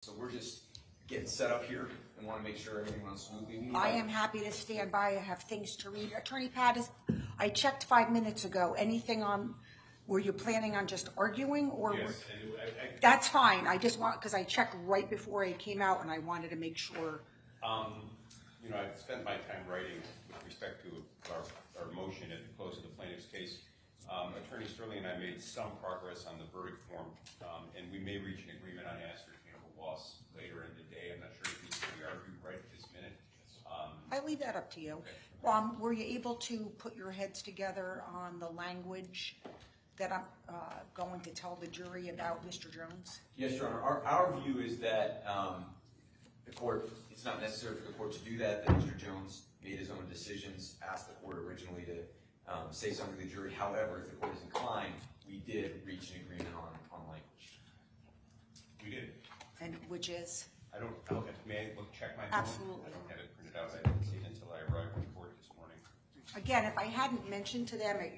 So we're just getting set up here and want to make sure everything runs smoothly. I am happy to stand by. I have things to read. Attorney Pattis, I checked 5 minutes ago. Anything on, were you planning on just arguing or? Yes, that's fine. I just want, because I checked right before I came out and I wanted to make sure. I've spent my time writing with respect to our motion at the close of the plaintiff's case. Attorney Sterling and I made some progress on the verdict form, and we may reach an agreement on ascertainable loss later in the day. I'm not sure if it needs to be argued right this minute. I leave that up to you. Okay. Were you able to put your heads together on the language that I'm going to tell the jury about Mr. Jones? Yes, Your Honor. Our view is that the court, it's not necessary for the court to do that Mr. Jones made his own decisions, asked the court originally to say something to the jury. However, if the court is inclined, we did reach an agreement on language. We did. And which is? May I check my phone? Absolutely. I don't have it printed out. I didn't see it until I arrived at court this morning. Again, if I hadn't mentioned to them at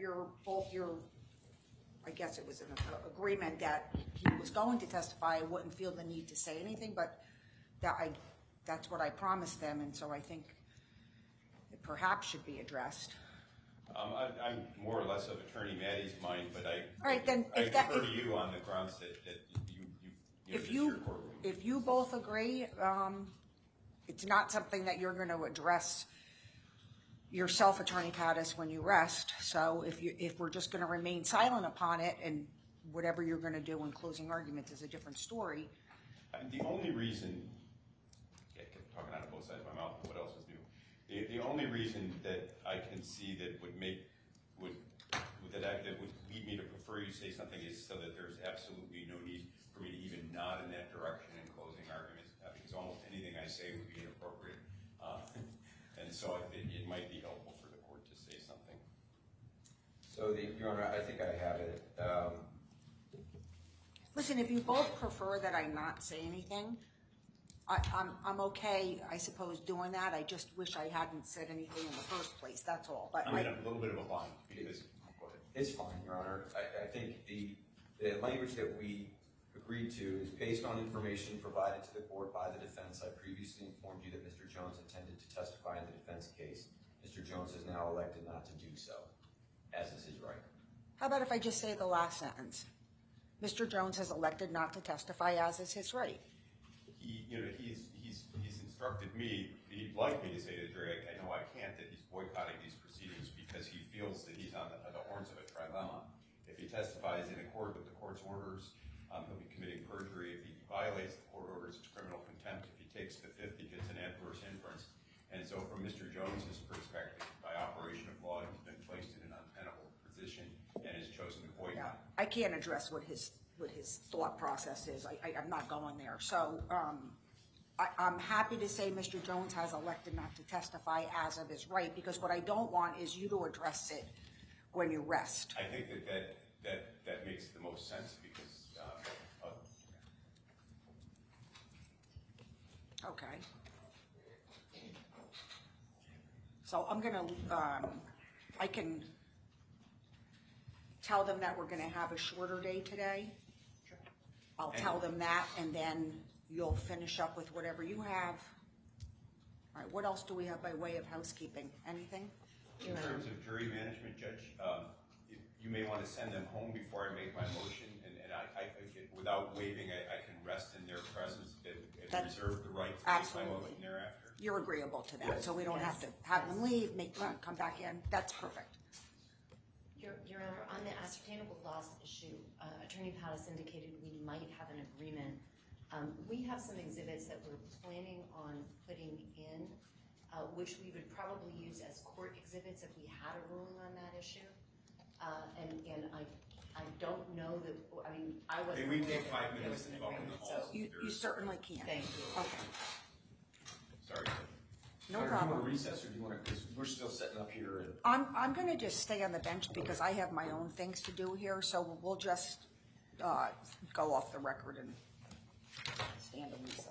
I guess it was an agreement that he was going to testify, I wouldn't feel the need to say anything, but that's what I promised them, and so I think it perhaps should be addressed. I'm more or less of Attorney Maddie's mind, but I defer to you on the grounds that if you both agree, it's not something that you're going to address yourself, Attorney Pattis, when you rest. So if we're just going to remain silent upon it, and whatever you're going to do in closing arguments is a different story. The only reason, talking out of both sides of my mouth, what else is new? The only reason that I can see that would lead me to prefer you say something is so that there's absolutely no need for me to even nod in that direction in closing arguments, because almost anything I say would be inappropriate. And so I think it might be helpful for the court to say something. So, Your Honor, I think I have it. Listen, if you both prefer that I not say anything, I'm okay, I suppose, doing that. I just wish I hadn't said anything in the first place, that's all. But I'm in a little bit of a bind because, go ahead. It's fine, Your Honor. I think the language that we agreed to is based on information provided to the court by the defense. I previously informed you that Mr. Jones intended to testify in the defense case. Mr. Jones has now elected not to do so, as is his right. How about if I just say the last sentence? Mr. Jones has elected not to testify, as is his right. He's instructed me, he'd like me to say to the jury, I know I can't, that he's boycotting these proceedings because he feels that he's on the horns of a trilemma. If he testifies in accord with the court's orders, he'll be committing perjury. If he violates the court orders, it's criminal contempt. If he takes the fifth, he gets an adverse inference. And so from Mr. Jones's perspective, by operation of law, he's been placed in an untenable position and has chosen to boycott. I can't address what his thought process is. I'm not going there. So I'm happy to say Mr. Jones has elected not to testify as of his right, because what I don't want is you to address it when you rest. I think that makes the most sense because okay. So I'm going to, I can tell them that we're going to have a shorter day today. Sure. I'll tell them that, and then you'll finish up with whatever you have. All right, what else do we have by way of housekeeping? Anything? In terms of jury management, Judge, you may want to send them home before I make my motion, and without waiving, I can rest in their presence and reserve the right to make my motion thereafter. You're agreeable to that, so we don't have to have them leave, come back in. That's perfect. Your Honor, on the ascertainable loss issue, Attorney Pattis indicated we might have an agreement. We have some exhibits that we're planning on putting in, which we would probably use as court exhibits if we had a ruling on that issue. And I don't know that, I mean, I wasn't. May we take 5 minutes to talk in the hall? You certainly can. Thank you. Okay. Sorry. No Sir, problem. Do you want to recess, or do you want to, because we're still setting up here. I'm going to just stay on the bench because I have my own things to do here, so we'll just go off the record and stand in recess.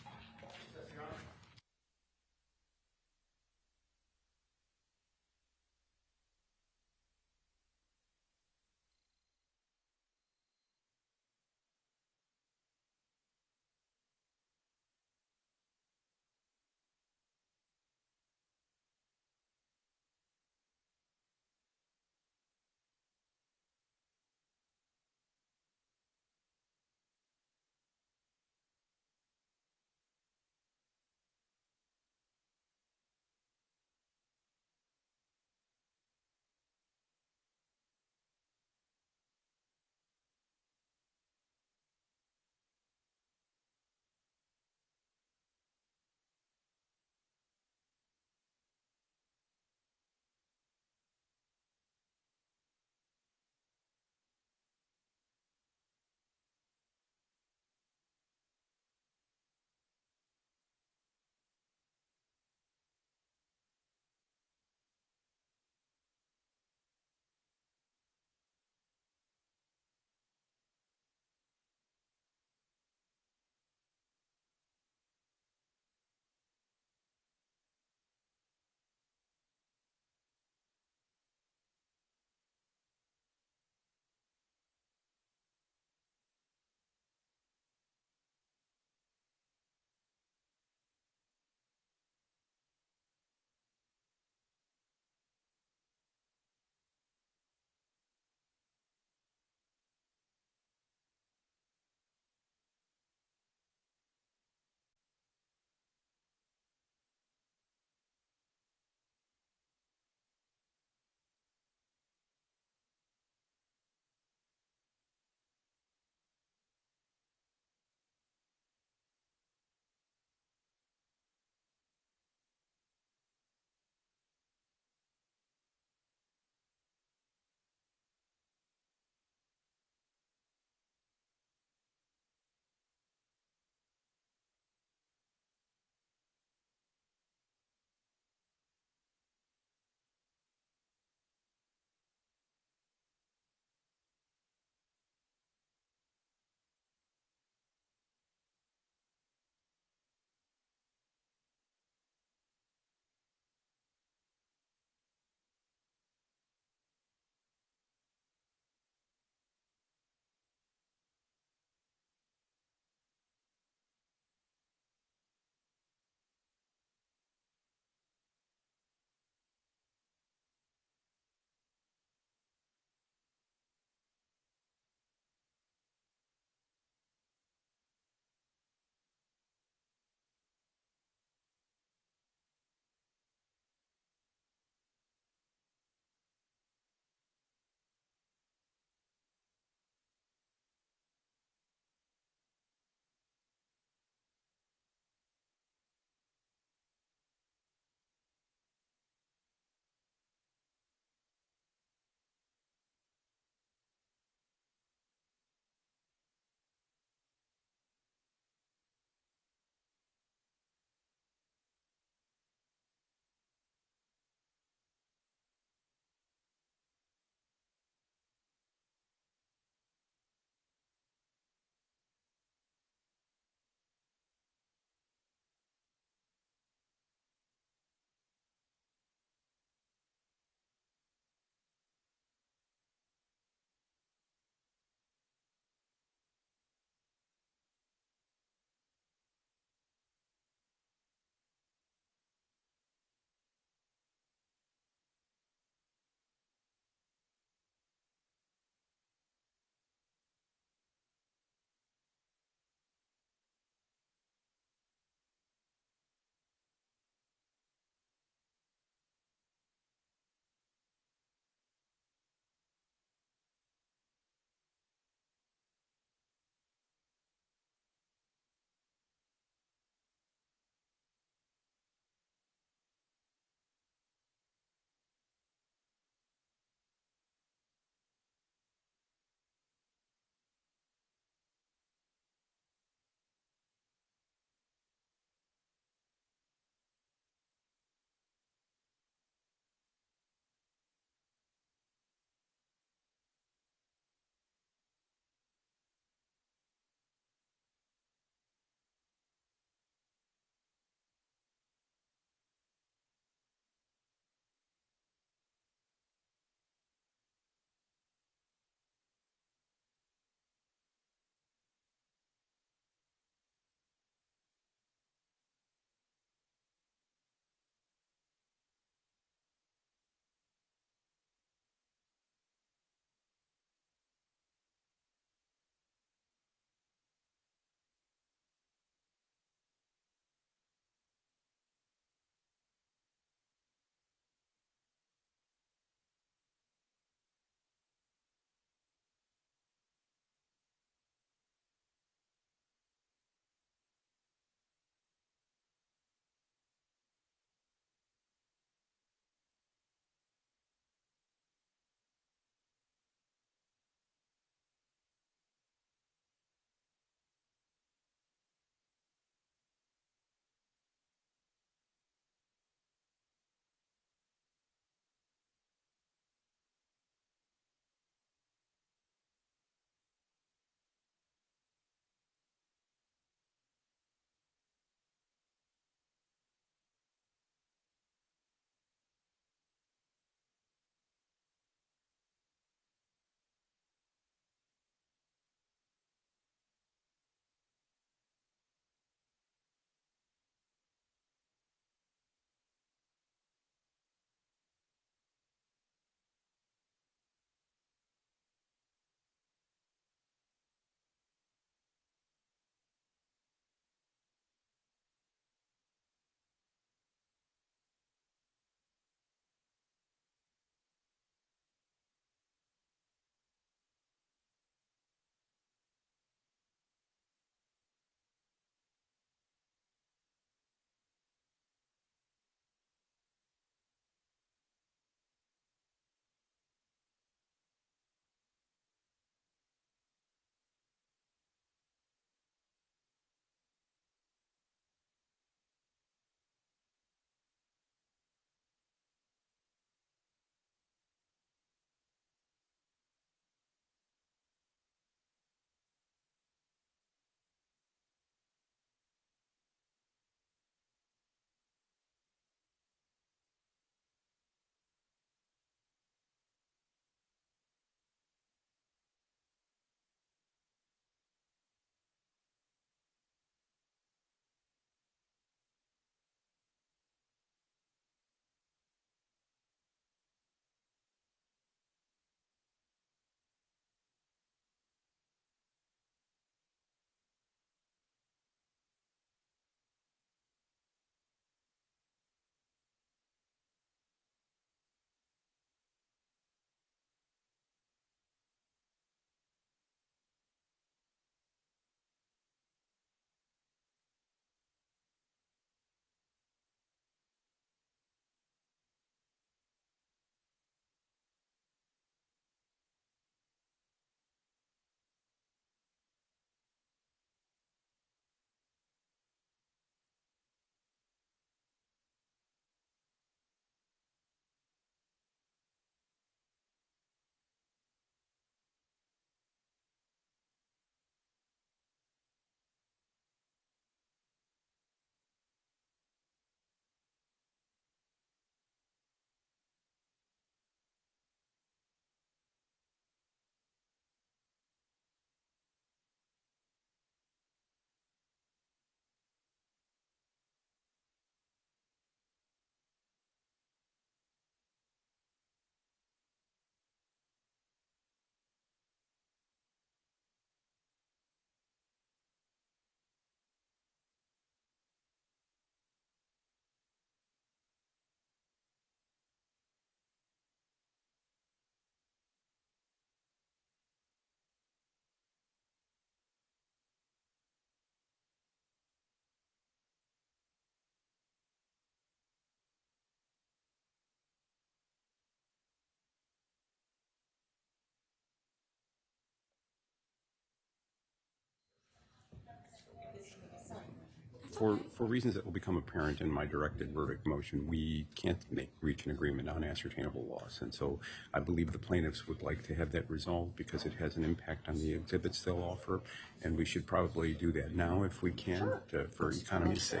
for reasons that will become apparent in my directed verdict motion, we can't reach an agreement on ascertainable loss. And so I believe the plaintiffs would like to have that resolved because it has an impact on the exhibits they'll offer. And we should probably do that now if we can, for economy's sake.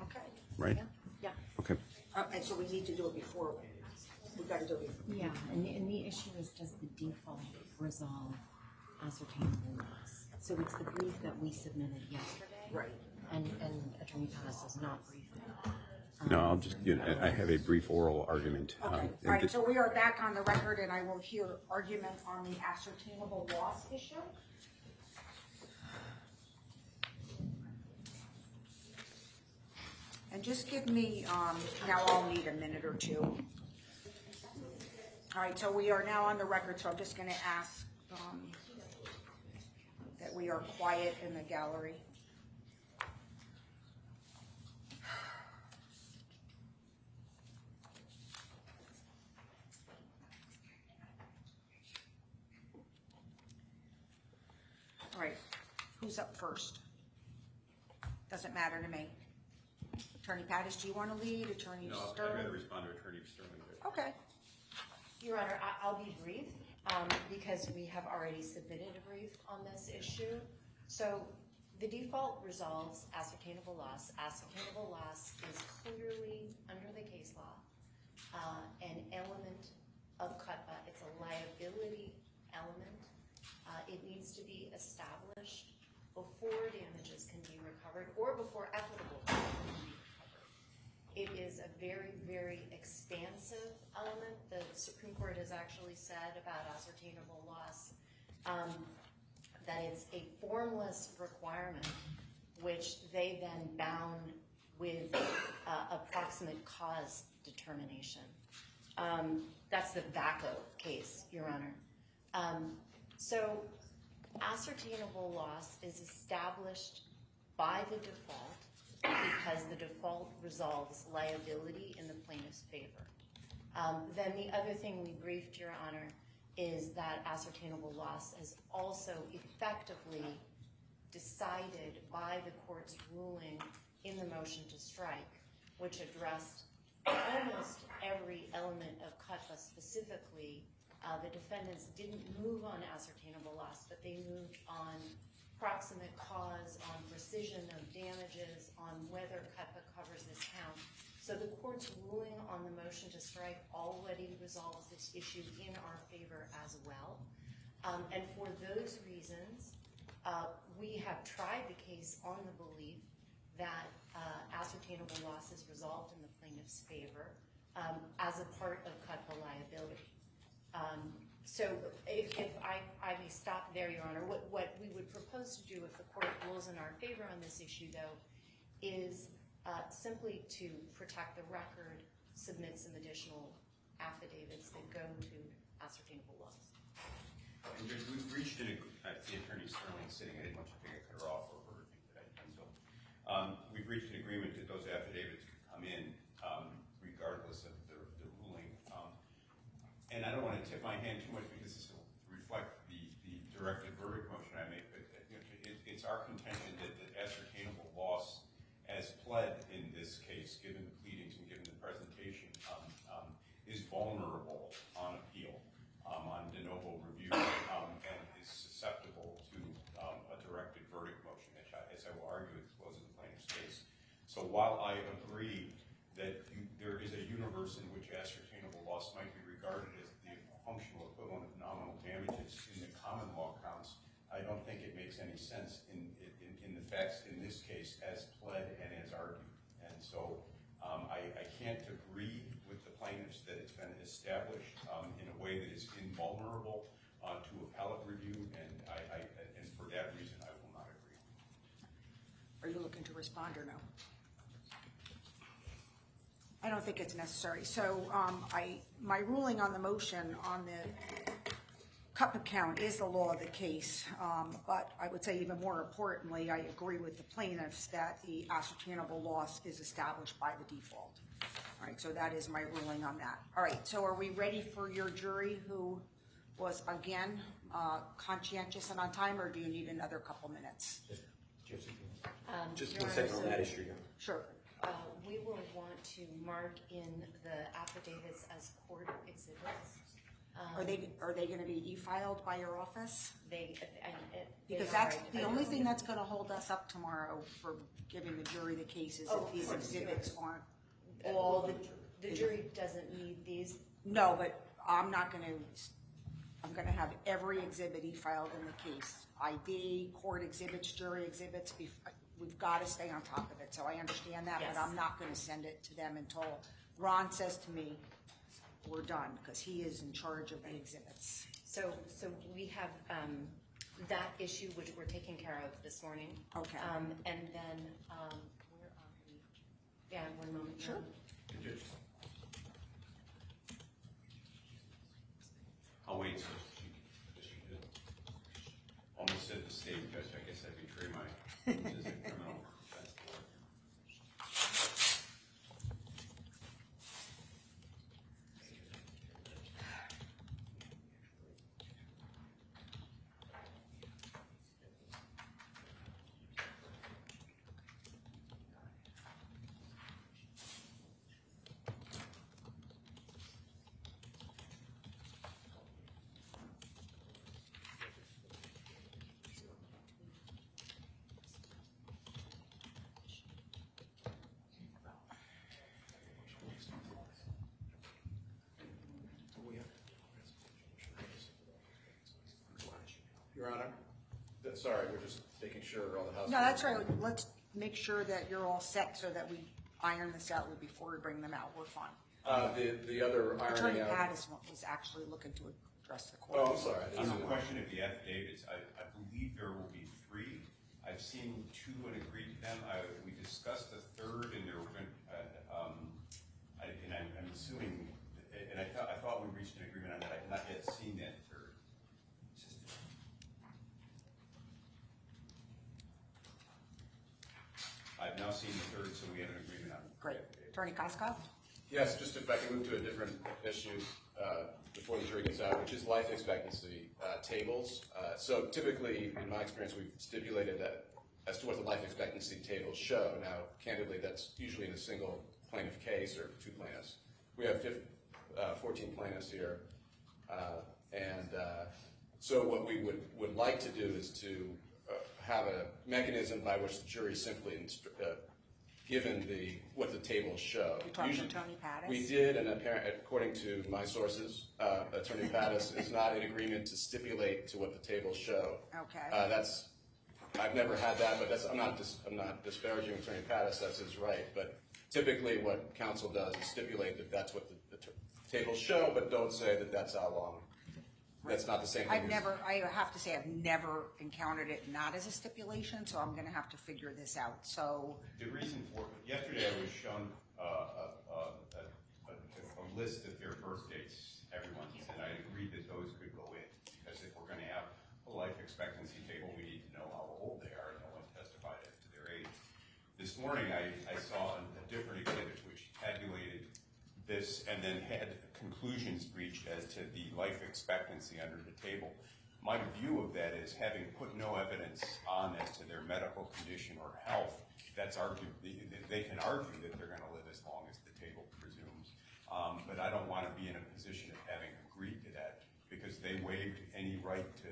Okay. Right? Yeah. Okay. And so we need to do it before, we gotta do it before. Yeah, and the issue is, does the default resolve ascertainable loss? So it's the brief that we submitted yesterday. Right. And Attorney Pass has not briefed it. No, I'll just, I have a brief oral argument. Okay, all right, so we are back on the record, and I will hear argument on the ascertainable loss issue. And just give me, now I'll need a minute or two. All right, so we are now on the record, so I'm just gonna ask, that we are quiet in the gallery. All right, who's up first? Doesn't matter to me. Attorney Pattis, do you want to lead? Attorney No, I'd Sterling? rather respond to Attorney Sterling. Okay. Your Honor, I'll be brief, because we have already submitted a brief on this issue. So the default resolves ascertainable loss. Ascertainable loss is clearly, under the case law, an element of CUTPA. It's a liability element. It needs to be established before damages can be recovered or before equitable can be recovered. It is a very, very expansive element. The Supreme Court has actually said about ascertainable loss that it's a formless requirement which they then bound with approximate cause determination. That's the VACO case, Your Honor. So ascertainable loss is established by the default because the default resolves liability in the plaintiff's favor. Then the other thing we briefed, Your Honor, is that ascertainable loss is also effectively decided by the court's ruling in the motion to strike, which addressed almost every element of CUTPA specifically. The defendants didn't move on ascertainable loss, but they moved on proximate cause, on precision of damages, on whether CUTPA covers this count. So the court's ruling on the motion to strike already resolves this issue in our favor as well. And for those reasons, we have tried the case on the belief that ascertainable loss is resolved in the plaintiff's favor as a part of CUTPA liability. So if I may stop there, Your Honor, what we would propose to do if the court rules in our favor on this issue, though, is simply to protect the record, submit some additional affidavits that go to ascertainable loss. And Judge, we've reached an agreement. I see Attorney Sterling sitting. I didn't want you to cut her off or anything today. And so we've reached an agreement that those affidavits could come in regardless of the ruling. And I don't want to tip my hand too much because this will reflect the directed verdict motion I make, but it's our contention that ascertainable loss, as pled in this case, given the pleadings and given the presentation, is vulnerable on appeal, on de novo review, and is susceptible to a directed verdict motion, as I will argue at the close of the plaintiff's case. So while I agree that there is a universe in which ascertainable loss might be regarded as the functional equivalent of nominal damages in the common law counts, I don't think it makes any sense in the facts in this case as pled and as argued. And so I can't agree with the plaintiffs that it's been established in a way that is invulnerable to appellate review, and for that reason I will not agree. Are you looking to respond or no? I don't think it's necessary. So my ruling on the motion on the CUTPA count is the law of the case, but I would say even more importantly, I agree with the plaintiffs that the ascertainable loss is established by the default. All right, so that is my ruling on that. All right, so are we ready for your jury who was, again, conscientious and on time, or do you need another couple minutes? Just Your one Honor, second on so, that issue. Sure. we will want to mark in the affidavits as court exhibits. Are they gonna be e-filed by your office? They Because are, that's right? the only thing that's gonna hold us up tomorrow for giving the jury the cases Oh, if these for exhibits aren't Well, all. the jury doesn't need these. No, but I'm gonna have every exhibit e-filed in the case. ID, court exhibits, jury exhibits, we've gotta stay on top of it, so I understand that, Yes. but I'm not gonna send it to them until Ron says to me, we're done, because he is in charge of the exhibits. So we have, that issue which we're taking care of this morning. Okay. And then, where are we? Yeah, one moment. Sure. I'll wait so almost said the state judge, I guess I betray my as a criminal defense lawyer. Your Honor, sorry, we're just making sure all the house. No, that's right, let's make sure that you're all set so that we iron this out before we bring them out, we're fine. The other Attorney ironing out. Pattis was actually looking to address the court. Oh, I'm sorry. I On didn't the see question of the affidavits, I believe there will be 3. I've seen 2 and agreed to them. We discussed the 3rd, and there were going, and I'm assuming, and I thought we reached an agreement on that. I have not yet seen that 3rd. I've now seen the 3rd, so we have an agreement on it. Great. Attorney Koskov? Yes, just if I can move to a different issue before the jury gets out, which is life expectancy tables. So typically, in my experience, we've stipulated that as to what the life expectancy tables show. Now, candidly, that's usually in a single plaintiff case or 2 plaintiffs. We have 14 plaintiffs here, and so what we would like to do is to have a mechanism by which the jury simply given what the tables show. You talked to Attorney Pattis? We did, and according to my sources, Attorney Pattis is not in agreement to stipulate to what the tables show. Okay. I've never had that, but I'm not disparaging Attorney Pattis. That's his right. But typically, what counsel does is stipulate that that's what the tables show, but don't say that that's how long. That's not the same thing. I have to say, I've never encountered it not as a stipulation, so I'm gonna have to figure this out, so. The reason for yesterday, I was shown a list of their birth dates, everyone's, and I agreed that those could go in, because if we're gonna have a life expectancy table, we need to know how old they are, and no one testified as to their age. This morning, I saw a different exhibit which tabulated this and then had conclusions reached as to the life expectancy under the table. My view of that is, having put no evidence on as to their medical condition or health, that's they can argue that they're going to live as long as the table presumes. But I don't want to be in a position of having agreed to that, because they waived any right to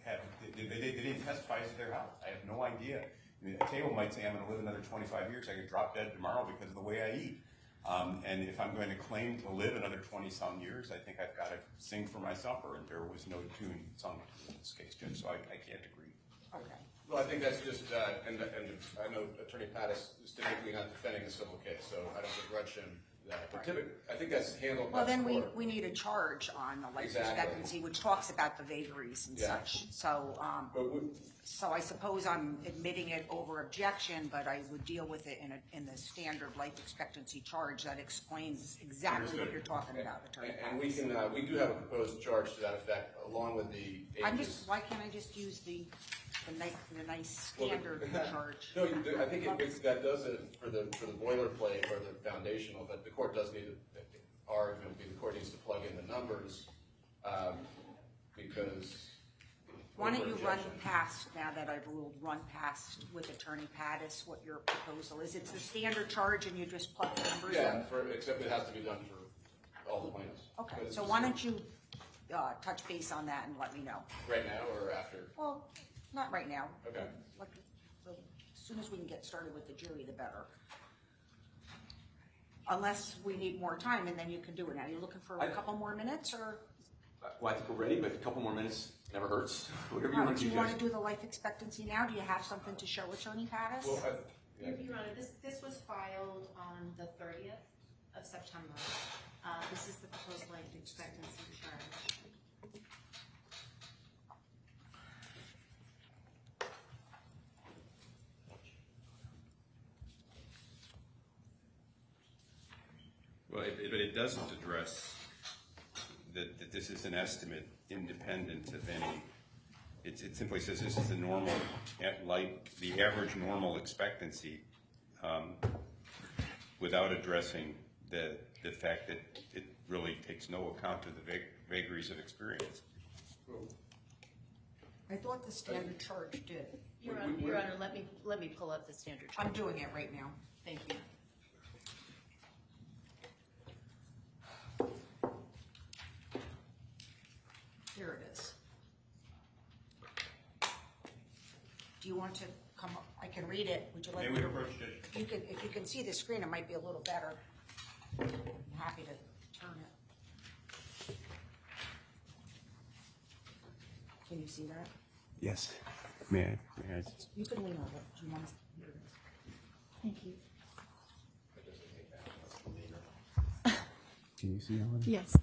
have, they didn't testify as to their health. I have no idea. I mean, a table might say I'm going to live another 25 years. I could drop dead tomorrow because of the way I eat. And if I'm going to claim to live another 20-some years, I think I've got to sing for my supper, and there was no tune sung in this case, Judge, so I can't agree. Okay. Well, I think that's just, and I know Attorney Pattis is typically not defending a civil case, so I don't begrudge him that. But typically, I think that's handled by Well, the then court. we need a charge on the life Exactly. expectancy, which talks about the vagaries and Yeah. such, so, But so I suppose I'm admitting it over objection, but I would deal with it in the standard life expectancy charge that explains exactly what you're talking about, Attorney and Pattis. we do have a proposed charge to that effect, along with the ages. Why can't I just use the nice standard charge? No, I think that does it for the boilerplate or the foundational, but the court does need to, our argument would be the court needs to plug in the numbers, because Why don't you run past, now that I've ruled, run past with Attorney Pattis what your proposal is? It's the standard charge and you just plug the numbers in? Yeah, except it has to be done for all the plaintiffs. Okay, so why don't you touch base on that and let me know? Right now or after? Well, not right now. Okay. Like, as soon as we can get started with the jury, the better. Unless we need more time, and then you can do it. Now, you looking for a couple more minutes, or? Well, I think we're ready, but a couple more minutes never hurts. Whatever you want to Do do. you want to do the life expectancy now? Do you have something to show Attorney Pattis? Well, Your Honor, this was filed on the 30th of September. This is the proposed life expectancy charge. Well, but it doesn't address that this is an estimate independent of any, it simply says this is the normal, like the average normal expectancy, without addressing the fact that it really takes no account of the vagaries of experience. I thought the standard charge did. Your Honor, let me pull up the standard charge. I'm doing it right now. Thank you. Here it is. Do you want to come up? I can read it. Would you like me to? If you can see the screen, it might be a little better. I'm happy to turn it. Can you see that? Yes. May I? You can lean over. Do you want to? Here it is. Thank you. Can you see, Ellen? Yes.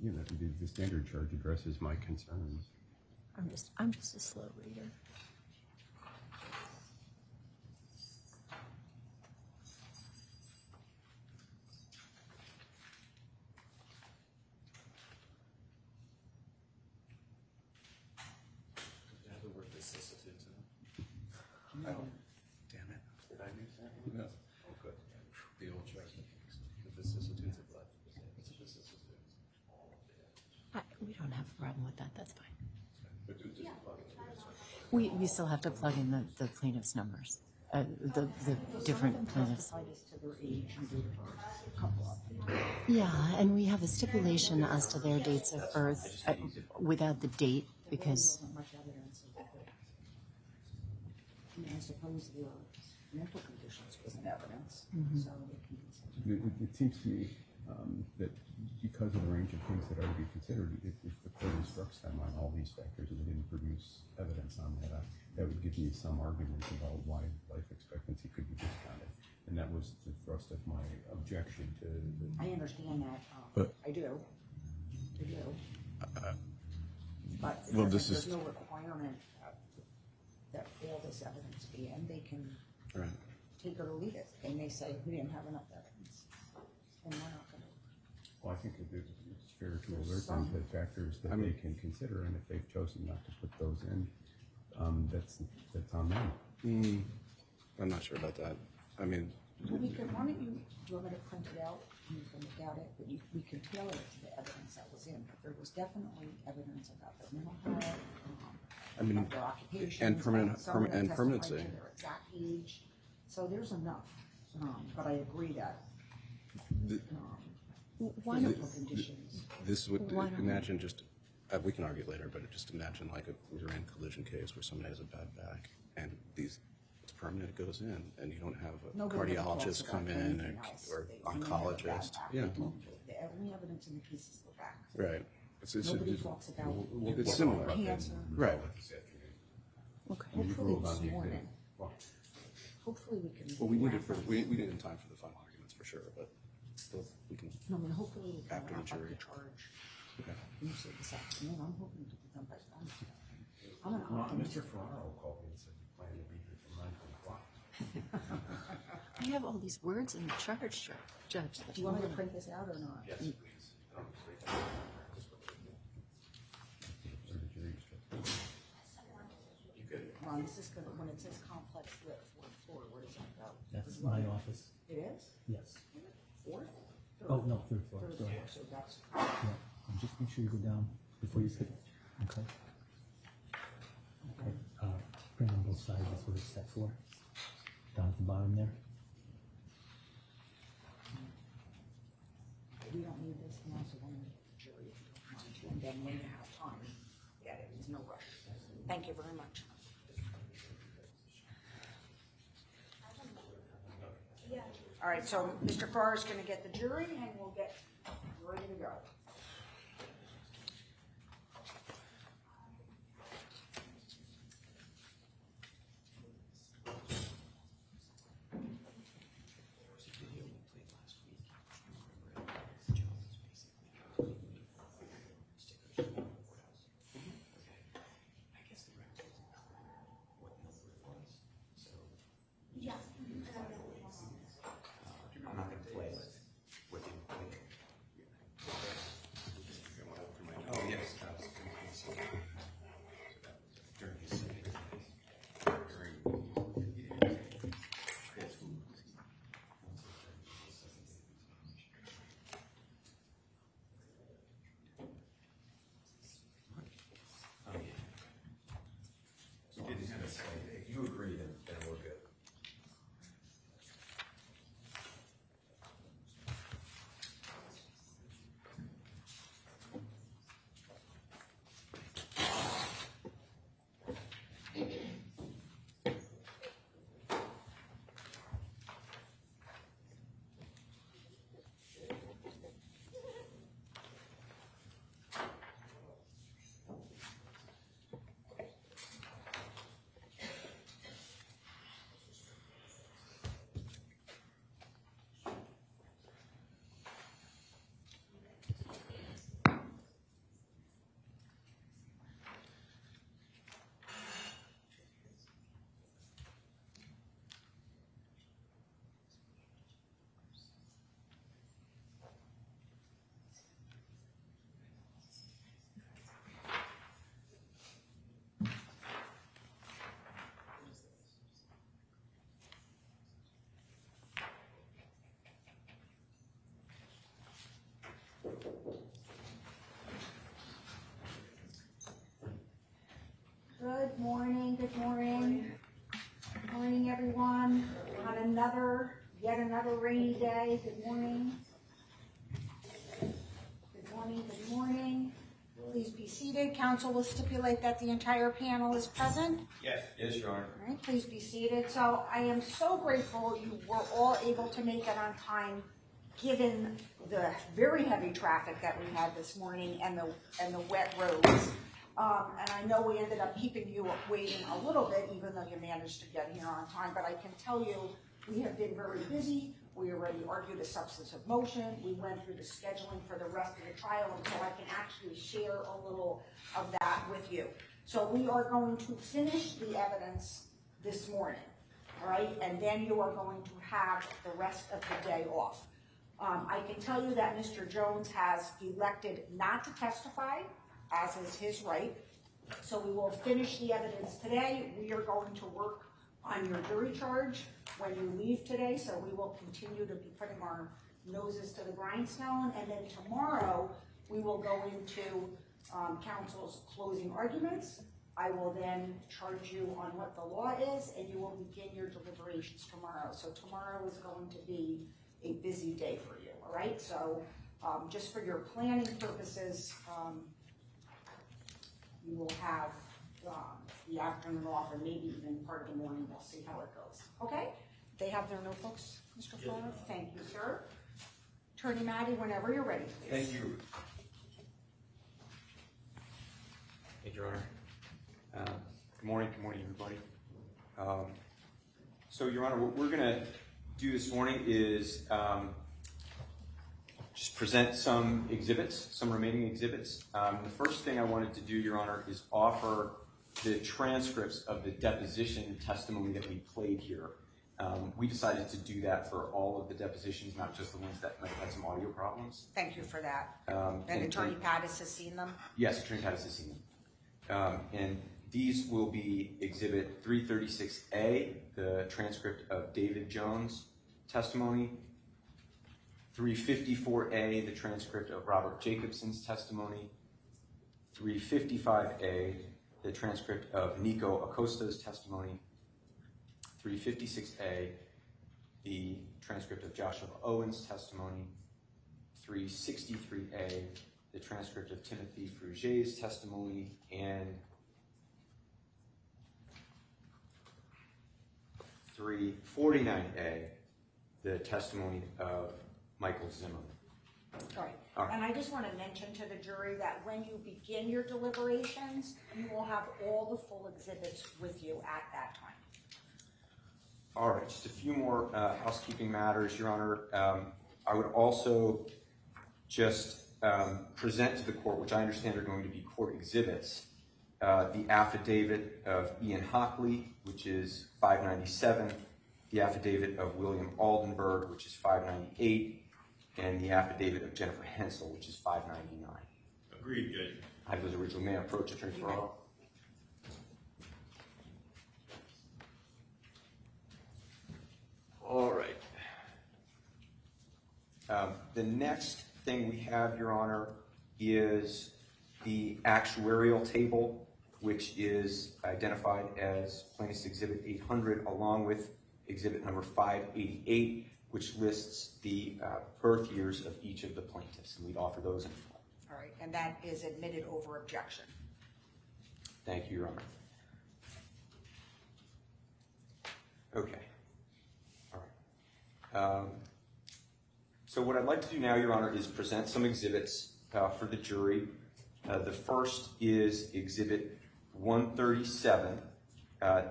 You know, the standard charge addresses my concerns. I'm just a slow reader. Damn it. Did I miss that one? No. Oh, good. The old chart. The vicissitudes of life. It's a vicissitude. We don't have a problem with that. That's fine. But do just plug it in. We still have to plug in the plaintiff's numbers, the different plaintiffs. To their age and date of birth. A couple of them. Yeah, and we have a stipulation as to their dates of birth without the date because. There wasn't much evidence of it. I mean, I suppose their mental conditions wasn't evidence, so they can consider. It seems to me that because of the range of things that are to be considered, if the court instructs them on all these factors and they didn't produce evidence on that, that would give me some argument about why life expectancy could be discounted. And that was the thrust of my objection to the. I understand that. But- I do. But well, there's no requirement that all this evidence be in. They can Right. take it or leave it. They may say, we didn't have enough evidence. And we're not going to. Well, I think it's fair to alert them to factors that they can consider, and if they've chosen not to put those in, that's on them. I'm not sure about that. I mean, Well, we can, why don't you, do you want me to print it out and you can look at it, but we can tailor it to the evidence that was in, but there was definitely evidence about their mental health, I mean, about their occupation. and permanency. Their exact age, so there's enough, but I agree that, Why don't, physical conditions. This would Why don't- imagine just, we can argue later, but just imagine like a grand collision case where somebody has a bad back and it's permanent, it goes in, and you don't have a Nobody ever talks cardiologist about come in anything else. or They only have a bad oncologist. back. Yeah, The only evidence in the case is the back. right. It's Nobody talks about it's similar. cancer. Right. okay. Hopefully this morning. Hopefully we can. Well, we need it wrap for, up- we need it in time for the final arguments for sure, but we can. No, I mean, hopefully we can After the wrap up jury. the charge. Okay. You said this afternoon, I'm hoping to be done by Wednesday. I'm an Well, optimist. Mr. Ferraro called me and said, you plan to be here till 9 o'clock. I have all these words in the charge, Judge. Do you want me to print this out or not? Yes, please. Or the jury instructed. You could. Ron, this is gonna, when it says complex lit fourth floor, what is that about? That's my office. It is? Yes. Fourth? Oh, no, third floor. Third Sorry. floor, so that's, Yeah. And just make sure you go down before you sit. Okay. Okay. Print on both sides is what it's set for. Down at the bottom there. we don't need this, and also want to jury if you want to, and then when you have time, get it, there's no rush. Thank you very much. All right, so Mr. Farr is going to get the jury, and we'll get ready to go. I'm not gonna play with you. Oh, yes. During his If you agree, then we're good. Good morning, good morning. Good morning, everyone. On yet another rainy day. Good morning. Good morning, good morning. Please be seated. Council will stipulate that the entire panel is present. Yes. Yes, Your Honor. All right, please be seated. So I am so grateful you were all able to make it on time, given the very heavy traffic that we had this morning and the wet roads. And I know we ended up keeping you waiting a little bit, even though you managed to get here on time. But I can tell you, we have been very busy. We already argued a substantive motion. We went through the scheduling for the rest of the trial, and so I can actually share a little of that with you. So we are going to finish the evidence this morning, all right? And then you are going to have the rest of the day off. I can tell you that Mr. Jones has elected not to testify, as is his right. So we will finish the evidence today. We are going to work on your jury charge when you leave today, so we will continue to be putting our noses to the grindstone, and then tomorrow we will go into counsel's closing arguments. I will then charge you on what the law is, and you will begin your deliberations tomorrow. So tomorrow is going to be a busy day for you, all right? So just for your planning purposes, you will have the afternoon off, and maybe even part of the morning. We'll see how it goes. Okay? They have their notebooks, Mr. Flora? Yes. Thank you, sir. Attorney Maddie, whenever you're ready, please. Thank you. Thank you, Your Honor. Good morning, everybody. So, Your Honor, what we're going to do this morning is just present some exhibits, some remaining exhibits. The first thing I wanted to do, Your Honor, is offer the transcripts of the deposition testimony that we played here. We decided to do that for all of the depositions, not just the ones that might have had some audio problems. Thank you for that. And Attorney Pattis has seen them? Yes, Attorney Pattis has seen them. And these will be Exhibit 336A, the transcript of David Jones, testimony. 354A, the transcript of Robert Jacobson's testimony. 355A, the transcript of Nico Acosta's testimony. 356A, the transcript of Joshua Owen's testimony. 363A, the transcript of Timothy Fruget's testimony, and 349A, the testimony of Michael Zimmerman. All right. All right. And I just want to mention to the jury that when you begin your deliberations, you will have all the full exhibits with you at that time. All right, just a few more housekeeping matters, Your Honor. I would also just present to the court, which I understand are going to be court exhibits, the affidavit of Ian Hockley, which is 597, the affidavit of William Aldenberg, which is 598, and the affidavit of Jennifer Hensel, which is 599. Agreed, Judge. I have those originally. May I approach Attorney Ferraro? All right. The next thing we have, Your Honor, is the actuarial table, which is identified as Plaintiff's Exhibit 800, along with Exhibit number 588, which lists the birth years of each of the plaintiffs, and we'd offer those in full. All right, and that is admitted over objection. Thank you, Your Honor. Okay. All right. So what I'd like to do now, Your Honor, is present some exhibits for the jury. The first is Exhibit 137.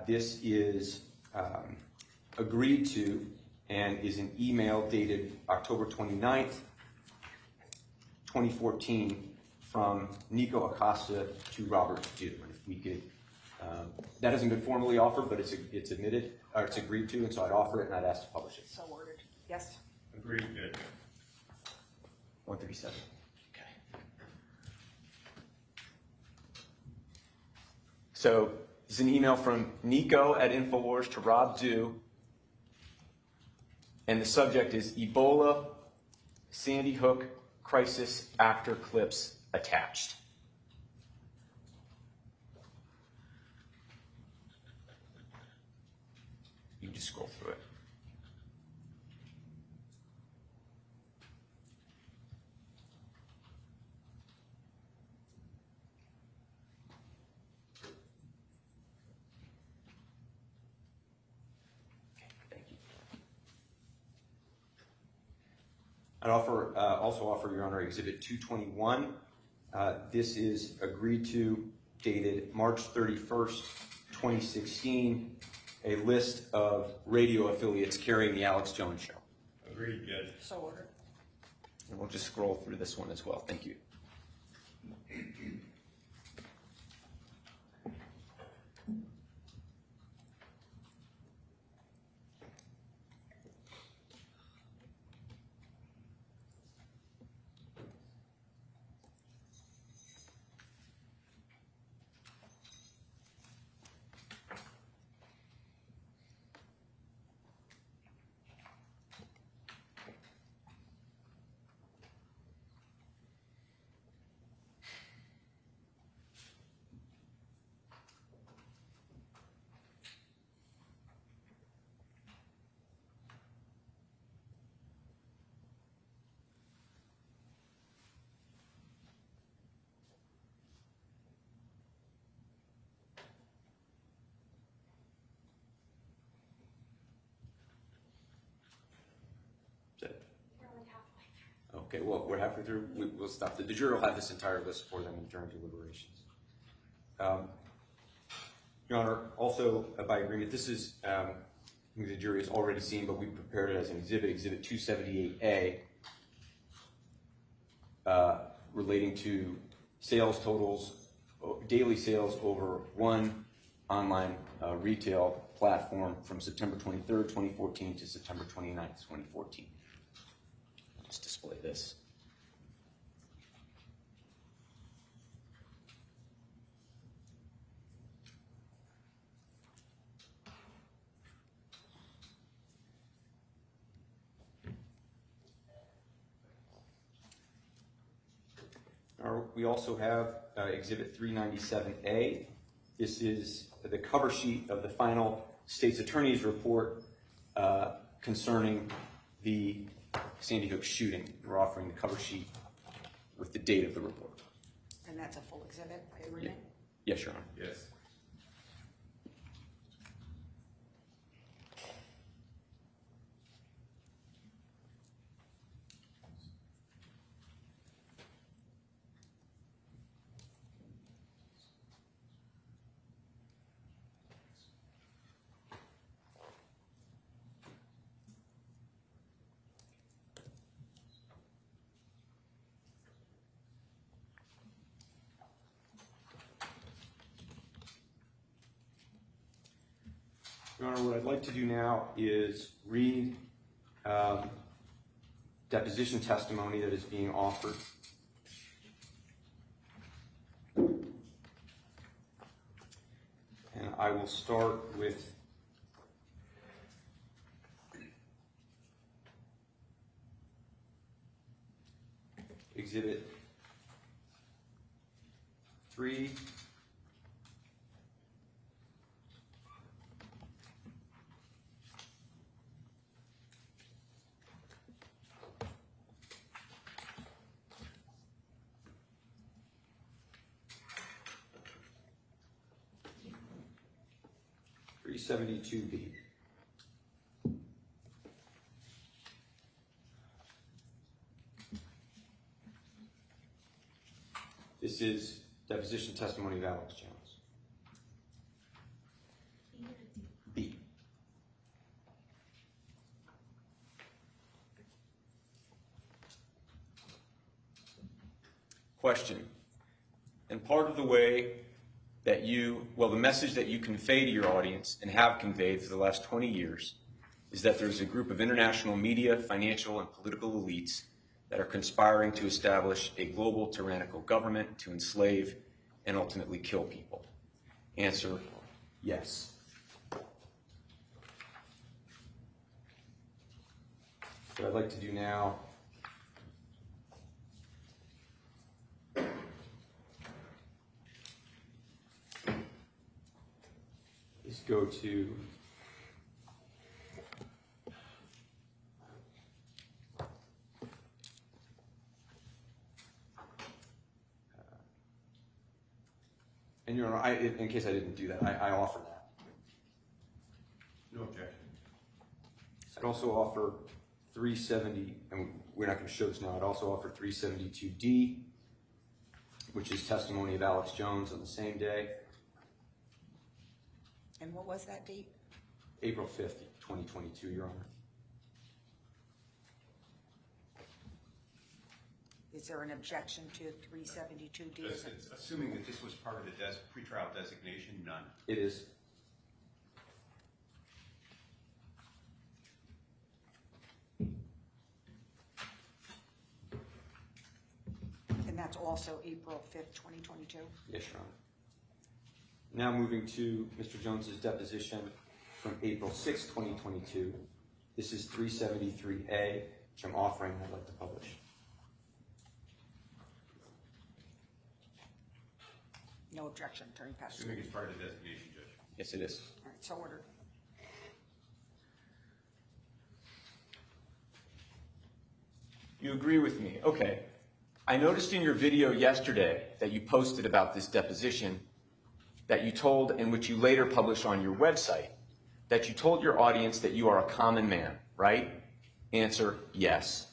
This is agreed to and is an email dated October 29th, 2014 from Nico Acosta to Robert Dew. And if we could, that hasn't been formally offered, but it's admitted, or it's agreed to, and so I'd offer it and I'd ask to publish it. So ordered. Yes? Agreed, Judge. 137. Okay. So this is an email from Nico at Infowars to Rob Dew, and the subject is Ebola, Sandy Hook crisis after clips attached. You can just scroll through it. I'd also offer, Your Honor, Exhibit 221. This is agreed to, dated March 31st, 2016, a list of radio affiliates carrying the Alex Jones Show. Agreed, Judge. So ordered. And we'll just scroll through this one as well. Thank you. Okay, well, we're halfway through. We'll stop. The jury will have this entire list for them during deliberations. Your Honor, also by agreement, this is the jury has already seen, but we prepared it as an exhibit, Exhibit 278A, relating to sales totals, daily sales over one online retail platform from September 23rd, 2014 to September 29th, 2014. Just display this. We also have Exhibit 397A. This is the cover sheet of the final state's attorney's report concerning the Sandy Hook shooting. We're offering the cover sheet with the date of the report. And that's a full exhibit, agreement? Yes, Your Honor. Yes. Your Honor, what I'd like to do now is read deposition testimony that is being offered. And I will start with Exhibit 3. $372B. This is deposition testimony of Alex Jones. B. Question. And part of the way that the message that you convey to your audience and have conveyed for the last 20 years is that there's a group of international media, financial, and political elites that are conspiring to establish a global tyrannical government to enslave and ultimately kill people. Answer, yes. What I'd like to do now is go to and Your Honor, in case I didn't do that, I offer that. No objection. I'd also offer 370, and we're not going to show this now, I'd also offer 372D, which is testimony of Alex Jones on the same day, And what was that date? April 5th, 2022, Your Honor. Is there an objection to 372D? Assuming that this was part of the pretrial designation, none. It is. And that's also April 5th, 2022? Yes, Your Honor. Now moving to Mr. Jones's deposition from April 6, 2022. This is 373A, which I'm offering and I'd like to publish. No objection, Attorney Pastor. Assuming it's part of the designation, Judge. Yes, it is. All right, so ordered. You agree with me? Okay. I noticed in your video yesterday that you posted about this deposition that you told, and which you later published on your website, that you told your audience that you are a common man, right? Answer, yes.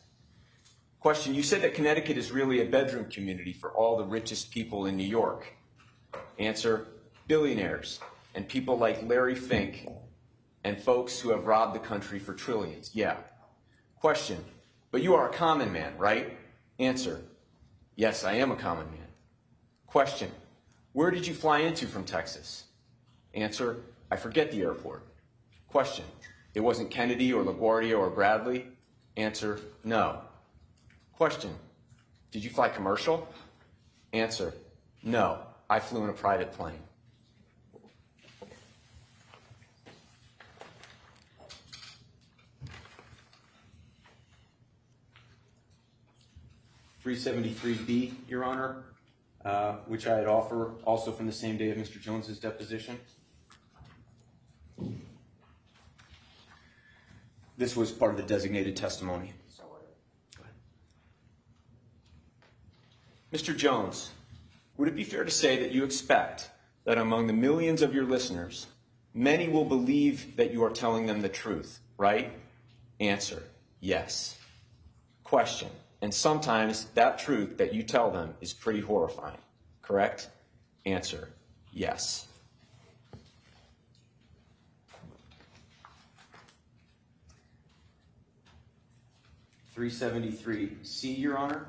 Question, you said that Connecticut is really a bedroom community for all the richest people in New York. Answer, billionaires and people like Larry Fink and folks who have robbed the country for trillions. Yeah. Question, but you are a common man, right? Answer, yes, I am a common man. Question, where did you fly into from Texas? Answer, I forget the airport. Question, it wasn't Kennedy or LaGuardia or Bradley? Answer, no. Question, did you fly commercial? Answer, no, I flew in a private plane. 373B, Your Honor, which I had offered also from the same day of Mr. Jones's deposition. This was part of the designated testimony. So ordered. Mr. Jones, would it be fair to say that you expect that among the millions of your listeners, many will believe that you are telling them the truth, right? Answer, yes. Question, and sometimes that truth that you tell them is pretty horrifying, correct? Answer, yes. (373C), Your Honor,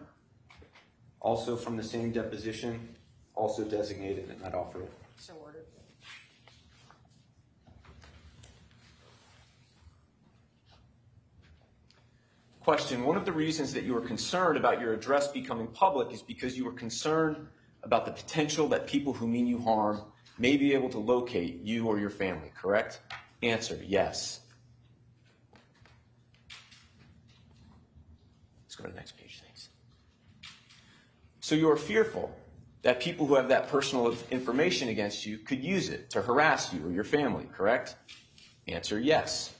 also from the same deposition, also designated and not offered. So ordered. Question, one of the reasons that you were concerned about your address becoming public is because you were concerned about the potential that people who mean you harm may be able to locate you or your family, correct? Answer, yes. Let's go to the next page, thanks. So you are fearful that people who have that personal information against you could use it to harass you or your family, correct? Answer, yes.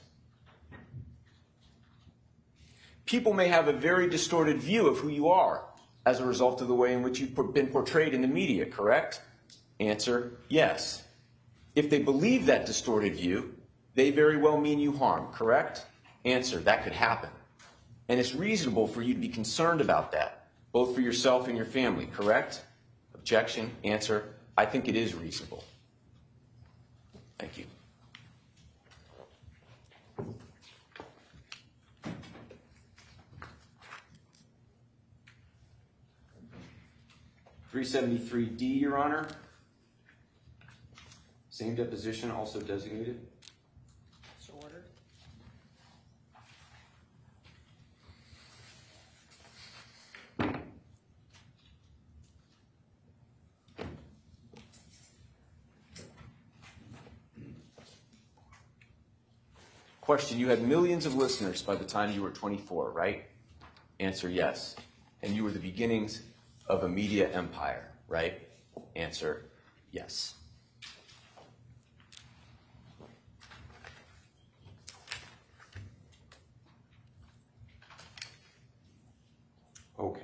People may have a very distorted view of who you are as a result of the way in which you've been portrayed in the media, correct? Answer, yes. If they believe that distorted view, they very well mean you harm, correct? Answer, that could happen. And it's reasonable for you to be concerned about that, both for yourself and your family, correct? Objection, answer, I think it is reasonable. Thank you. (373D), Your Honor. Same deposition, also designated. So ordered. Question, you had millions of listeners by the time you were 24, right? Answer, yes. And you were the beginnings of a media empire, right? Answer, yes. Okay.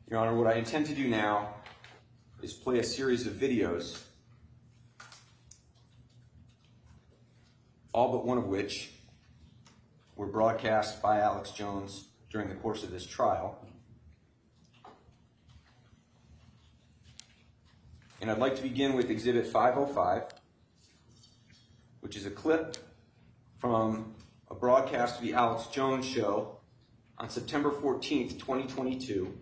Your Honor, what I intend to do now is play a series of videos, all but one of which were broadcast by Alex Jones during the course of this trial. And I'd like to begin with Exhibit 505, which is a clip from a broadcast of the Alex Jones show on September 14th, 2022,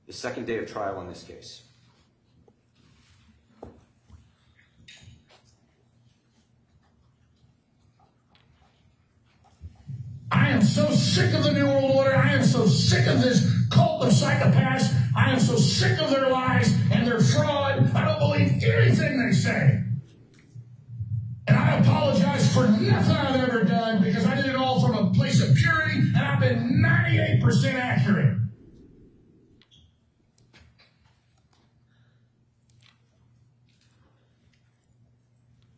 the second day of trial in this case. I am so sick of the New World Order. I am so sick of this cult of psychopaths. I am so sick of their lies and their fraud. I don't believe anything they say. And I apologize for nothing I've ever done because I did it all from a place of purity, and I've been 98% accurate.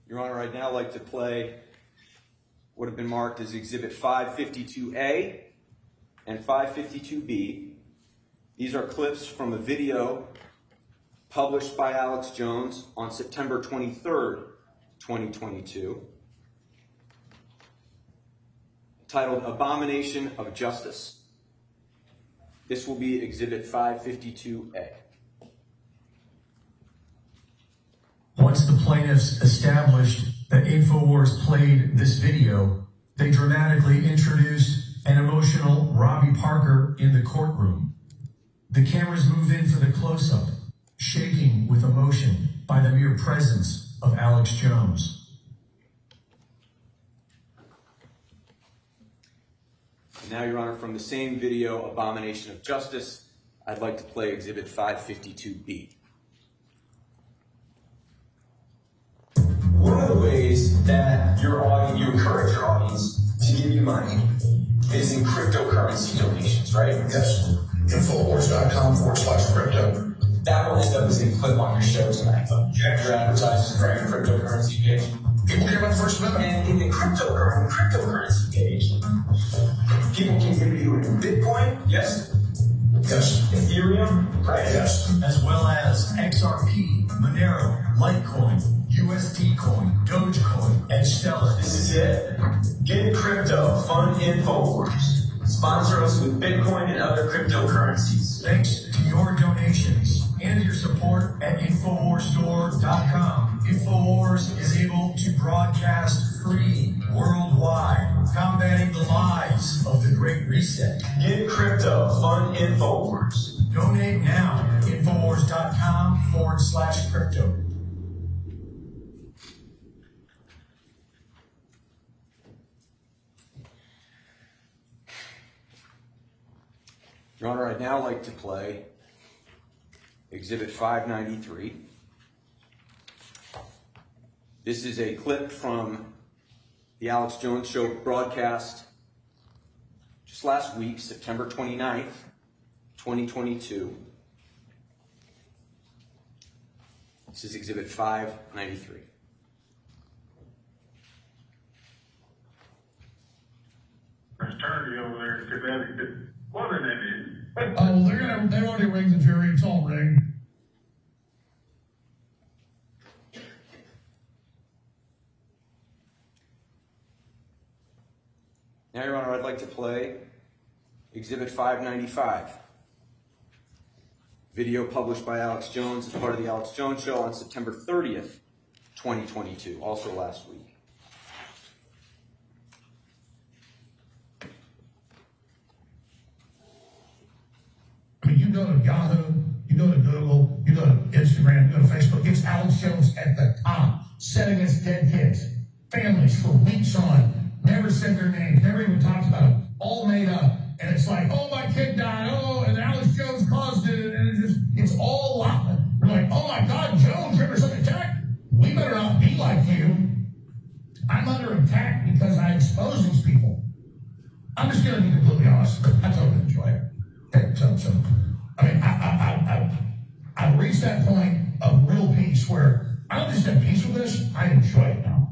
Your Honor, I'd now like to play what have been marked as Exhibit 552A and 552B. These are clips from a video published by Alex Jones on September 23rd, 2022, titled Abomination of Justice. This will be Exhibit 552A. Once the plaintiffs established that InfoWars played this video, they dramatically introduced an emotional Robbie Parker in the courtroom. The cameras move in for the close-up, shaking with emotion by the mere presence of Alex Jones. And now, Your Honor, from the same video, Abomination of Justice, I'd like to play Exhibit 552B. One of the ways that you encourage your audience to give you money is in cryptocurrency donations, right? Yes. Infowars.com/crypto. That will end up as a clip on your show tonight. Your advertising for your cryptocurrency page. People care about the First Amendment. And in the cryptocurrency page, people can give you Bitcoin, yes? Yes. Ethereum, right? Yes. As well as XRP, Monero, Litecoin, USD Coin, Dogecoin, and Stellar. This is it. Get crypto, fund InfoWars. Sponsor us with Bitcoin and other cryptocurrencies. Thanks to your donations and your support at InfoWarsStore.com. InfoWars is able to broadcast free worldwide, combating the lies of the Great Reset. Get crypto, fund InfoWars. Donate now. InfoWars.com/crypto. Your Honor, I'd now like to play Exhibit 593. This is a clip from the Alex Jones Show broadcast just last week, September 29th, 2022. This is Exhibit 593. Attorney over there in Connecticut. What an idiot. Oh, well, they've already rigged the jury. It's all rigged. Now, Your Honor, I'd like to play Exhibit 595. Video published by Alex Jones as part of the Alex Jones Show on September 30th, 2022, also last week. I mean, you go to Yahoo, you go to Google, you go to Instagram, you go to Facebook. It's Alex Jones at the top, setting us dead kids, families for weeks on, never said their names, never even talked about them, all made up. And it's like, oh, my kid died, oh, and Alex Jones caused it, and it's all lie. We're like, oh my God, Jones, you're under some attack. We better not be like you. I'm under attack because I expose these people. I'm just going to be completely honest. I totally enjoy it. Okay, so I mean, I've reached that point of real peace where I don't just have peace with this, I enjoy it now.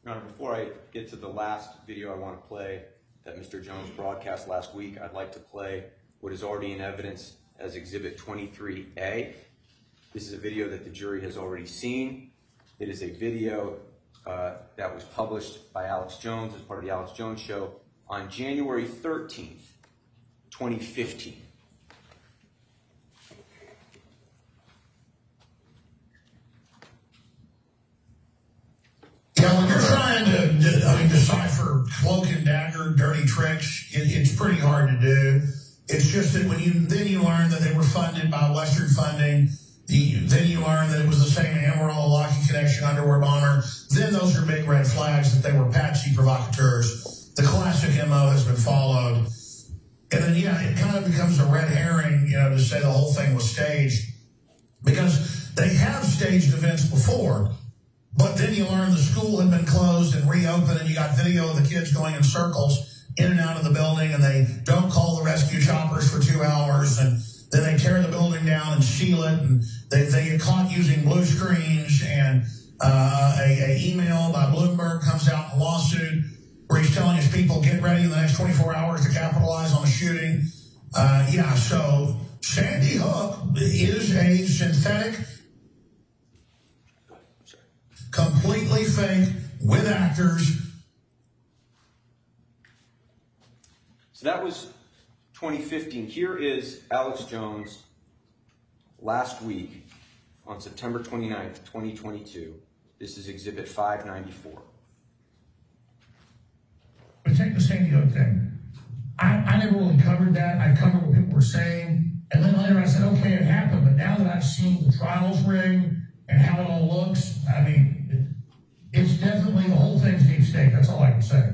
Your Honor, before I get to the last video I want to play that Mr. Jones broadcast last week, I'd like to play what is already in evidence as Exhibit 23A. This is a video that the jury has already seen. It is a video that was published by Alex Jones as part of the Alex Jones Show on January 13th, 2015. Yeah, when you're trying to decipher cloak and dagger, dirty tricks, it's pretty hard to do. It's just that when you learn that they were funded by Western funding, then you learn that it was the same Amarillo Lockheed Connection underwear bomber. Then those are big red flags that they were patsy provocateurs. The classic MO has been followed. And then, yeah, it kind of becomes a red herring, to say the whole thing was staged. Because they have staged events before. But then you learn the school had been closed and reopened, and you got video of the kids going in circles in and out of the building, and they don't call the rescue choppers for 2 hours, and then they tear the building down and seal it, and they get caught using blue screens, and a email by Bloomberg comes out in a lawsuit where he's telling his people, get ready in the next 24 hours to capitalize on the shooting. So Sandy Hook is a synthetic, completely fake, with actors. So that was 2015. Here is Alex Jones last week on September 29th, 2022. This is Exhibit 594. But take the Sandy Hook thing. I never really covered that. I covered what people were saying. And then later I said, okay, it happened. But now that I've seen the trials ring and how it all looks, I mean, it's definitely, the whole thing's deep state. That's all I can say.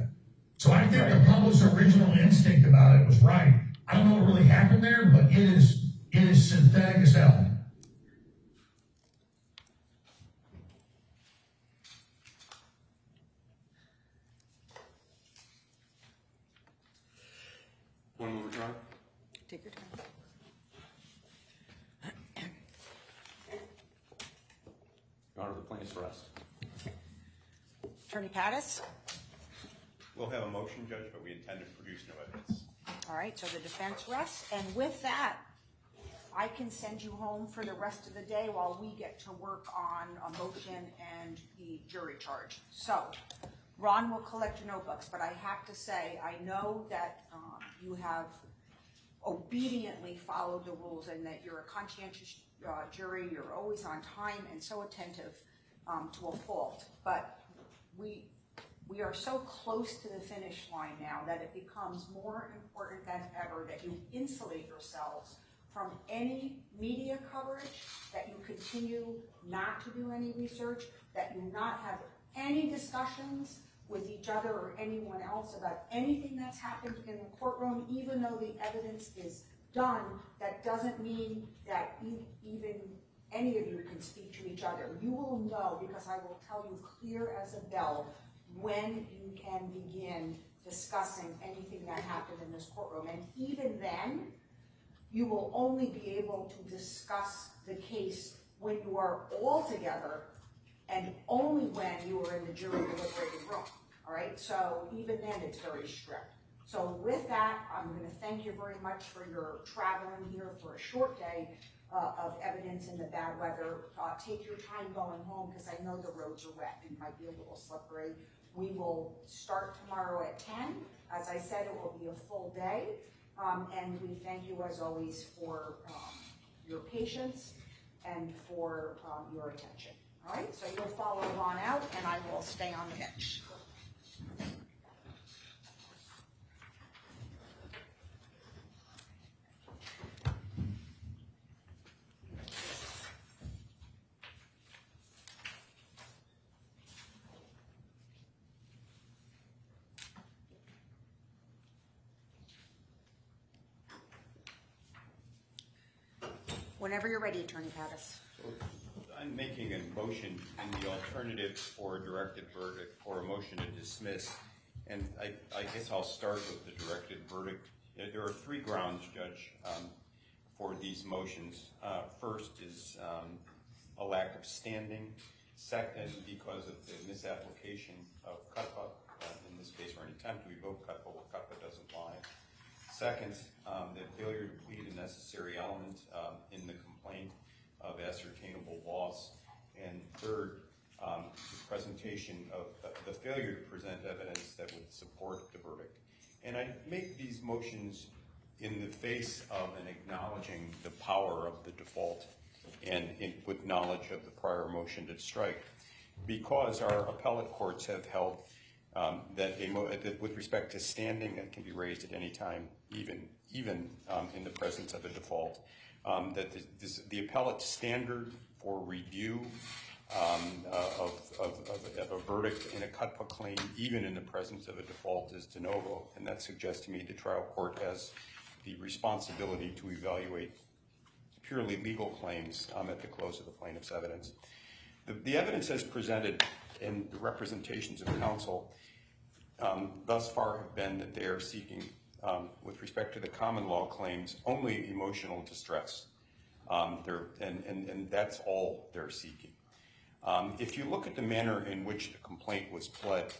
So I think the public's original instinct about it was right. I don't know what really happened there, but it is synthetic as hell. rest. Attorney Pattis? We'll have a motion, Judge, but we intend to produce no evidence. All right, so the defense rests, and with that, I can send you home for the rest of the day while we get to work on a motion and the jury charge. So, Ron will collect your notebooks, but I have to say, I know that you have obediently followed the rules and that you're a conscientious jury, you're always on time and so attentive to a fault. But we are so close to the finish line now that it becomes more important than ever that you insulate yourselves from any media coverage, that you continue not to do any research, that you not have any discussions with each other or anyone else about anything that's happened in the courtroom, even though the evidence is done. That doesn't mean that even any of you can speak to each other. You will know, because I will tell you clear as a bell, when you can begin discussing anything that happened in this courtroom. And even then, you will only be able to discuss the case when you are all together and only when you are in the jury deliberating room. All right, so even then it's very strict. So with that, I'm going to thank you very much for your traveling here for a short day of evidence in the bad weather. Take your time going home, because I know the roads are wet and might be a little slippery. We will start tomorrow at 10. As I said, it will be a full day. And we thank you, as always, for your patience and for your attention. All right, so you'll follow Ron out, and I will stay on the bench. Whenever you're ready, Attorney Pattis. I'm making a motion in the alternative for a directed verdict or a motion to dismiss. And I guess I'll start with the directed verdict. There are three grounds, Judge, for these motions. First is a lack of standing. Second, because of the misapplication of CUTPA, in this case, or an attempt to revoke CUTPA where CUTPA doesn't lie. Second, the failure to plead a necessary element in the complaint of ascertainable loss. And third, the presentation of the failure to present evidence that would support the verdict. And I make these motions in the face of and acknowledging the power of the default and with knowledge of the prior motion to strike, because our appellate courts have held that with respect to standing, that can be raised at any time, even in the presence of a default, that the appellate standard for review of a verdict in a CUTPA claim, even in the presence of a default, is de novo. And that suggests to me the trial court has the responsibility to evaluate purely legal claims at the close of the plaintiff's evidence. The evidence as presented in the representations of counsel thus far have been that they are seeking, with respect to the common law claims, only emotional distress. And that's all they're seeking. If you look at the manner in which the complaint was pled,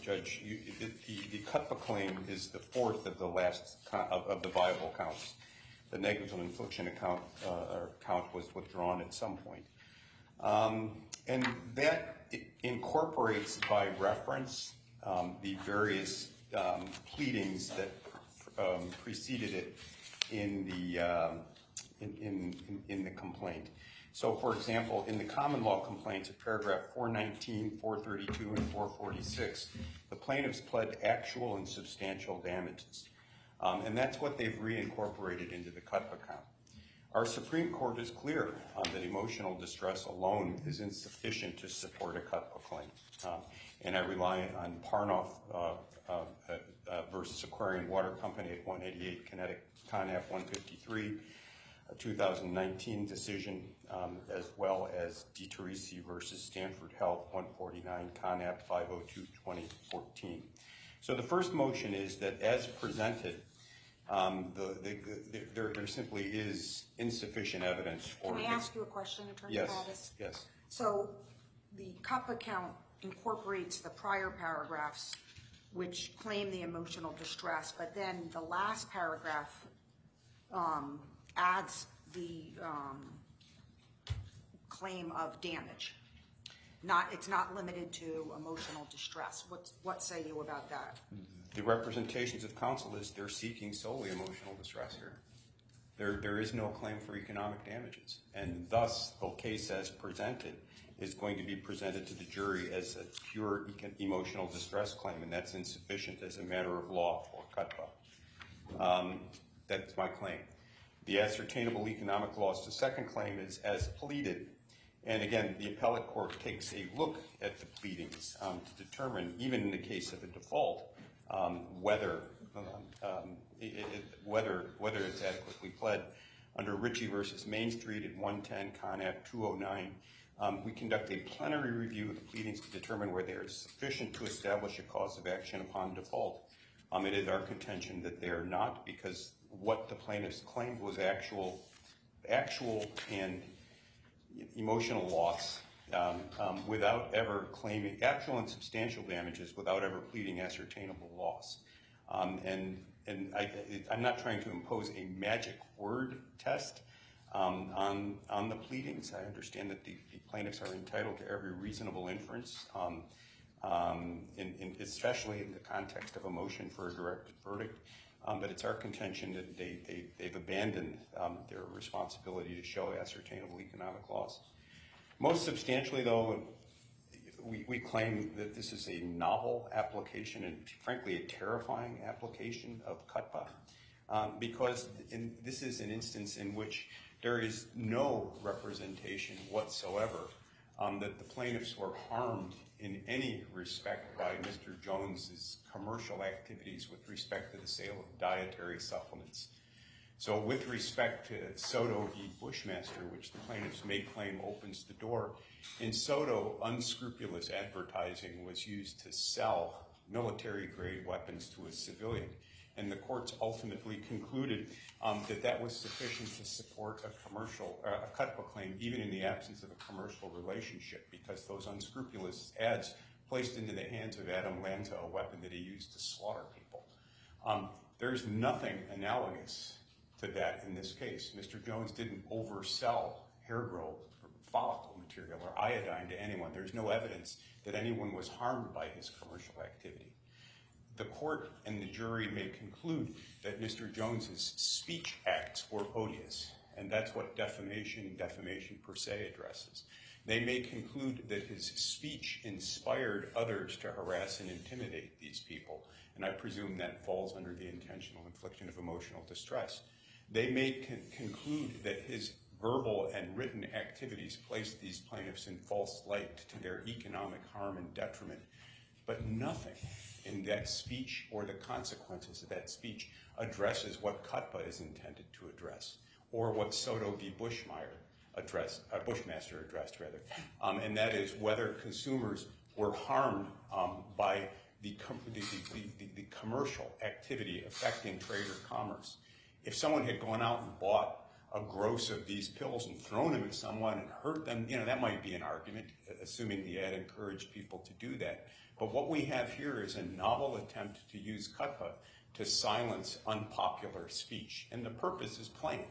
Judge, the CUTPA claim is the fourth of the last of the viable counts. The negligent infliction count was withdrawn at some point. And that incorporates by reference the various pleadings that preceded it in the complaint. So, for example, in the common law complaints of paragraph 419, 432, and 446, the plaintiffs pled actual and substantial damages. And that's what they've reincorporated into the CUTPA count. Our Supreme Court is clear that emotional distress alone is insufficient to support a CUTPA claim. And I rely on Parnoff versus Aquarian Water Company at 188 Connecticut, Conaf 153, a 2019 decision, as well as DiTeresi versus Stanford Health 149 Conaf 502 2014. So the first motion is that, as presented, There simply is insufficient evidence for. Can I ask you a question, Attorney Yes. Pattis? Yes. So the CUP account incorporates the prior paragraphs which claim the emotional distress, but then the last paragraph adds the claim of damage. It's not limited to emotional distress. What say you about that? The representations of counsel is they're seeking solely emotional distress here. There is no claim for economic damages, and thus the case as presented is going to be presented to the jury as a pure emotional distress claim, and that's insufficient as a matter of law for CUTPA. That's my claim. The ascertainable economic loss, the second claim, is as pleaded. And again, the appellate court takes a look at the pleadings to determine, even in the case of a default, whether it's adequately pled. Under Ritchie versus Main Street at 110 Con Ave 209, we conduct a plenary review of the pleadings to determine whether they are sufficient to establish a cause of action upon default. It is our contention that they are not, because what the plaintiffs claimed was actual and emotional loss without ever claiming actual and substantial damages without ever pleading ascertainable loss. And I'm not trying to impose a magic word test on the pleadings. I understand that the plaintiffs are entitled to every reasonable inference, especially in the context of a motion for a directed verdict. But it's our contention that they've abandoned their responsibility to show ascertainable economic loss. Most substantially, though, we claim that this is a novel application and, frankly, a terrifying application of CUTPA, because this is an instance in which there is no representation whatsoever that the plaintiffs were harmed in any respect by Mr. Jones's commercial activities with respect to the sale of dietary supplements. So with respect to Soto v. Bushmaster, which the plaintiffs may claim opens the door, in Soto, unscrupulous advertising was used to sell military-grade weapons to a civilian. And the courts ultimately concluded that was sufficient to support a CUTPA claim, even in the absence of a commercial relationship, because those unscrupulous ads placed into the hands of Adam Lanza a weapon that he used to slaughter people. There's nothing analogous to that in this case. Mr. Jones didn't oversell hair growth or follicle material or iodine to anyone. There's no evidence that anyone was harmed by his commercial activity. The court and the jury may conclude that Mr. Jones's speech acts were odious, and that's what defamation per se addresses. They may conclude that his speech inspired others to harass and intimidate these people, and I presume that falls under the intentional infliction of emotional distress. They may conclude that his verbal and written activities placed these plaintiffs in false light to their economic harm and detriment, but nothing in that speech or the consequences of that speech addresses what CUTPA is intended to address, or what Soto v. Bushmaster addressed, and that is whether consumers were harmed by the commercial activity affecting trade or commerce. If someone had gone out and bought a gross of these pills and thrown them at someone and hurt them, that might be an argument, assuming the ad encouraged people to do that. But what we have here is a novel attempt to use CUTPA to silence unpopular speech, and the purpose is plain.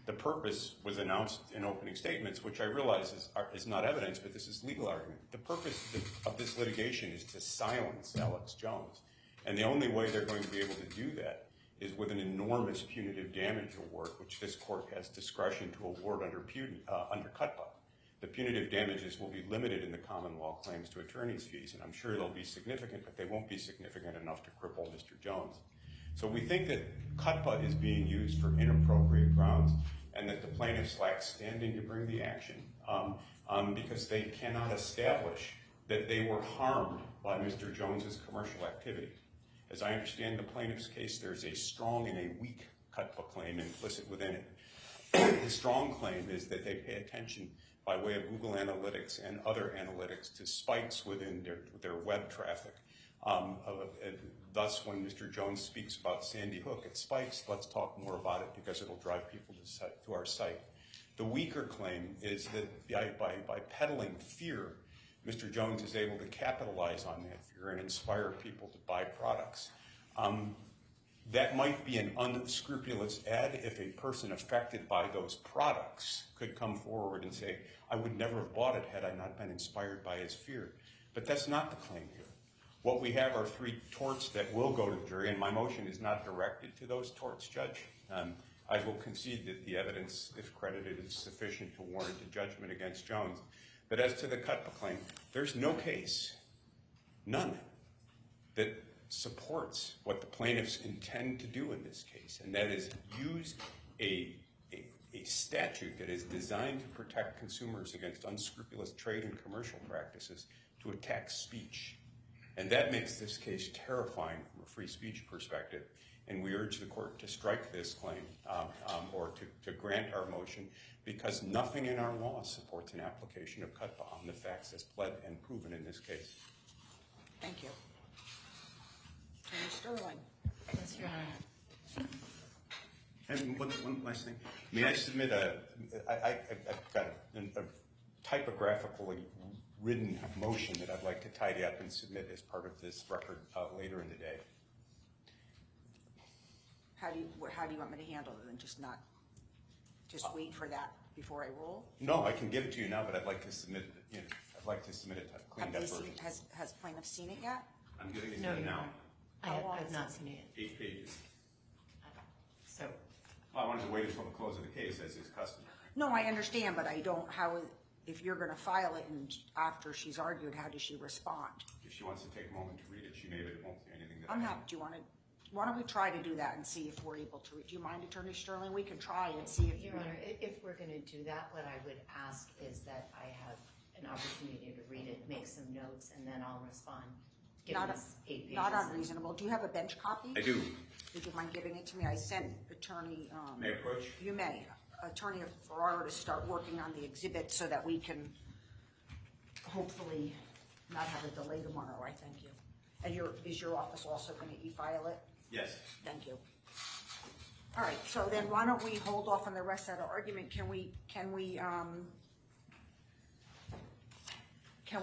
The purpose was announced in opening statements, which I realize is not evidence, but this is legal argument. The purpose of this litigation is to silence Alex Jones, and the only way they're going to be able to do that is with an enormous punitive damage award, which this court has discretion to award under CUTPA. The punitive damages will be limited in the common law claims to attorney's fees, and I'm sure they'll be significant, but they won't be significant enough to cripple Mr. Jones. So we think that CUTPA is being used for inappropriate grounds, and that the plaintiffs lack standing to bring the action because they cannot establish that they were harmed by Mr. Jones's commercial activity. As I understand the plaintiff's case, there's a strong and a weak CUTPA claim implicit within it. The strong claim is that they pay attention by way of Google Analytics and other analytics to spikes within their web traffic And thus, when Mr. Jones speaks about Sandy Hook, it spikes. Let's talk more about it because it'll drive people to our site. The weaker claim is that by peddling fear, Mr. Jones is able to capitalize on that fear and inspire people to buy products. That might be an unscrupulous ad if a person affected by those products could come forward and say, I would never have bought it had I not been inspired by his fear. But that's not the claim here. What we have are 3 torts that will go to the jury, and my motion is not directed to those torts, Judge. I will concede that the evidence, if credited, is sufficient to warrant a judgment against Jones. But as to the CUTPA claim, there's no case, none, that supports what the plaintiffs intend to do in this case, and that is use a statute that is designed to protect consumers against unscrupulous trade and commercial practices to attack speech. And that makes this case terrifying from a free speech perspective, and we urge the court to strike this claim or to grant our motion because nothing in our law supports an application of CUTPA on the facts as pled and proven in this case. Thank you. Attorney Sterling. Yes, Your Honor. And one last thing. May I submit I've got a typographically written motion that I'd like to tidy up and submit as part of this record later in the day. How do you want me to handle it? And just wait for that before I roll? No, I can give it to you now, but I'd like to submit it. I'd like to submit it cleaned up version. Has plaintiff seen it yet? I'm giving it to you now. I have not seen it yet. 8 pages. So. Well, I wanted to wait until the close of the case, as is customary. No, I understand, but I don't. If you're going to file it and after she's argued, how does she respond? If she wants to take a moment to read it, she may, but it won't say anything that I'm happy. Do you want to? Why don't we try to do that and see if we're able to read? Do you mind, Attorney Sterling? We can try and see if. Your Honor, if we're going to do that, what I would ask is that I have an opportunity to read it, make some notes, and then I'll respond. Not unreasonable. Do you have a bench copy? I do. Would you mind giving it to me? I sent Attorney. May I approach? You may. Attorney Ferraro to start working on the exhibit so that we can hopefully not have a delay tomorrow. I thank you. And is your office also going to e-file it? Yes. Thank you. All right. So then, why don't we hold off on the rest of the argument? Can we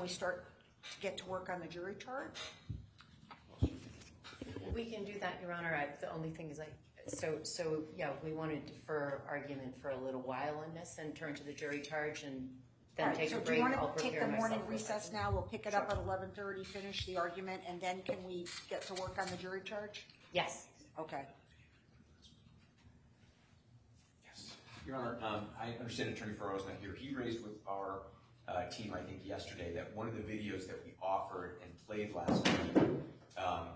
start to get to work on the jury charge? We can do that, Your Honor. The only thing is yeah, we want to defer argument for a little while on this and turn to the jury charge and then take a break. Do you want to take the morning recess now? We'll pick it up at 11:30, finish the argument, and then can we get to work on the jury charge? Yes. Okay. Yes. Your Honor, I understand Attorney Ferraro is not here. He raised with our team, I think, yesterday that one of the videos that we offered and played last week,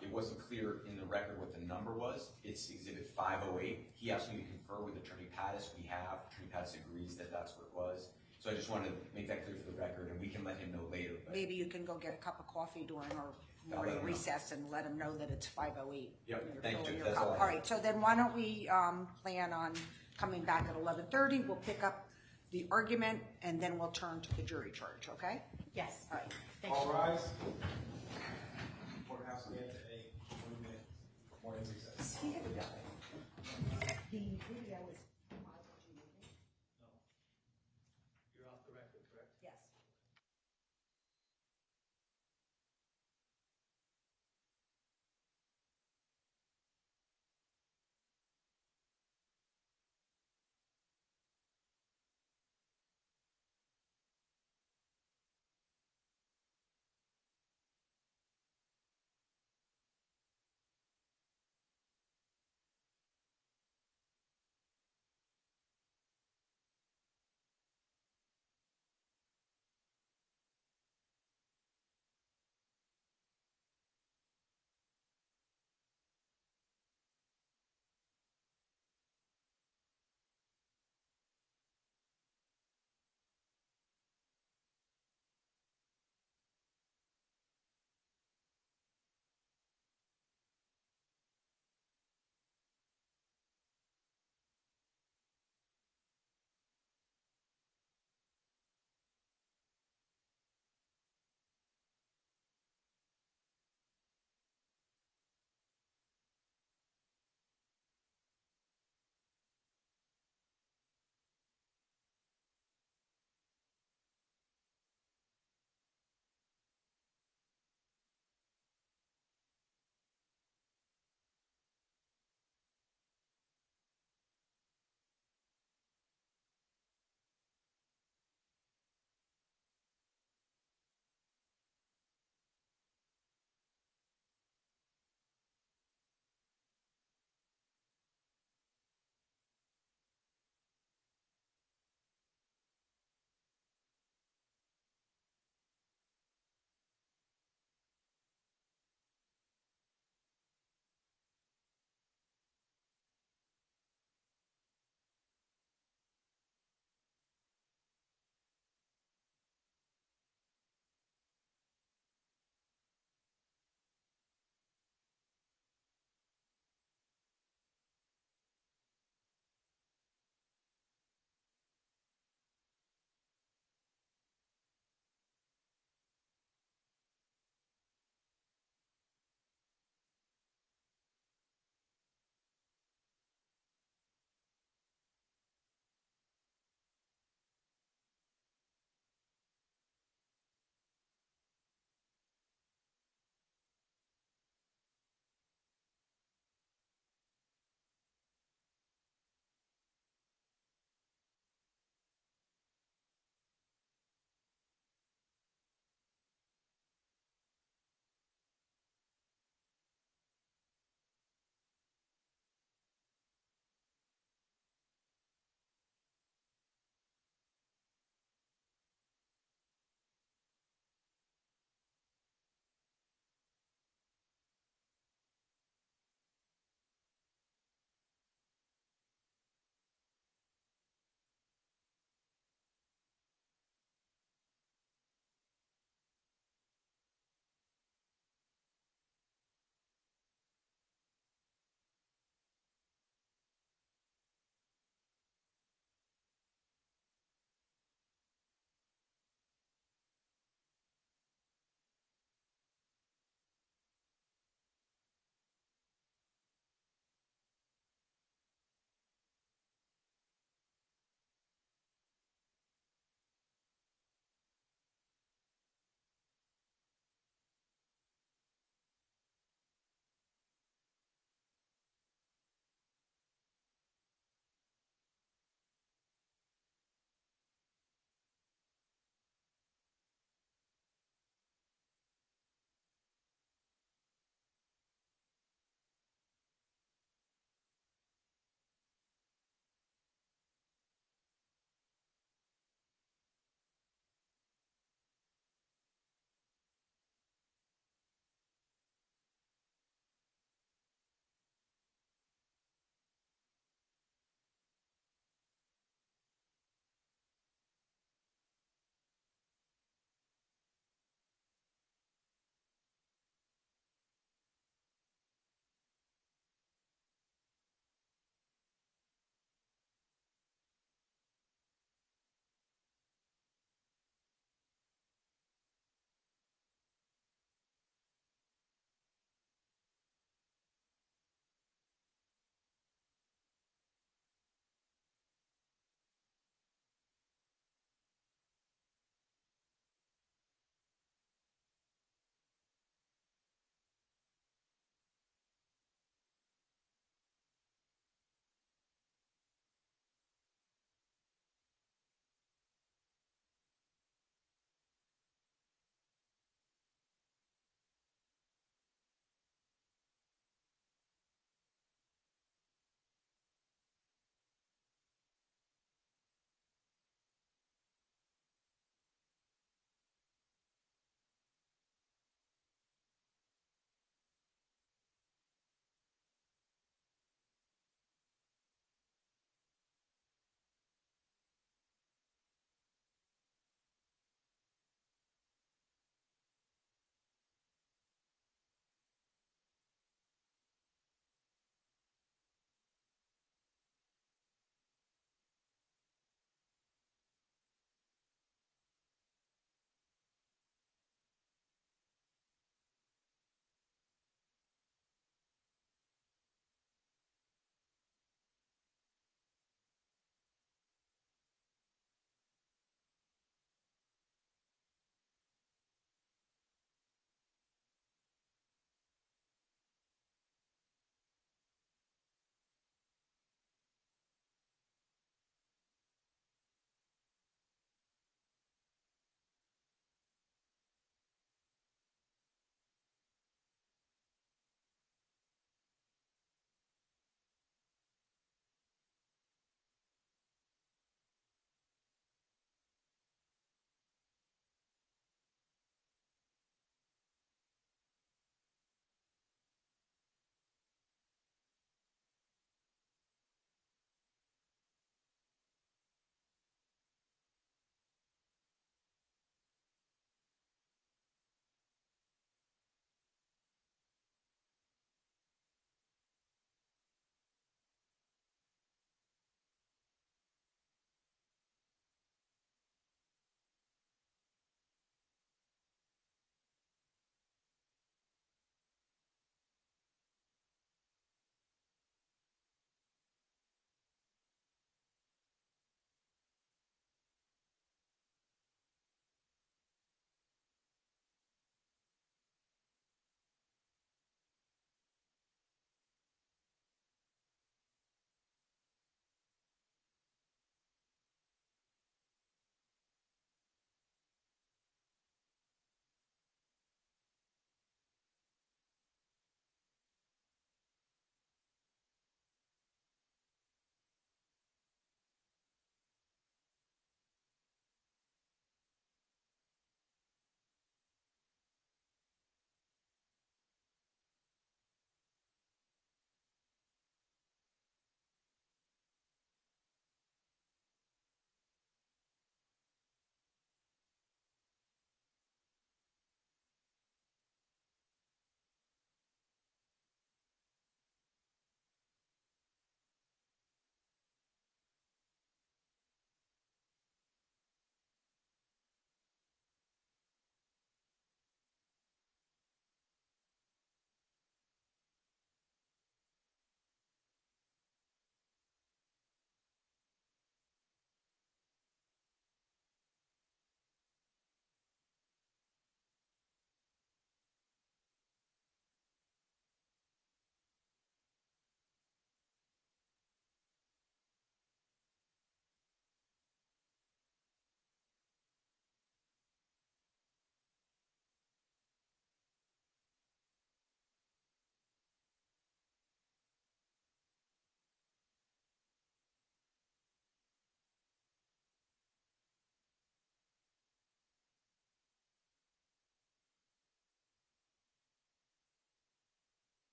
it wasn't clear in the record what the number was. It's Exhibit 508. He asked me to confer with Attorney Pattis. We have. Attorney Pattis agrees that that's what it was. So I just wanted to make that clear for the record, and we can let him know later. Maybe you can go get a cup of coffee during our morning recess and let him know that it's 508. Yep, thank you. That's all I have. All right, so then why don't we plan on coming back at 11:30. We'll pick up the argument, and then we'll turn to the jury charge, okay? Yes. All right. Thank All you. rise. Courthouse will get a 20-minute morning recess. See the guy. The video is. You're off the record, correct? Yes.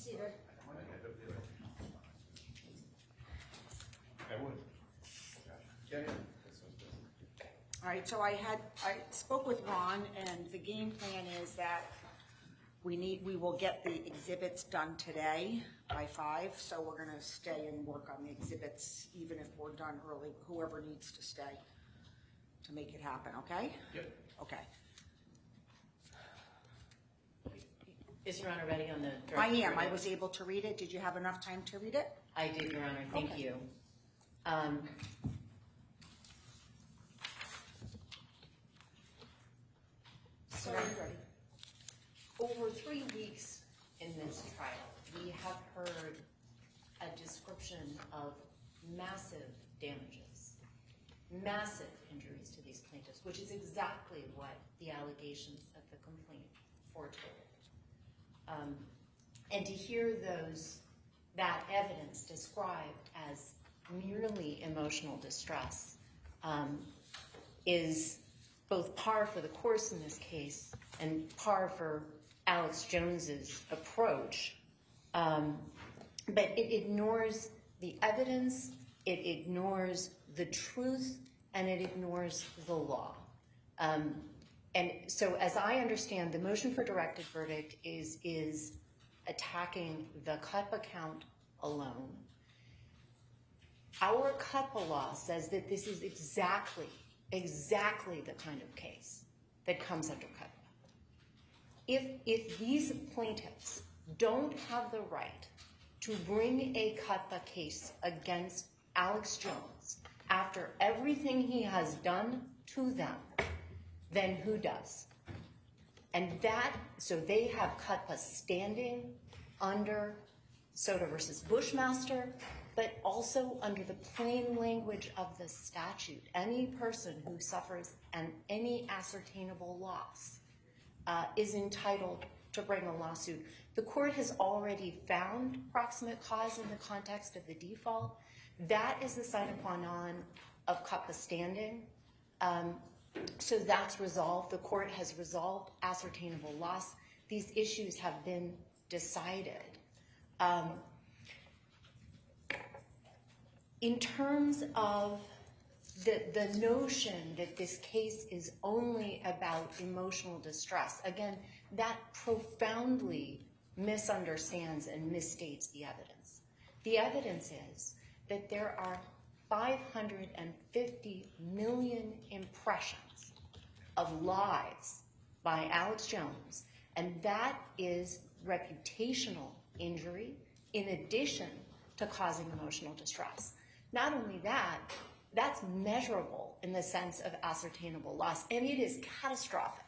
seated. I would. Yeah. All right, so I spoke with Ron, and the game plan is that we will get the exhibits done today by 5, so we're gonna stay and work on the exhibits, even if we're done early, whoever needs to stay to make it happen, okay? Yep. Okay. Is Your Honor ready on the draft? I am. I was able to read it. Did you have enough time to read it? I did, Your Honor. Thank Okay. you. So, over 3 weeks in this trial, we have heard a description of massive damages, massive injuries to these plaintiffs, which is exactly what the allegations of the complaint foretold. And to hear that evidence described as merely emotional distress is both par for the course in this case and par for Alex Jones's approach. But it ignores the evidence, it ignores the truth, and it ignores the law. And so as I understand, the motion for directed verdict is attacking the CUTPA count alone. Our CUTPA law says that this is exactly the kind of case that comes under CUTPA. If these plaintiffs don't have the right to bring a CUTPA case against Alex Jones after everything he has done to them, then who does? And so they have CUTPA standing under Soto versus Bushmaster, but also under the plain language of the statute. Any person who suffers any ascertainable loss is entitled to bring a lawsuit. The court has already found proximate cause in the context of the default. That is the sine qua non of CUTPA standing. So that's resolved. The court has resolved ascertainable loss. These issues have been decided. In terms of the notion that this case is only about emotional distress, again, that profoundly misunderstands and misstates the evidence. The evidence is that there are 550 million impressions of lies by Alex Jones, and that is reputational injury in addition to causing emotional distress. Not only that, that's measurable in the sense of ascertainable loss, and it is catastrophic.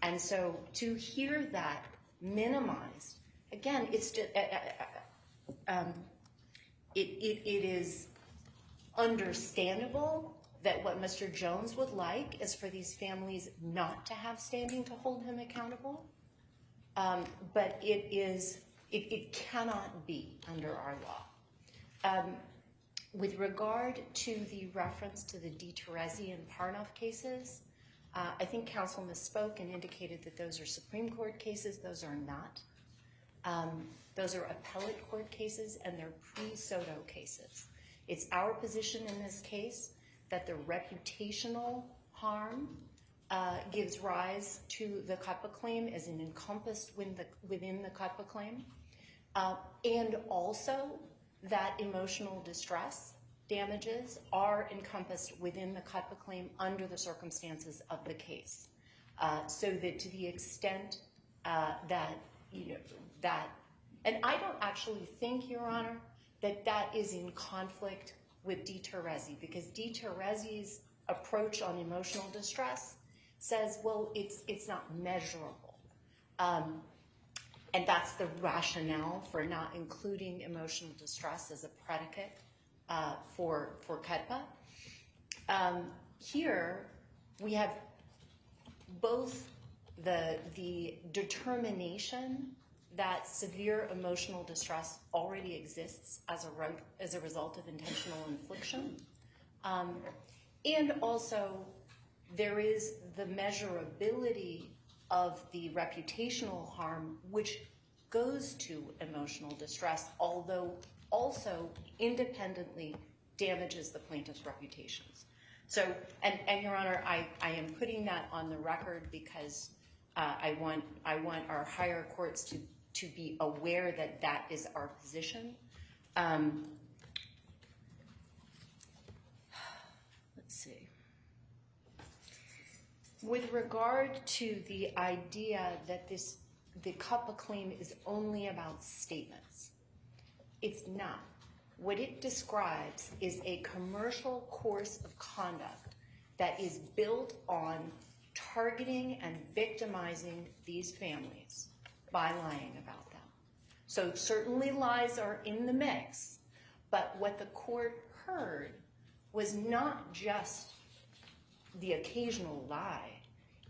And so to hear that minimized, again, it's just, it is understandable that what Mr. Jones would like is for these families not to have standing to hold him accountable, but it cannot be under our law. With regard to the reference to the DiTeresi and Parnoff cases, I think counsel misspoke and indicated that those are Supreme Court cases. Those are not. Those are appellate court cases, and they're pre-Soto cases. It's our position in this case that the reputational harm gives rise to the CUTPA claim as an encompassed within the CUTPA claim, and also that emotional distress damages are encompassed within the CUTPA claim under the circumstances of the case. So that to the extent that, and I don't actually think, Your Honor, that is in conflict with DiTeresi, because DiTeresi's approach on emotional distress says, well, it's not measurable. And that's the rationale for not including emotional distress as a predicate for CUTPA. Here, we have both the determination that severe emotional distress already exists as a result of intentional infliction, and also there is the measurability of the reputational harm, which goes to emotional distress, although also independently damages the plaintiff's reputations. So, and Your Honor, I am putting that on the record because I want our higher courts to be aware that that is our position. Let's see. With regard to the idea that the CUPPA claim is only about statements, it's not. What it describes is a commercial course of conduct that is built on targeting and victimizing these families by lying about them. So certainly lies are in the mix, but what the court heard was not just the occasional lie.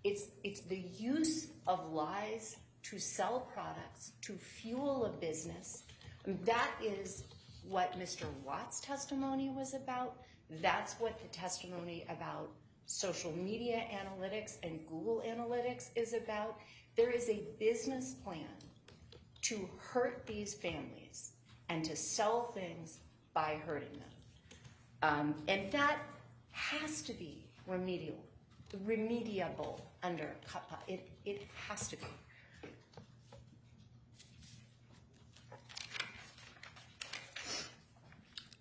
It's the use of lies to sell products, to fuel a business. And that is what Mr. Watt's testimony was about. That's what the testimony about social media analytics and Google Analytics is about. There is a business plan to hurt these families and to sell things by hurting them. And that has to be remediable under CUPPA. It has to be.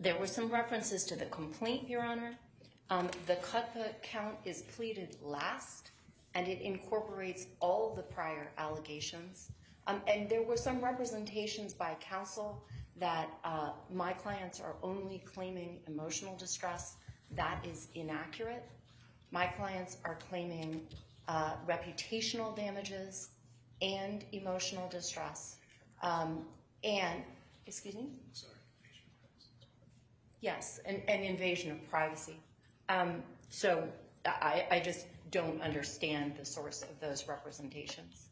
There were some references to the complaint, Your Honor. The CUPPA count is pleaded last, and it incorporates all the prior allegations. And there were some representations by counsel that my clients are only claiming emotional distress. That is inaccurate. My clients are claiming reputational damages and emotional distress. And, excuse me? Sorry. Yes, an invasion of privacy. So I just don't understand the source of those representations.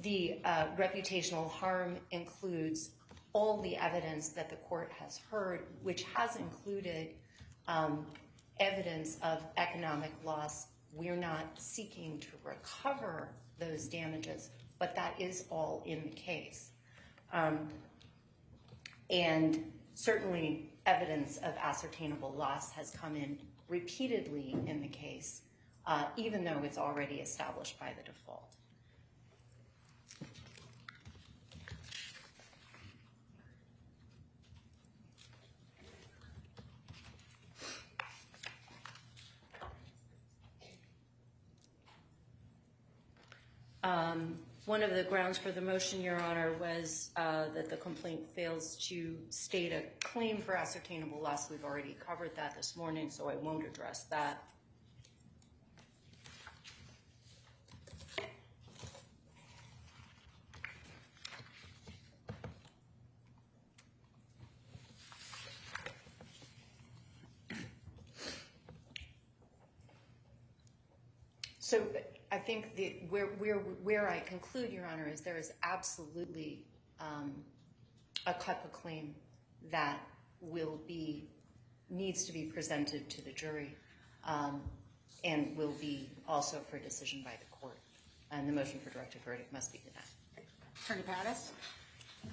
The reputational harm includes all the evidence that the court has heard, which has included evidence of economic loss. We're not seeking to recover those damages, but that is all in the case. And certainly evidence of ascertainable loss has come in repeatedly in the case, even though it's already established by the default. One of the grounds for the motion, Your Honor, was that the complaint fails to state a claim for ascertainable loss. We've already covered that this morning, so I won't address that. So I think where I conclude, Your Honor, is there is absolutely a CUPPA claim that needs to be presented to the jury and will be also for decision by the court. And the motion for directed verdict must be denied. Attorney Pattis?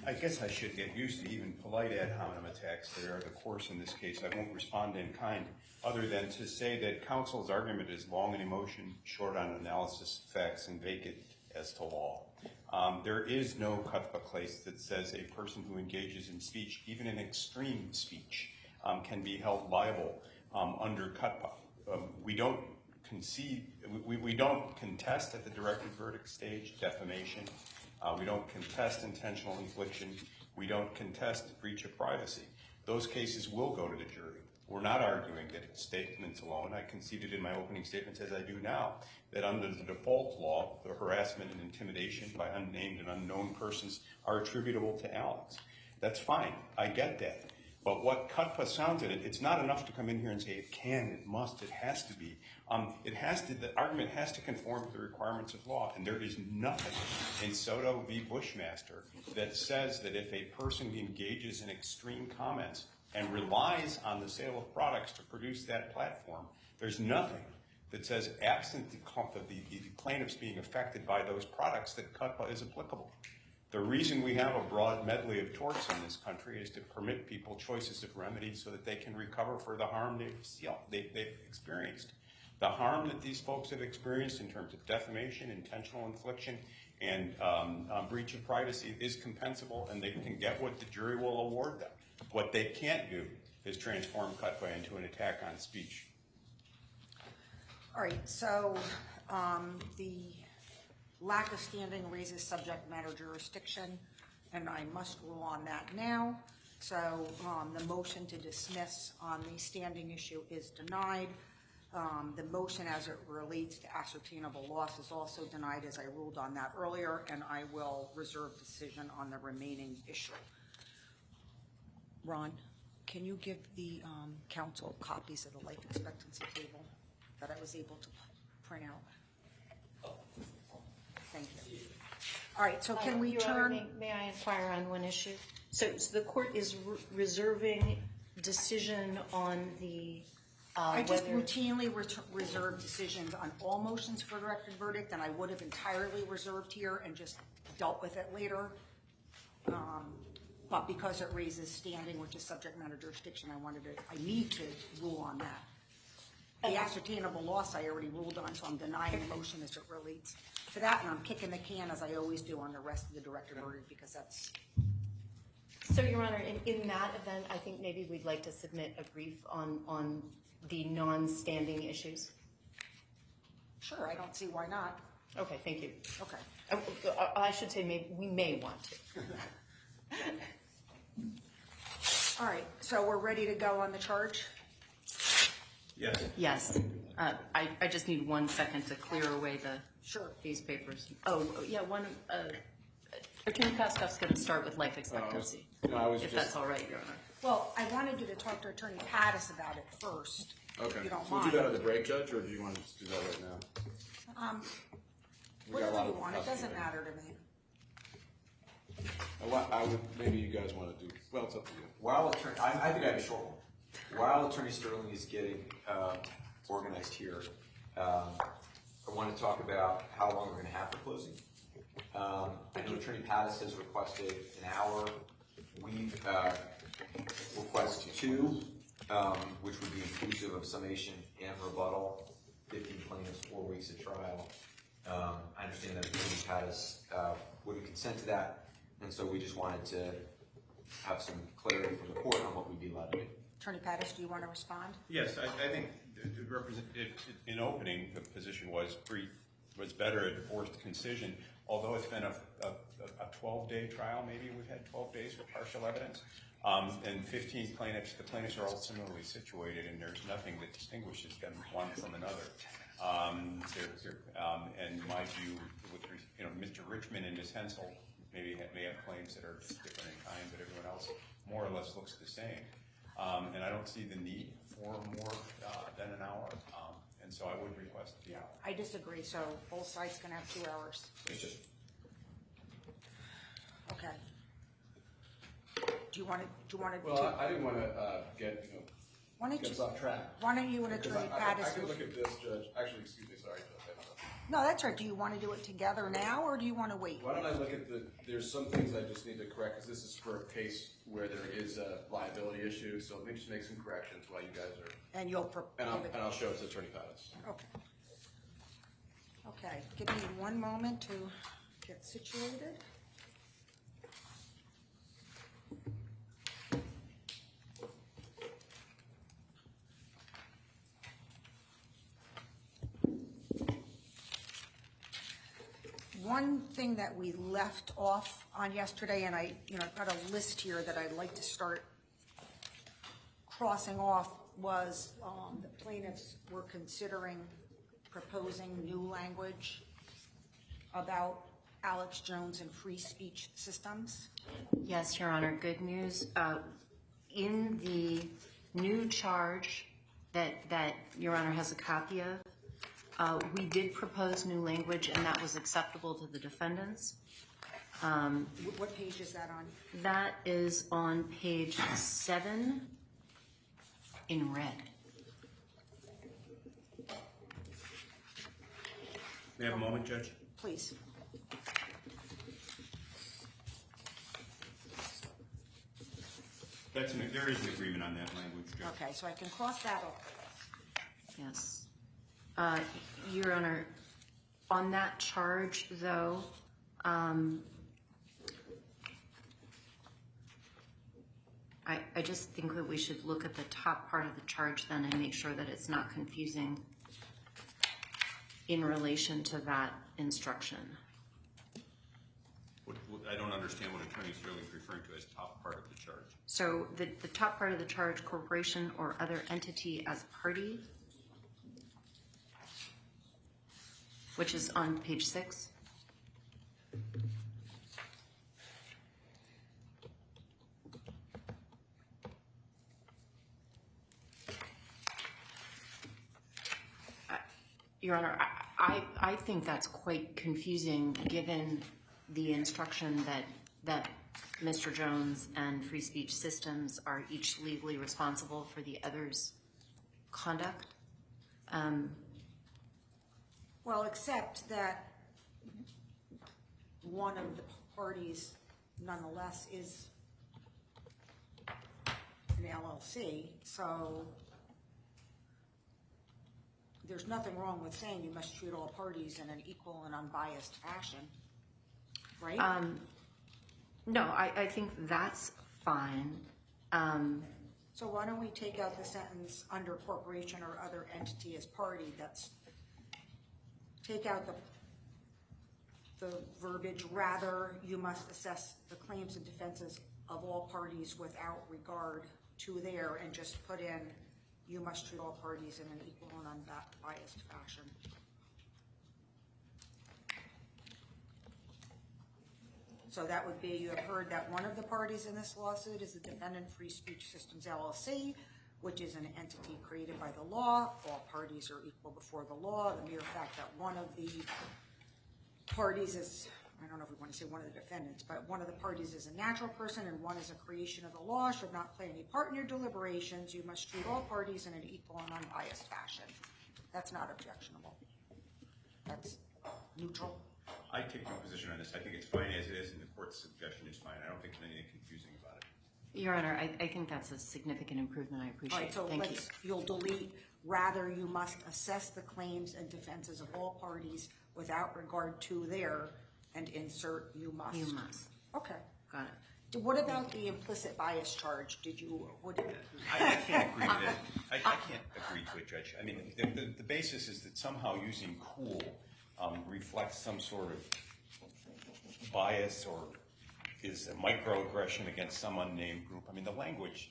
I guess I should get used to even polite ad hominem attacks that are the course in this case. I won't respond in kind, other than to say that counsel's argument is long in emotion, short on analysis, facts, and vacant as to law. There is no CUPPA case that says a person who engages in speech, even in extreme speech, can be held liable under CUPPA. We don't contest at the directed verdict stage defamation. We don't contest intentional infliction. We don't contest breach of privacy. Those cases will go to the jury. We're not arguing that it's statements alone. I conceded in my opening statements, as I do now, that under the default law, the harassment and intimidation by unnamed and unknown persons are attributable to Alex. That's fine. I get that. But what CUPPA sounds at it's not enough to come in here and say it can, it must, it has to be. The argument has to conform to the requirements of law, and there is nothing in Soto v. Bushmaster that says that if a person engages in extreme comments and relies on the sale of products to produce that platform, there's nothing that says absent the plaintiffs being affected by those products that CUPPA is applicable. The reason we have a broad medley of torts in this country is to permit people choices of remedies so that they can recover for the harm they've experienced. The harm that these folks have experienced in terms of defamation, intentional infliction, and breach of privacy is compensable, and they can get what the jury will award them. What they can't do is transform cutway into an attack on speech. All right, so the lack of standing raises subject matter jurisdiction, and I must rule on that now. So the motion to dismiss on the standing issue is denied. The motion as it relates to ascertainable loss is also denied, as I ruled on that earlier, and I will reserve decision on the remaining issue. Ron, can you give the council copies of the life expectancy table that I was able to print out? Thank you. All right, so can we Your Honor, turn? may I inquire on one issue? So the court is reserving decision on the I just whether- routinely reserve decisions on all motions for directed verdict, and I would have entirely reserved here and just dealt with it later. But because it raises standing, which is subject matter jurisdiction, I need to rule on that. The ascertainable loss I already ruled on, so I'm denying the motion as it relates to that, and I'm kicking the can as I always do on the rest of the directed verdict because that's. So, Your Honor, in that event, I think maybe we'd like to submit a brief on the non-standing issues. Sure, I don't see why not. Okay, thank you. Okay. I should say maybe we may want to. All right, so we're ready to go on the charge? Yes. Yes. I just need 1 second to clear away these papers. Oh, yeah, Attorney Paskoff's going to start with life expectancy. If that's all right, Your Honor. Well, I wanted you to talk to Attorney Pattis about it first. Okay. If you don't So we'll mind. do that at the break, Judge, or do you want us to do that right now? We got a Whatever lot you of want, it doesn't prosecuting. matter to me. Maybe you guys want to do, well, it's up to you. While attorney, I think I have a short one. While Attorney Sterling is getting organized here, I want to talk about how long we're going to have for closing. I know Attorney Pattis has requested an hour. We request 2, which would be inclusive of summation and rebuttal, 15 plaintiffs, 4 weeks of trial. I understand that Attorney Pattis wouldn't consent to that, and so we just wanted to have some clarity from the court on what we'd be allowed to do. Attorney Pattis, do you want to respond? Yes, I think in opening, the position was better at forced concision, although it's been a 12-day trial, maybe we've had 12 days for partial evidence, and 15 plaintiffs, the plaintiffs are all similarly situated, and there's nothing that distinguishes them one from another. And my view, Mr. Richmond and Ms. Hensel may have claims that are different in kind, but everyone else more or less looks the same. And I don't see the need for more than an hour, and so I would request the hour. I disagree, so both sides can have 2 hours. It's just Okay. Do you want to? Well, I didn't want to get us off track. Why don't you and Because Attorney I Pattis? could look at this, Judge. Actually, excuse me, sorry, Judge. No, that's right. Do you want to do it together now, or do you want to wait? Why don't I look at there's some things I just need to correct, because this is for a case where there is a liability issue, so let me just make some corrections while you guys are. And you'll. And I'll show it to Attorney Pattis. Okay. Okay, give me 1 moment to get situated. One thing that we left off on yesterday, and I've got a list here that I'd like to start crossing off, was the plaintiffs were considering proposing new language about Alex Jones and free speech systems. Yes, Your Honor, good news. In the new charge that Your Honor has a copy of, we did propose new language, and that was acceptable to the defendants. What page is that on? That is on page 7 in red. May I have a moment, Judge? Please. There is an agreement on that language, Judge. Okay, so I can cross that off. Yes. Your Honor, on that charge, though, I just think that we should look at the top part of the charge then and make sure that it's not confusing in relation to that instruction. I don't understand what Attorney Sterling is referring to as top part of the charge. So the top part of the charge, corporation or other entity as party, which is on page 6. Your Honor, I think that's quite confusing given the instruction that Mr. Jones and Free Speech Systems are each legally responsible for the other's conduct. Well, except that one of the parties nonetheless is an LLC, so there's nothing wrong with saying you must treat all parties in an equal and unbiased fashion, right? No, I think that's fine. So why don't we take out the sentence under corporation or other entity as party? Take out the verbiage, rather you must assess the claims and defenses of all parties without regard to their, and just put in you must treat all parties in an equal and unbiased fashion. So that would be, you have heard that one of the parties in this lawsuit is the defendant Free Speech Systems LLC, which is an entity created by the law. All parties are equal before the law. The mere fact that one of the parties is, I don't know if we want to say one of the defendants, but one of the parties is a natural person and one is a creation of the law should not play any part in your deliberations. You must treat all parties in an equal and unbiased fashion. That's not objectionable. That's neutral. I take no position on this. I think it's fine as it is, and the court's suggestion is fine. I don't think there's anything confusing about it. Your Honor, I think that's a significant improvement. I appreciate it. All right, so Thank you. you'll delete, rather you must assess the claims and defenses of all parties without regard to their, and insert you must. You must. Okay. Got it. What about the implicit bias charge? I can't agree with it. I can't agree to it, Judge. I mean, the basis is that somehow using cool reflects some sort of bias or is a microaggression against some unnamed group. I mean, the language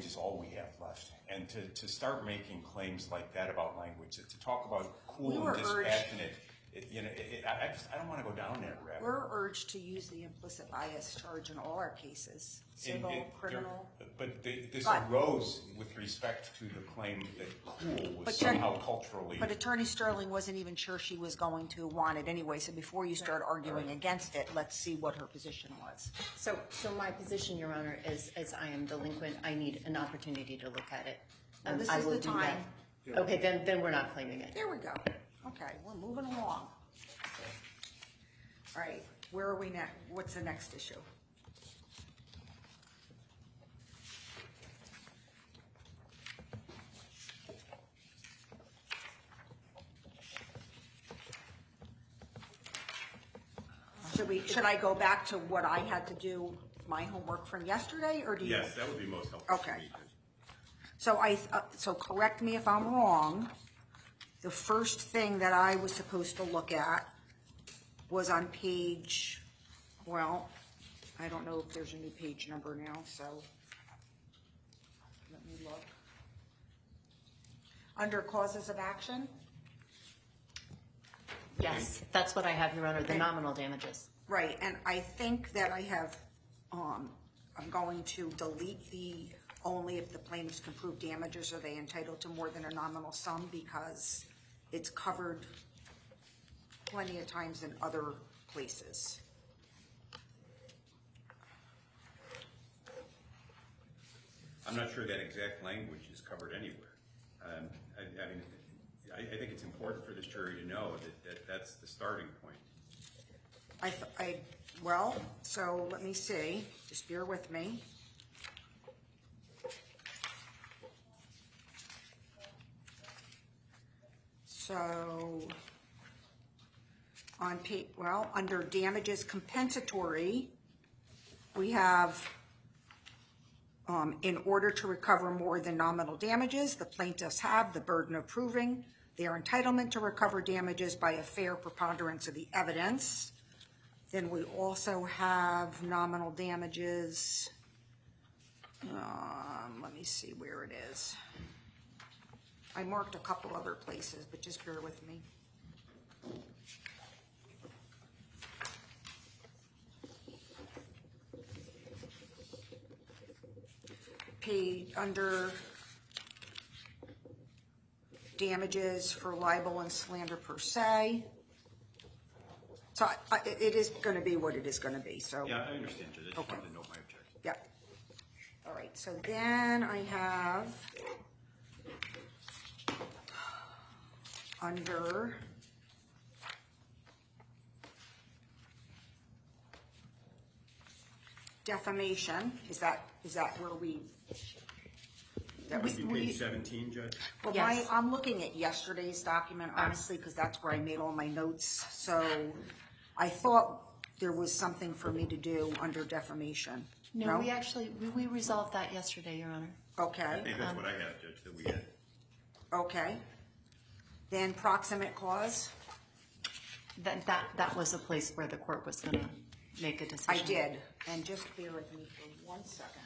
is all we have left. And to start making claims like that about language, to talk about cool and dispassionate, I don't want to go down that rabbit. We're urged to use the implicit bias charge in all our cases, civil, criminal. But this arose with respect to the claim that cool was somehow culturally. But Attorney Sterling wasn't even sure she was going to want it anyway, so before you start arguing against it, let's see what her position was. So my position, Your Honor, is as I am delinquent, I need an opportunity to look at it. This I is will the do time. that. Okay, then we're not claiming it. There we go. Okay, we're moving along. All right, where are we next? What's the next issue? Should I go back to what I had to do, my homework from yesterday, or do you? Yes, that would be most helpful. Okay. So correct me if I'm wrong. The first thing that I was supposed to look at was on page, well, I don't know if there's a new page number now, so let me look. Under causes of action? Yes, that's what I have, Your Honor, the nominal damages. Right, and I think that I have, I'm going to delete the only if the plaintiffs can prove damages are they entitled to more than a nominal sum, because it's covered plenty of times in other places. I'm not sure that exact language is covered anywhere. I think it's important for this jury to know that that's the starting point. Well, so let me see, just bear with me. So, under damages compensatory, we have, in order to recover more than nominal damages, the plaintiffs have the burden of proving their entitlement to recover damages by a fair preponderance of the evidence. Then we also have nominal damages. Let me see where it is. I marked a couple other places, but just bear with me. Paid under damages for libel and slander per se. So it is going to be what it is going to be, so. Yeah, I understand, Judge. I just wanted to note my objection. Yep. All right, so then I have under defamation, is that where we? That would be page 17, Judge? Well, Yes. I'm looking at yesterday's document, honestly, because that's where I made all my notes. So I thought there was something for me to do under defamation. No, we resolved that yesterday, Your Honor. Okay. I think that's what I have, Judge, that we had. Okay. Then proximate cause? That was a place where the court was going to make a decision. I did. And just bear with me for 1 second.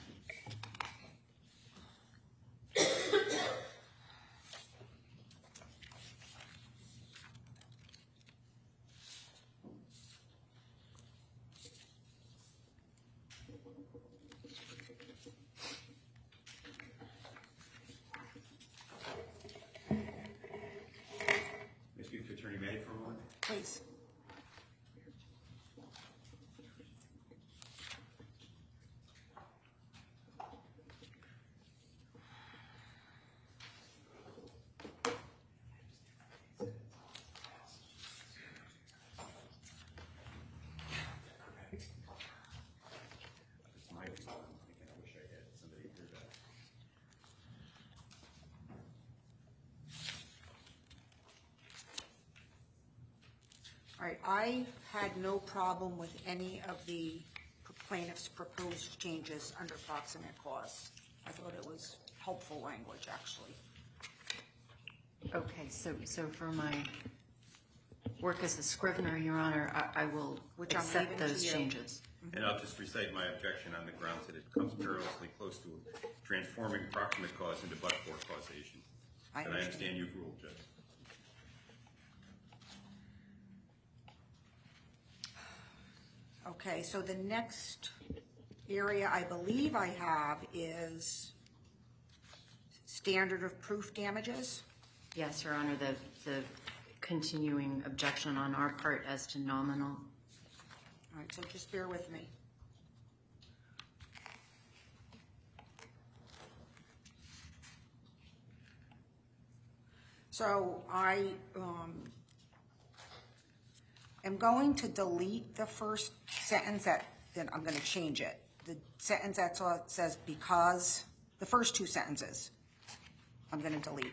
May I speak to Attorney May for a moment? Please. It's my fault. I'm thinking I wish I had somebody hear that. All right, I had no problem with any of the plaintiff's proposed changes under proximate cause. I thought it was helpful language, actually. Okay, so for my work as a scrivener, Your Honor, I will Which I'm accept leaving to those you. changes. And I'll just recite my objection on the grounds that it comes perilously close to transforming proximate cause into but-for causation. I And I understand. understand you've ruled, Judge. Okay, so the next area I believe I have is standard of proof damages. Yes, Your Honor, the continuing objection on our part as to nominal. All right, so just bear with me. So I am going to delete the first sentence then I'm going to change it. The sentence that says because, the first two sentences, I'm going to delete.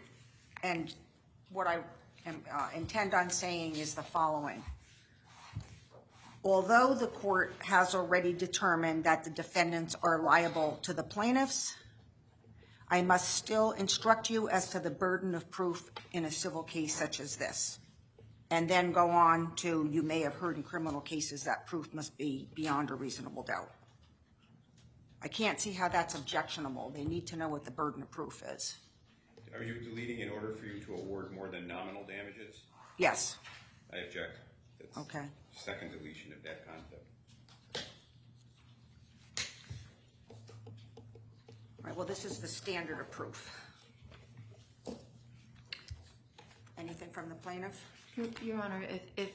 And what I intend on saying is the following. Although the court has already determined that the defendants are liable to the plaintiffs, I must still instruct you as to the burden of proof in a civil case such as this. And then go on to, you may have heard in criminal cases that proof must be beyond a reasonable doubt. I can't see how that's objectionable. They need to know what the burden of proof is. Are you deleting in order for you to award more than nominal damages? Yes. I object. That's Okay. second deletion of that concept. All right, well, this is the standard of proof. Anything from the plaintiff? Your Honor, if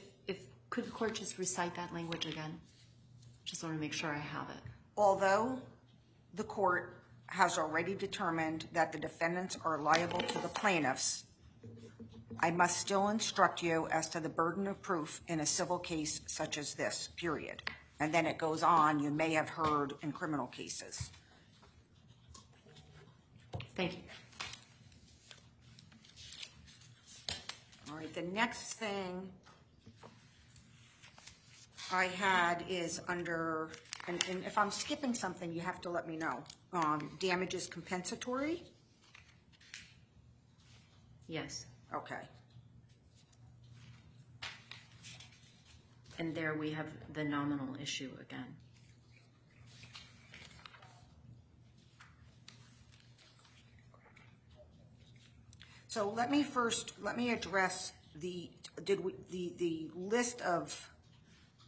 could the court just recite that language again? Just want to make sure I have it. Although the court has already determined that the defendants are liable to the plaintiffs, I must still instruct you as to the burden of proof in a civil case such as this, period. And then it goes on, you may have heard in criminal cases. Thank you. All right, the next thing I had is under, and if I'm skipping something, you have to let me know. Damages compensatory? Yes. Okay. And there we have the nominal issue again. So let me address the list of,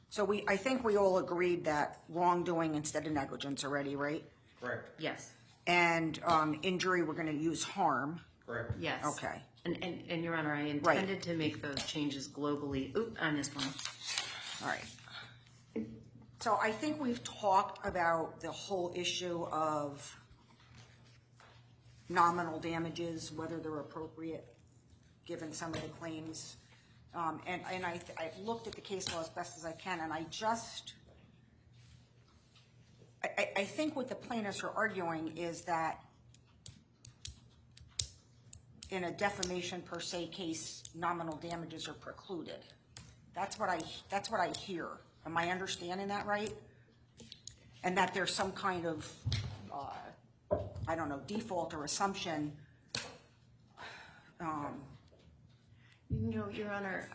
so I think we all agreed that wrongdoing instead of negligence already, right? Correct. Yes. And injury, we're gonna use harm. Correct. Yes. Okay. And Your Honor, I intended to make those changes globally. Oop, I missed one. All right. So I think we've talked about the whole issue of nominal damages, whether they're appropriate, given some of the claims. And I've looked at the case law as best as I can, and I think what the plaintiffs are arguing is that in a defamation per se case, nominal damages are precluded. That's what I hear. Am I understanding that right? And that there's some kind of, I don't know, default or assumption. No, Your Honor,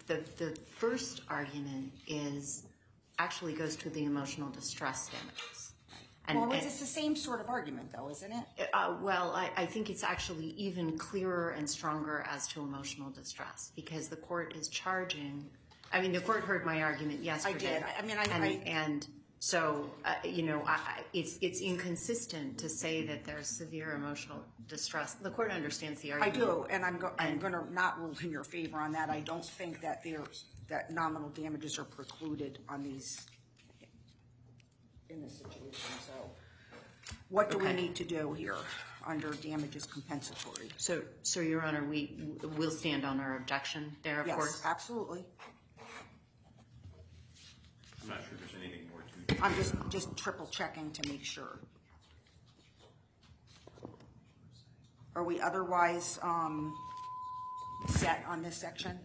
the first argument actually goes to the emotional distress damages. It's the same sort of argument though, isn't it? Well, I think it's actually even clearer and stronger as to emotional distress, because the court is charging, the court heard my argument yesterday. I did. And so, it's inconsistent to say that there's severe emotional distress. The court understands the argument. I do, and I'm going to not rule in your favor on that. I don't think that that nominal damages are precluded on these, in this situation. So what do we need to do here under damages compensatory? So Your Honor, we'll stand on our objection there, of course? Yes, absolutely. I'm not sure there's anything more to it. I'm just triple checking to make sure. Are we otherwise set on this section?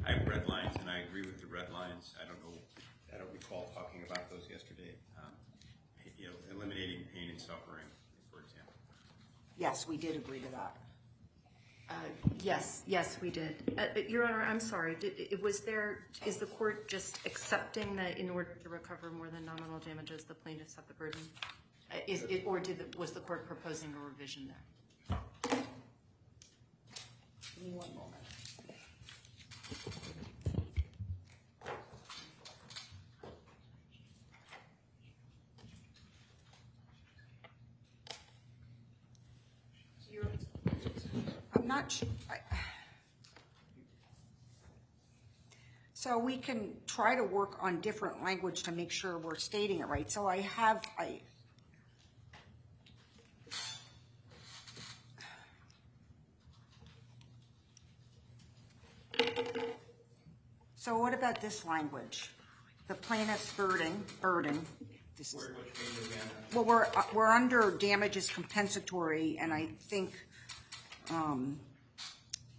I have red lines, and I agree with the red lines. I don't recall talking about those yesterday. Eliminating pain and suffering, for example. Yes, we did agree to that. Yes, we did. Your Honor, I'm sorry. Is the court just accepting that in order to recover more than nominal damages, the plaintiffs have the burden? Was the court proposing a revision there? Give me one moment. I'm not sure. So we can try to work on different language to make sure we're stating it right. So so what about this language? The plaintiff's burden. This is, well, we're under damages compensatory, and I think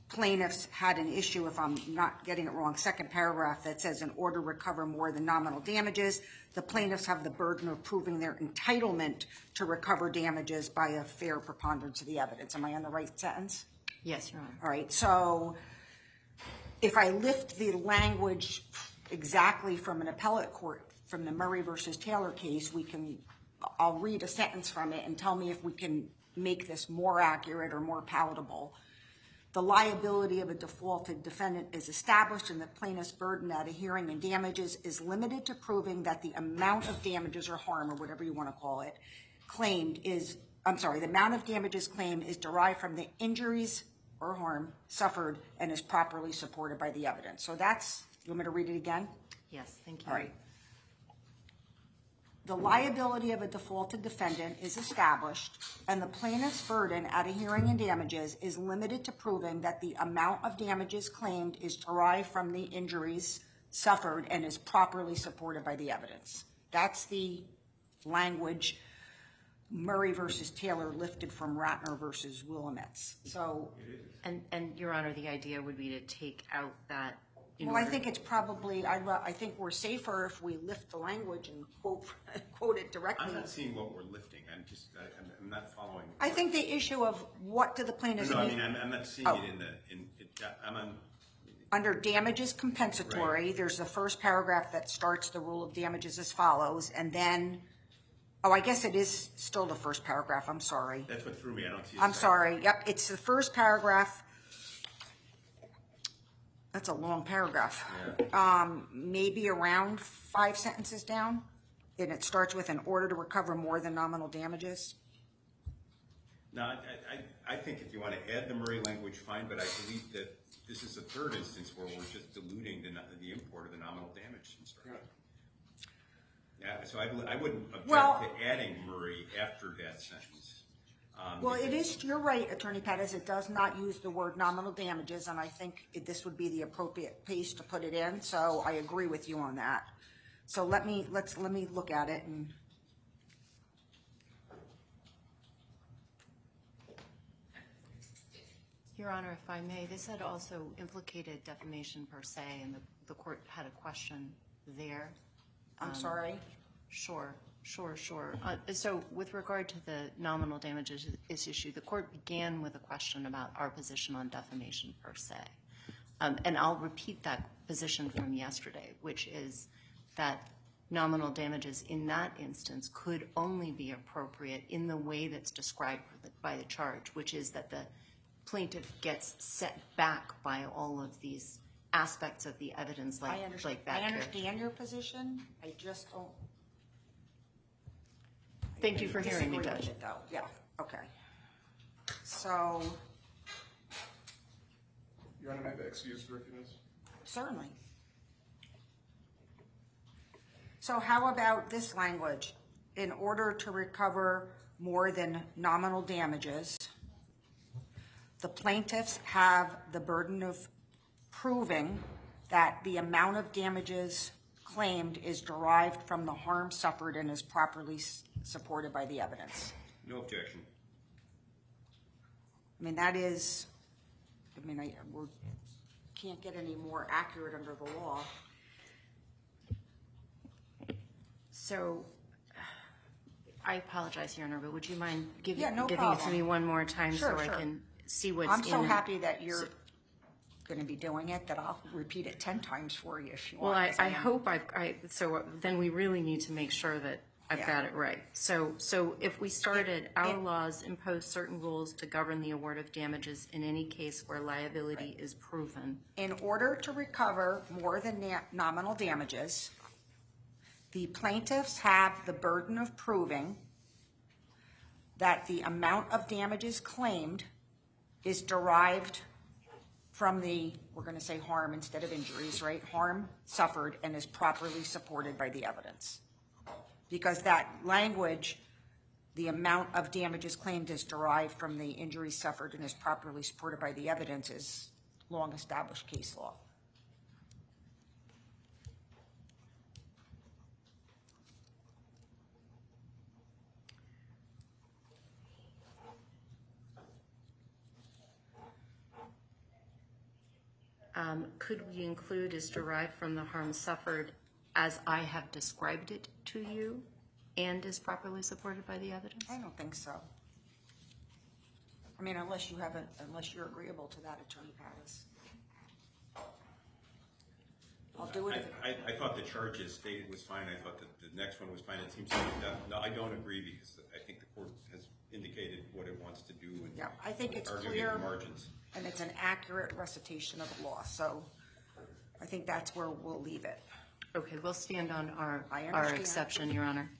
plaintiffs had an issue, if I'm not getting it wrong, second paragraph that says in order to recover more than nominal damages, the plaintiffs have the burden of proving their entitlement to recover damages by a fair preponderance of the evidence. Am I on the right sentence? Yes, Your Honor. All right, so if I lift the language exactly from an appellate court, from the Murray versus Taylor case, I'll read a sentence from it and tell me if we can make this more accurate or more palatable. The liability of a defaulted defendant is established, and the plaintiff's burden at a hearing in damages is limited to proving that the amount of damages or harm, or whatever you want to call it, the amount of damages claimed is derived from the injuries or harm suffered and is properly supported by the evidence. So you want me to read it again? Yes, thank you. All right. The liability of a defaulted defendant is established, and the plaintiff's burden at a hearing in damages is limited to proving that the amount of damages claimed is derived from the injuries suffered and is properly supported by the evidence. That's the language Murray versus Taylor lifted from Ratner versus Willamette. So, And Your Honor, the idea would be to take out that. well, I think it's probably, I think we're safer if we lift the language and quote it directly. I'm not seeing what we're lifting. I'm not following. I think the issue of what do the plaintiffs No, I need. mean, I'm not seeing it I'm on. Under damages compensatory, there's the first paragraph that starts the rule of damages as follows, and then, oh, I guess it is still the first paragraph, I'm sorry. That's what threw me. I don't see. I'm sorry, yep, it's the first paragraph. That's a long paragraph. Yeah. Maybe around 5 sentences down, and it starts with in order to recover more than nominal damages. No, I think if you want to add the Murray language, fine, but I believe that this is the third instance where we're just diluting the import of the nominal damage instruction. Yeah, so I wouldn't object to adding Murray after that sentence. Well, it is, you're right, Attorney Pettis, it does not use the word nominal damages, and I think this would be the appropriate place to put it in, so I agree with you on that. So let me look at it and. Your Honor, if I may, this had also implicated defamation per se, and the court had a question there. I'm sorry? Sure. So with regard to the nominal damages issue, the court began with a question about our position on defamation per se. And I'll repeat that position from yesterday, which is that nominal damages in that instance could only be appropriate in the way that's described by the charge, which is that the plaintiff gets set back by all of these aspects of the evidence like that. I understand your position, I just don't. Thank you for hearing me, Judge. Though. Yeah, okay. So. Your Honor, may I excuse for a few minutes? Certainly. So how about this language? In order to recover more than nominal damages, the plaintiffs have the burden of proving that the amount of damages claimed is derived from the harm suffered and is properly supported by the evidence. No objection. I mean, that is, we can't get any more accurate under the law. So I apologize, Your Honor, but would you mind giving it problem. to me one more time Sure. I can see what's I'm so happy that you're going to be doing it that I'll repeat it 10 times for you if you want. Well, I hope so then we really need to make sure that I've got it right. So if we started, our laws impose certain rules to govern the award of damages in any case where liability is proven. In order to recover more than nominal damages, the plaintiffs have the burden of proving that the amount of damages claimed is derived from the, we're going to say harm instead of injuries, right? Harm suffered and is properly supported by the evidence. Because that language, the amount of damages claimed is derived from the injuries suffered and is properly supported by the evidence is long-established case law. Could we include is derived from the harm suffered as I have described it to you and is properly supported by the evidence? I don't think so. I mean, unless you're agreeable to that, Attorney Pettis. I'll do it. I thought the charge as stated was fine. I thought that the next one was fine. It seems to me that, no, I don't agree because I think the court has indicated what it wants to do. And yeah, I think it's clear and it's an accurate recitation of the law. So I think that's where we'll leave it. Okay, we'll stand on our exception, Your Honor.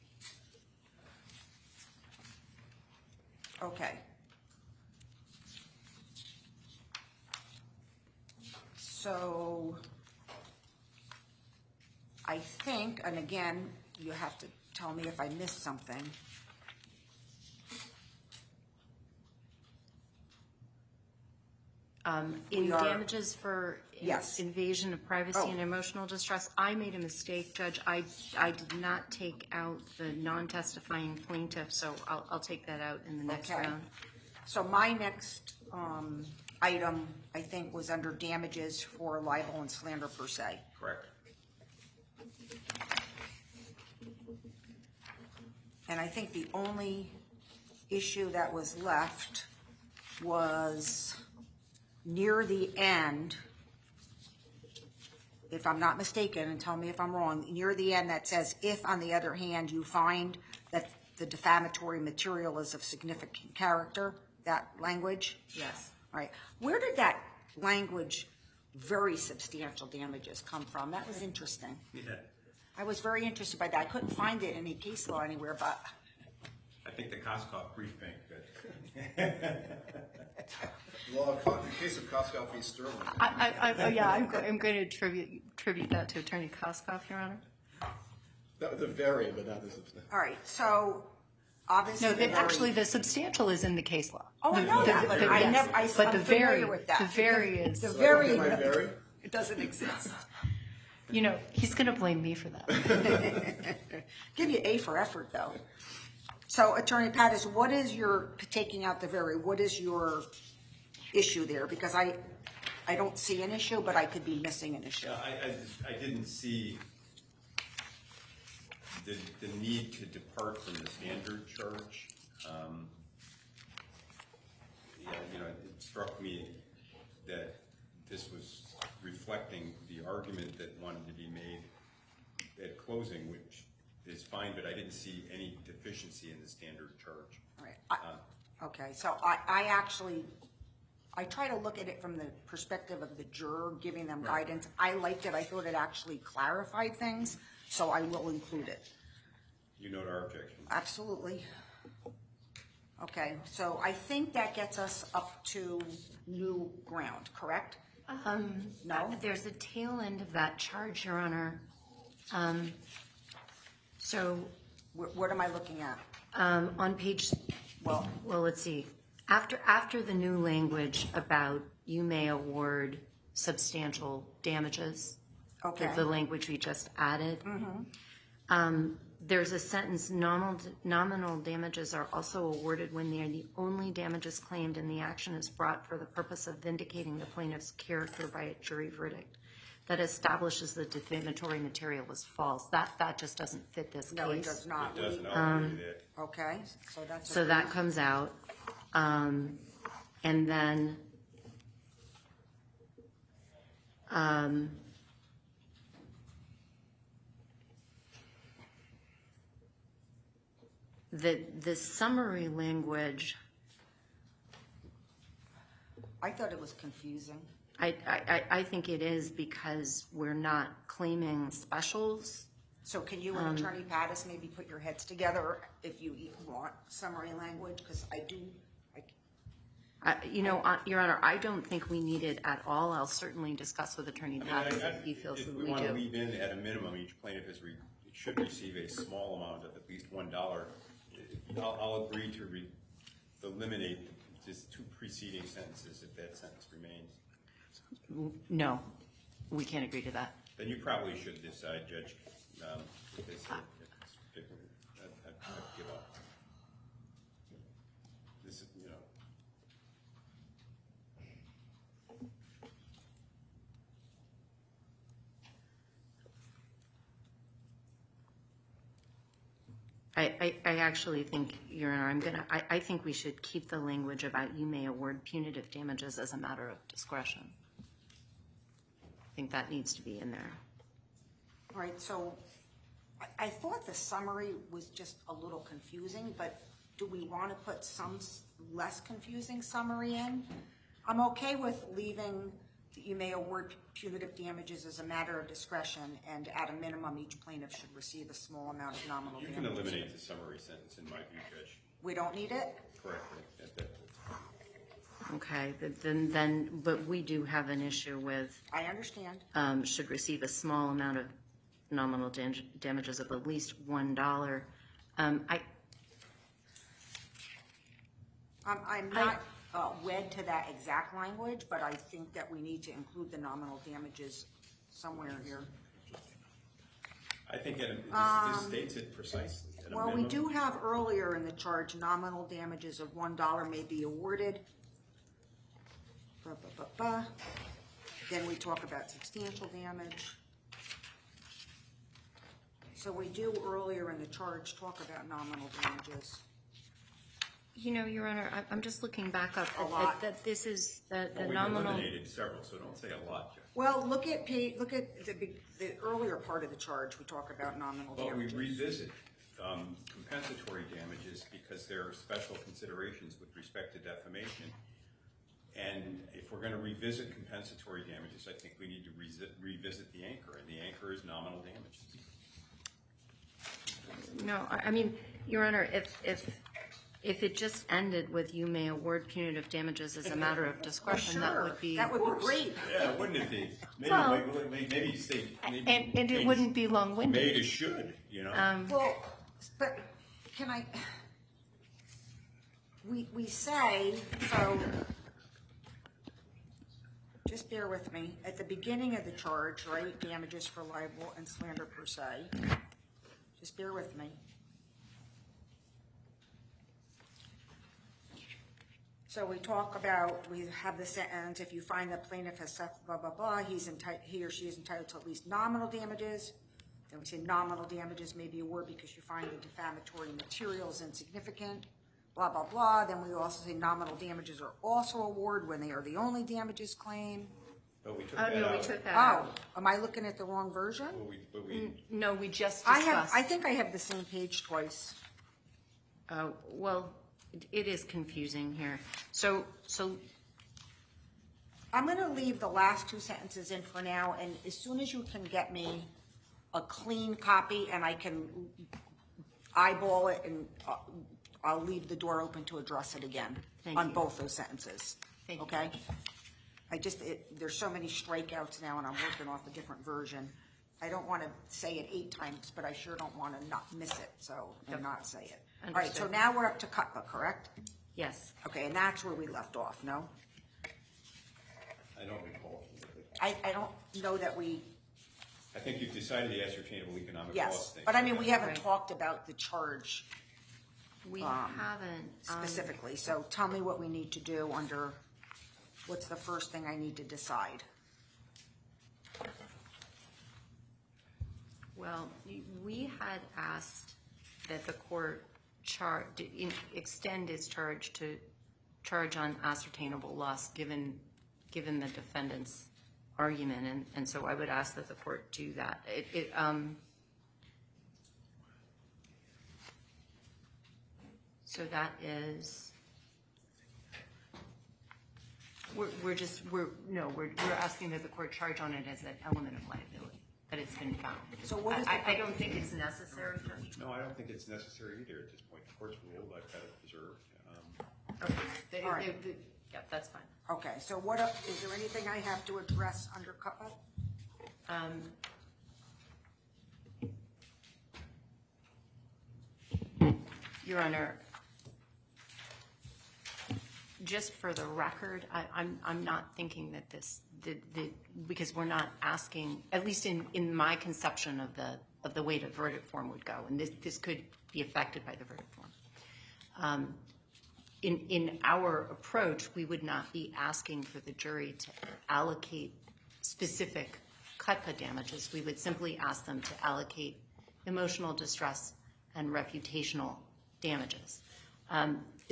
Okay. So I think, and again, you have to tell me if I missed something. In We are- damages for Yes. invasion of privacy Oh. and emotional distress, I made a mistake, Judge. I did not take out the non-testifying plaintiff, so I'll take that out in the next Okay. round. So my next item, I think, was under damages for libel and slander per se. Correct. And I think the only issue that was left was near the end, if I'm not mistaken, and tell me if I'm wrong, near the end that says, if on the other hand you find that the defamatory material is of significant character, that language? Yes. Right. Where did that language, very substantial damages, come from? That was interesting. Yeah. I was very interested by that. I couldn't find it in any case law anywhere, but I think the Koskoff brief bank did. Well, in the case of Koskoff v. Sterling. I'm going to attribute that to Attorney Koskoff, Your Honor. The very, but not the substantial. all right. So obviously, No, actually, the substantial is in the case law. Oh, I know that, but I yes. never. But I'm the very, familiar with that. the very is. The very. Am I very? It doesn't exist. You know, he's going to blame me for that. Give you A for effort, though. So, Attorney Pattis, what is your taking out the very? What is your issue there? Because I don't see an issue, but I could be missing an issue. I didn't see the need to depart from the standard charge. It struck me that this was reflecting the argument that wanted to be made at closing, which is fine, but I didn't see any deficiency in the standard charge. All right. Okay, so I try to look at it from the perspective of the juror, giving them guidance. I liked it. I thought it actually clarified things, so I will include it. You note our objection. Absolutely. Okay, so I think that gets us up to new ground, correct? No? There's a tail end of that charge, Your Honor. So What am I looking at? on page, well, let's see. After the new language about you may award substantial damages, Okay. the language we just added, there's a sentence, nominal damages are also awarded when they are the only damages claimed and the action is brought for the purpose of vindicating the plaintiff's character by a jury verdict that establishes the defamatory material was false. That just doesn't fit this case. No, it does not. It doesn't all do that. Okay, so that's. So that comes out. And then the summary language, I thought it was confusing. I think it is because we're not claiming specials. So can you and Attorney Pattis maybe put your heads together if you want summary language? Because I do. Your Honor, I don't think we need it at all. I'll certainly discuss with Attorney Pattis if he feels that we If we want to do. leave in at a minimum, each plaintiff should receive a small amount of at least $1. I'll agree to eliminate just two preceding sentences if that sentence remains. No, we can't agree to that. Then you probably should decide, Judge, if they say I'd give up. This is, I actually think, Your Honor, I think we should keep the language about you may award punitive damages as a matter of discretion. I think that needs to be in there. All right, so I thought the summary was just a little confusing, but do we want to put some less confusing summary in? I'm okay with leaving that you may award punitive damages as a matter of discretion, and at a minimum, each plaintiff should receive a small amount of nominal you damages. can eliminate the summary sentence in my view, Judge. We don't need it? Correctly. Okay, but we do have an issue with I understand. should receive a small amount of nominal damages of at least $1. I'm not wed to that exact language, but I think that we need to include the nominal damages somewhere here. I think this states it precisely. At a Well, we minimum. do have earlier in the charge, nominal damages of $1 may be awarded. Then we talk about substantial damage. So we do earlier in the charge talk about nominal damages. You know, Your Honor, I'm just looking back up A lot. that this is the Well, we've nominal. eliminated several, so don't say a lot, Jeff. Well, look at the earlier part of the charge, we talk about nominal But we damages. revisit compensatory damages because there are special considerations with respect to defamation. And if we're going to revisit compensatory damages, I think we need to revisit the anchor, and the anchor is nominal damages. No, I mean, Your Honor, if it just ended with you may award punitive damages as a matter of discretion, that would be. That would be great. Yeah, wouldn't it be? Maybe, Well, maybe state. And it wouldn't be long-winded. Made a should, you know. Well, but can I, we say, so, just bear with me, at the beginning of the charge, right, damages for libel and slander per se, just bear with me. So we talk about, we have the sentence, if you find the plaintiff has suffered blah, blah, blah, he or she is entitled to at least nominal damages. Then we say nominal damages may be awarded because you find the defamatory material is insignificant, blah, blah, blah. Then we also say nominal damages are also awarded when they are the only damages claim. But we took that no, out. we took that Oh, out. am I looking at the wrong version? No, we just I discussed. think I have the same page twice. Well, it is confusing here. So I'm going to leave the last two sentences in for now, and as soon as you can get me a clean copy and I can eyeball it, and I'll leave the door open to address it again on both those sentences. Thank you. Okay? There's so many strikeouts now, and I'm working off a different version. I don't want to say it 8 times, but I sure don't want to not miss it, and not say it. All right, so Understood. now we're up to CUTPA, correct? Yes. Okay, and that's where we left off, no? I don't recall. I don't know that we, I think you've decided the ascertainable economic yes, loss thing. but I mean, we haven't Right. talked about the charge We haven't. specifically, so tell me what we need to do under, what's the first thing I need to decide? Well, we had asked that the court extend its charge to charge on ascertainable loss given the defendant's argument, and so I would ask that the court do that. So that is, we're asking that the court charge on it as an element of liability, that it's been found. So what is I don't think it's necessary, Judge. No, I don't think it's necessary either at this point. The court's ruled, I've got it preserved. Okay. All right. Yeah, that's fine. Okay, so is there anything I have to address under CUTPA? Your Honor, just for the record, I'm not thinking that because we're not asking, at least in my conception of the way the verdict form would go, and this could be affected by the verdict form. In our approach, we would not be asking for the jury to allocate specific CUTPA damages. We would simply ask them to allocate emotional distress and reputational damages.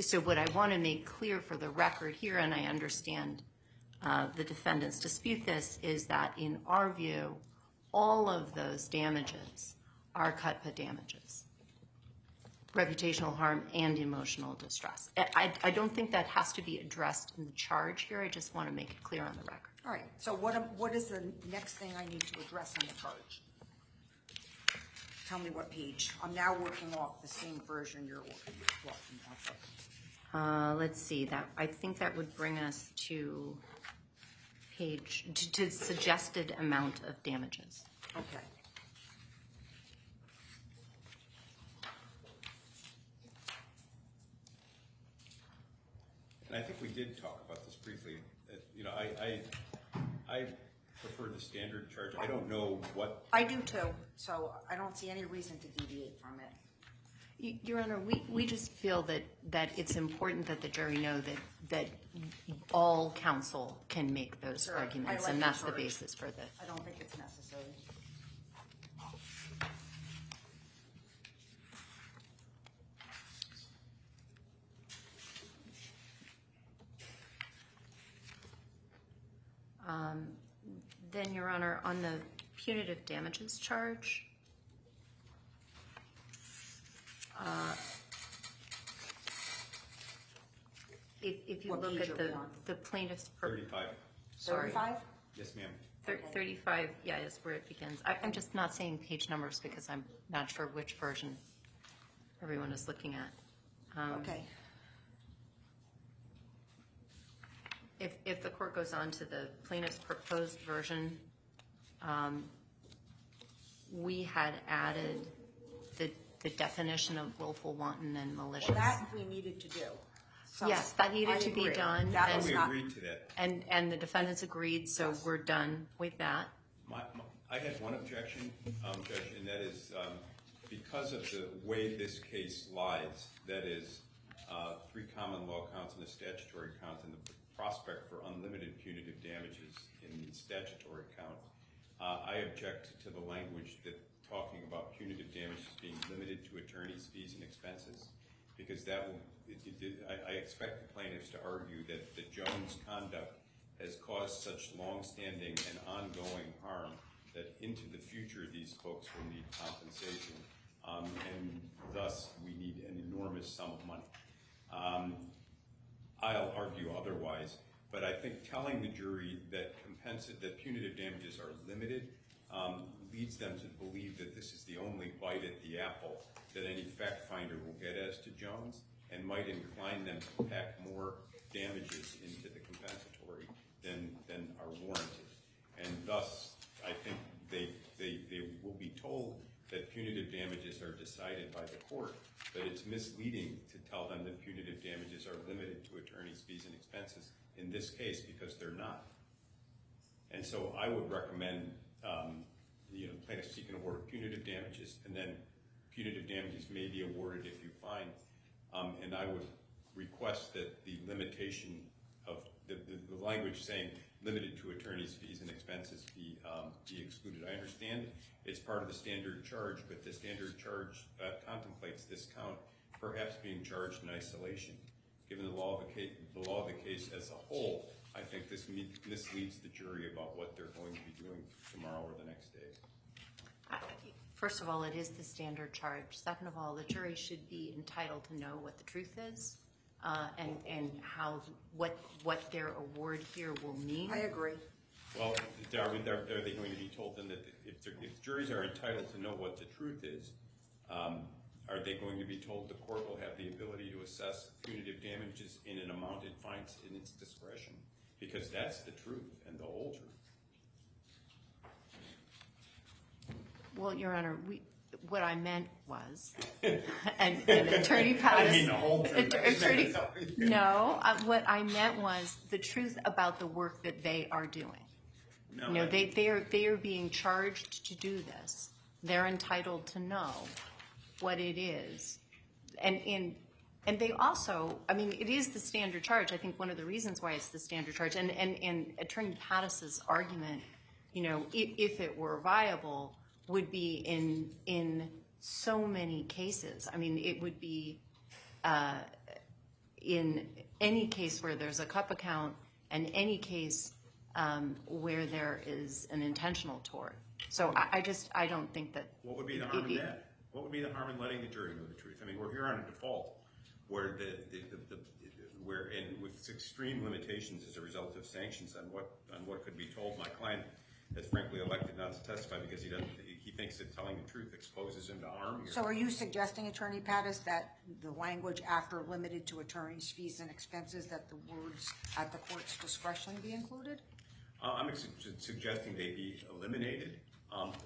So what I want to make clear for the record here, and I understand the defendants dispute this, is that in our view, all of those damages are CUTPA damages. Reputational harm and emotional distress. I don't think that has to be addressed in the charge here. I just want to make it clear on the record. All right, so what is the next thing I need to address in the charge? Tell me what page. I'm now working off the same version you're working off of. Let's see. I think that would bring us to to suggested amount of damages. Okay. And I think we did talk about this briefly. You know, I prefer the standard charge. I don't know what. I do too, so I don't see any reason to deviate from it. Your Honor, we just feel that it's important that the jury know that all counsel can make those Sure. arguments, I like and that's the encourage. basis for the. I don't think it's necessary. Then, Your Honor, on the punitive damages charge, if you What look page at are we on? the plaintiff's. 35. Sorry. 35? Yes, ma'am. 35, yeah, is where it begins. I'm just not saying page numbers because I'm not sure which version everyone is looking at. Okay. If the court goes on to the plaintiff's proposed version, we had added the definition of willful, wanton, and malicious. That we needed to do. So Yes, that needed I to be agree. done. That and- was We not, agreed to that. And the defendants agreed, so we're done with that. I had one objection, Judge, and that is because of the way this case lies, that is 3 common law counts and a statutory count, and the prospect for unlimited punitive damages in the statutory count, I object to the language that talking about punitive damages being limited to attorney's fees and expenses, because that will, I expect the plaintiffs to argue that the Jones conduct has caused such long-standing and ongoing harm that into the future these folks will need compensation, and thus we need an enormous sum of money. I'll argue otherwise, but I think telling the jury that punitive damages are limited leads them to believe that this is the only bite at the apple that any fact finder will get as to Jones, and might incline them to pack more damages into the compensatory than are warranted. And thus, I think they will be told that punitive damages are decided by the court, but it's misleading to tell them that punitive damages are limited to attorney's fees and expenses in this case, because they're not. And so I would recommend the plaintiff seek an award of punitive damages, and then punitive damages may be awarded if you find. And I would request that the limitation of the language saying limited to attorney's fees and expenses be excluded. I understand it's part of the standard charge, but the standard charge contemplates this count perhaps being charged in isolation. Given the law of the case as a whole, I think this misleads the jury about what they're going to be doing tomorrow or the next day. First of all, it is the standard charge. Second of all, the jury should be entitled to know what the truth is, and what their award here will mean. I agree. Well, are they going to be told then that if juries are entitled to know what the truth is, are they going to be told the court will have the ability to assess punitive damages in an amount it finds in its discretion? Because that's the truth and the whole truth. Well, Your Honor, what I meant was, and Attorney Pattis. I mean the whole truth. No, what I meant was the truth about the work that they are doing. No, they are being charged to do this. They're entitled to know what it is, and they also, I mean, it is the standard charge. I think one of the reasons why it's the standard charge, and Attorney Pattis's argument, if it were viable, would be in so many cases. I mean, it would be in any case where there's a cup account, and any case where there is an intentional tort. So I don't think that. What would be the harm in that? What would be the harm in letting the jury know the truth? I mean, we're here on a default where and with extreme limitations as a result of sanctions on what could be told. My client has frankly elected not to testify because he thinks that telling the truth exposes him to harm here. So are you suggesting, Attorney Pattis, that the language after limited to attorney's fees and expenses, that the words at the court's discretion be included? I'm suggesting they be eliminated,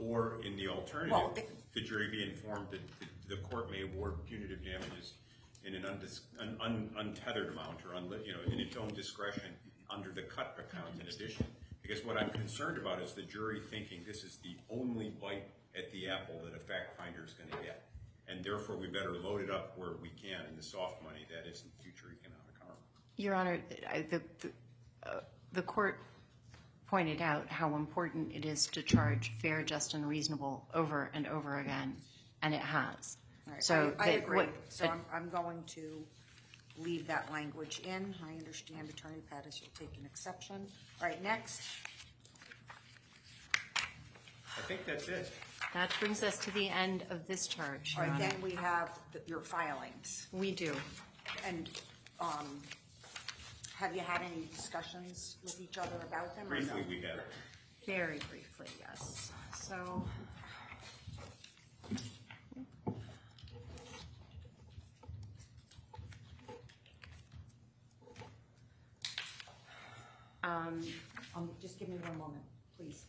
or in the alternative, the jury be informed that the court may award punitive damages in an untethered amount or in its own discretion under the cut account in addition. Because what I'm concerned about is the jury thinking this is the only bite at the apple that a fact finder is going to get. And therefore, we better load it up where we can in the soft money that is in future economic harm. Your Honor, the court pointed out how important it is to charge fair, just, and reasonable over and over again, and it has. Right. So I agree. I'm going to leave that language in. I understand Attorney Pattis will take an exception. All right, next. I think that's it. That brings us to the end of this charge, All Your right, Honor. then we have your filings. We do. And have you had any discussions with each other about them? Briefly, or no? we have. Very briefly, yes. So, just give me one moment, please.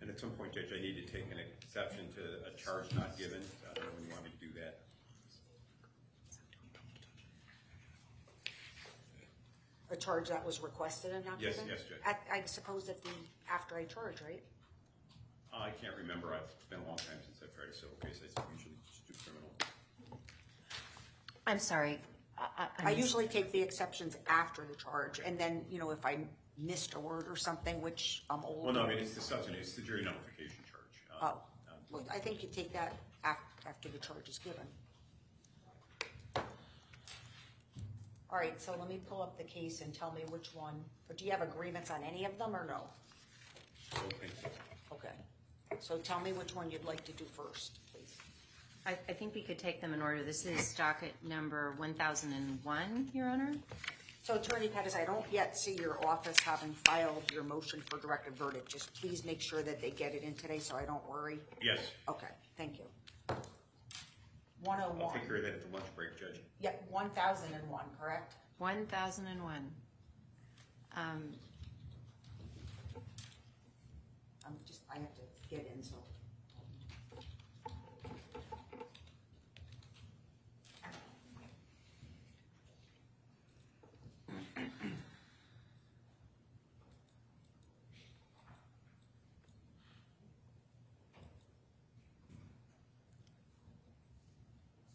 And at some point, Judge, I need to take an exception to a charge not given. I don't know when you want me to do that. A charge that was requested and not Yes, given? yes, Judge. I suppose after I charge, right? I can't remember. It's been a long time since I've tried a civil case. I usually just do criminal. I'm sorry. I usually take the exceptions after the charge, and then, if I missed a word or something, which I'm old. Well, no, I mean, it's the substantive. It's the jury notification charge. Well, I think you take that after the charge is given. All right, so let me pull up the case and tell me which one. Or do you have agreements on any of them or no? I don't think so. Okay. So tell me which one you'd like to do first, please. I think we could take them in order. This is docket number 1001, Your Honor. So Attorney Pettis, I don't yet see your office having filed your motion for directed verdict. Just please make sure that they get it in today so I don't worry. Yes. Okay, thank you. 101. I'll take care of that at the lunch break, Judge. Yep, 1001, correct? 1001. I have to get in, so.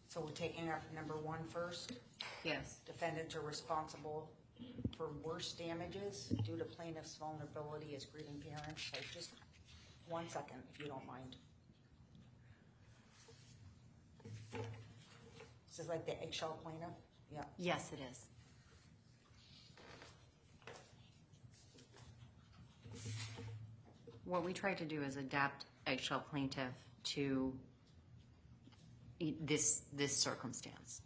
So we're taking up number 1 first. Yes. Defendants are responsible for worse damages due to plaintiff's vulnerability as grieving parents. So just 1 second, if you don't mind. This is like the eggshell plaintiff? Yeah. Yes, it is. What we try to do is adapt eggshell plaintiff to this circumstance.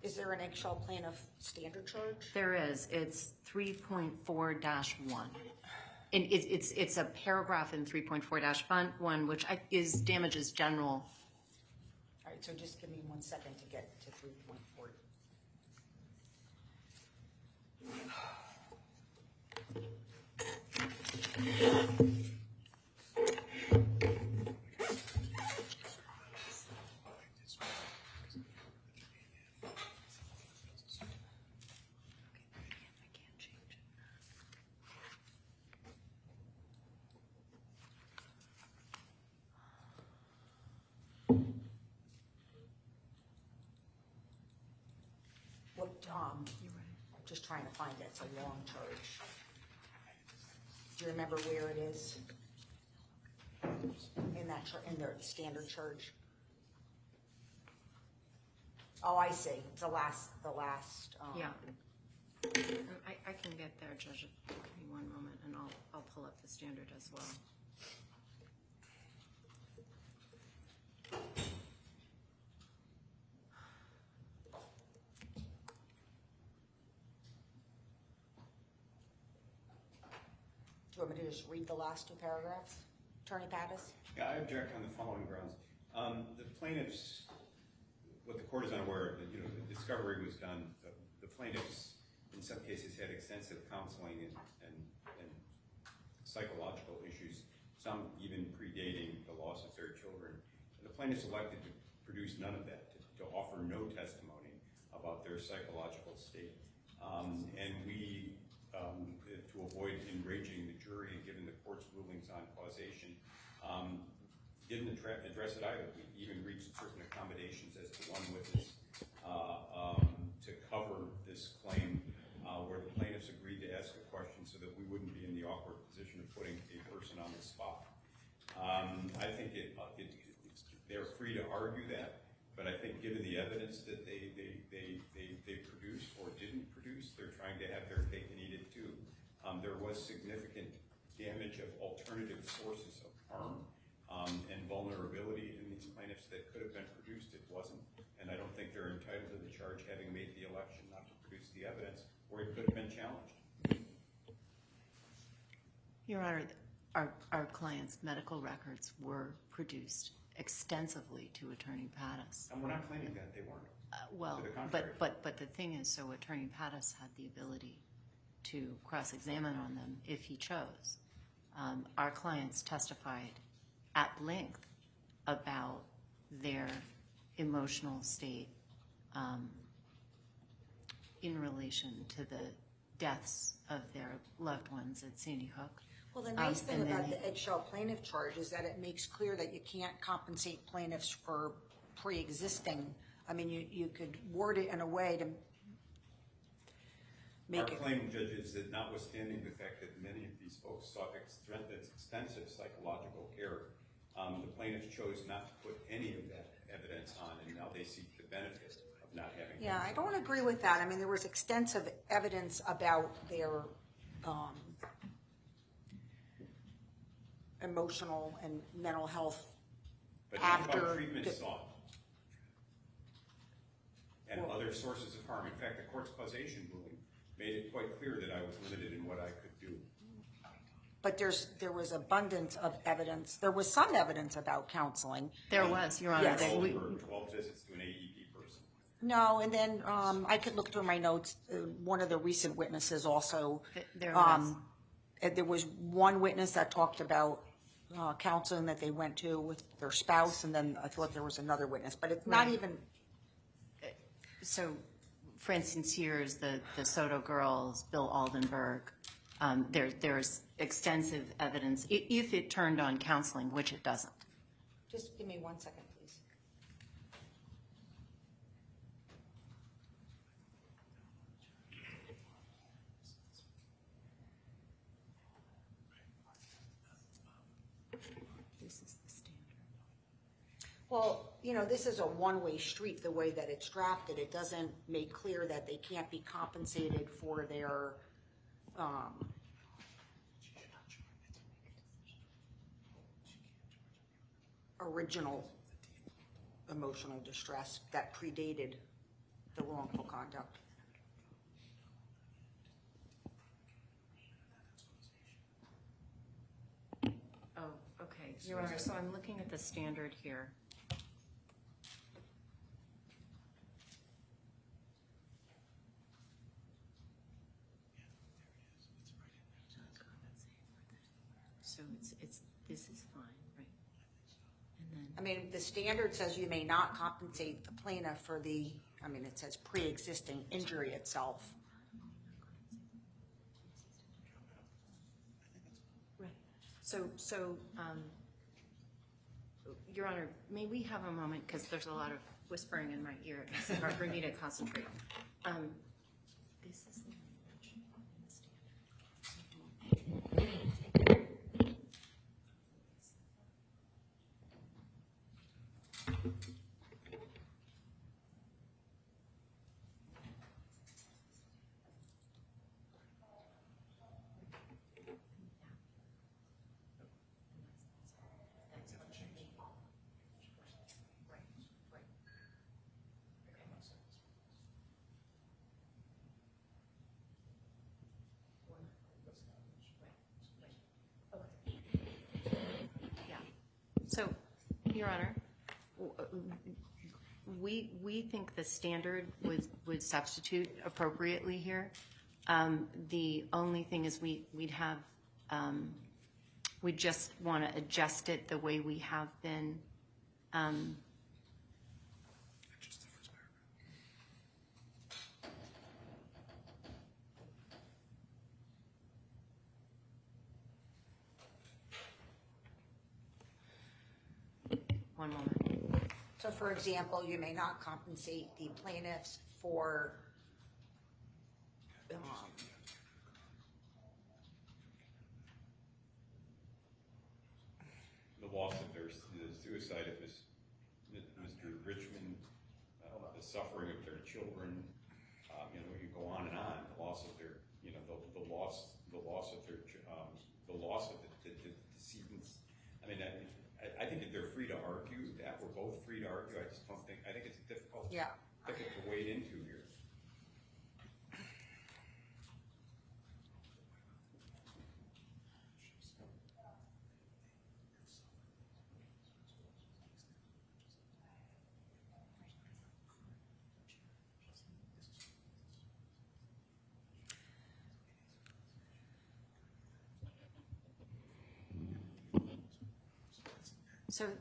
Is there an eggshell plaintiff standard charge? There is. It's 3.4-1. And it's a paragraph in 3.4-1, which is damages general. All right, so just give me 1 second to get to 3.4. I'm just trying to find it. It's a long charge. Do you remember where it is? In the standard charge? Oh, I see. It's the last. Yeah. I can get there, Judge. Give me 1 moment, and I'll pull up the standard as well. Do you want me to just read the last 2 paragraphs? Attorney Pattis? Yeah, I object on the following grounds. The plaintiffs, what the court is unaware of, the discovery was done. The plaintiffs, in some cases, had extensive counseling and psychological issues. some even predating the loss of their children. The plaintiffs elected to produce none of that, to offer no testimony about their psychological state. And we, to avoid enraging the jury and given the court's rulings on causation, didn't address it either. We even reached certain accommodations as to one witness to cover this claim where the plaintiffs agreed to ask a question so that we wouldn't be in the awkward position of putting a person on the spot. I think they're free to argue that, but I think given the evidence that they produced or didn't produce, they're trying to have their cake and eat it too. There was significant damage of alternative sources of harm and vulnerability in these plaintiffs that could have been produced. It wasn't, and I don't think they're entitled to the charge having made the election not to produce the evidence, or it could have been challenged. Your Honor, our client's medical records were produced extensively to Attorney Pattis. And we're not claiming that they weren't. Well, To the contrary. but the thing is, so Attorney Pattis had the ability to cross-examine on them if he chose. Our clients testified at length about their emotional state in relation to the deaths of their loved ones at Sandy Hook. Well, the nice thing about the eggshell plaintiff charge is that it makes clear that you can't compensate plaintiffs for pre-existing. I mean, you could word it in a way to make Our claim, Judge, is that notwithstanding the fact that many of these folks sought extensive psychological care, the plaintiffs chose not to put any of that evidence on, and now they seek the benefit of not having. Yeah, I don't agree with that. I mean, there was extensive evidence about their emotional and mental health But after about treatment sought and other sources of harm. In fact, the court's causation ruling made it quite clear that I was limited in what I could do. But there was abundance of evidence. There was some evidence about counseling. There was, Your Honor. Yes. 12 visits to an AEP person. No, and then I could look through my notes. One of the recent witnesses also. There was. There was one witness that talked about counseling that they went to with their spouse, and then I thought there was another witness, but it's not even. So, for instance, here's the Soto girls, Bill Aldenberg. There's extensive evidence, if it turned on counseling, which it doesn't. Just give me 1 second, please. This is the standard. Well, you know, this is a one-way street the way that it's drafted. It doesn't make clear that they can't be compensated for their original emotional distress that predated the wrongful conduct. Oh, okay. Your Honor, so I'm looking at the standard here. So this is fine, right? And then I mean, the standard says you may not compensate the plaintiff for the, I mean, it says pre-existing injury itself. right. So Your Honor, may we have a moment, because there's a lot of whispering in my ear. It's hard for me to concentrate. This is the language in the standard. So, Your Honor, we think the standard would substitute appropriately here. The only thing is we'd have We just want to adjust it the way we have been. Just the first paragraph. One moment. So for example, you may not compensate the plaintiffs for, The loss of their suicide of Mr. Richmond, the suffering of their children, you go on and on. The loss of their, the loss of their, the loss of the decedents. I mean, I think that they're free to argue that. We're both free to argue. I just don't think. I think it's a difficult thicket to wade into here.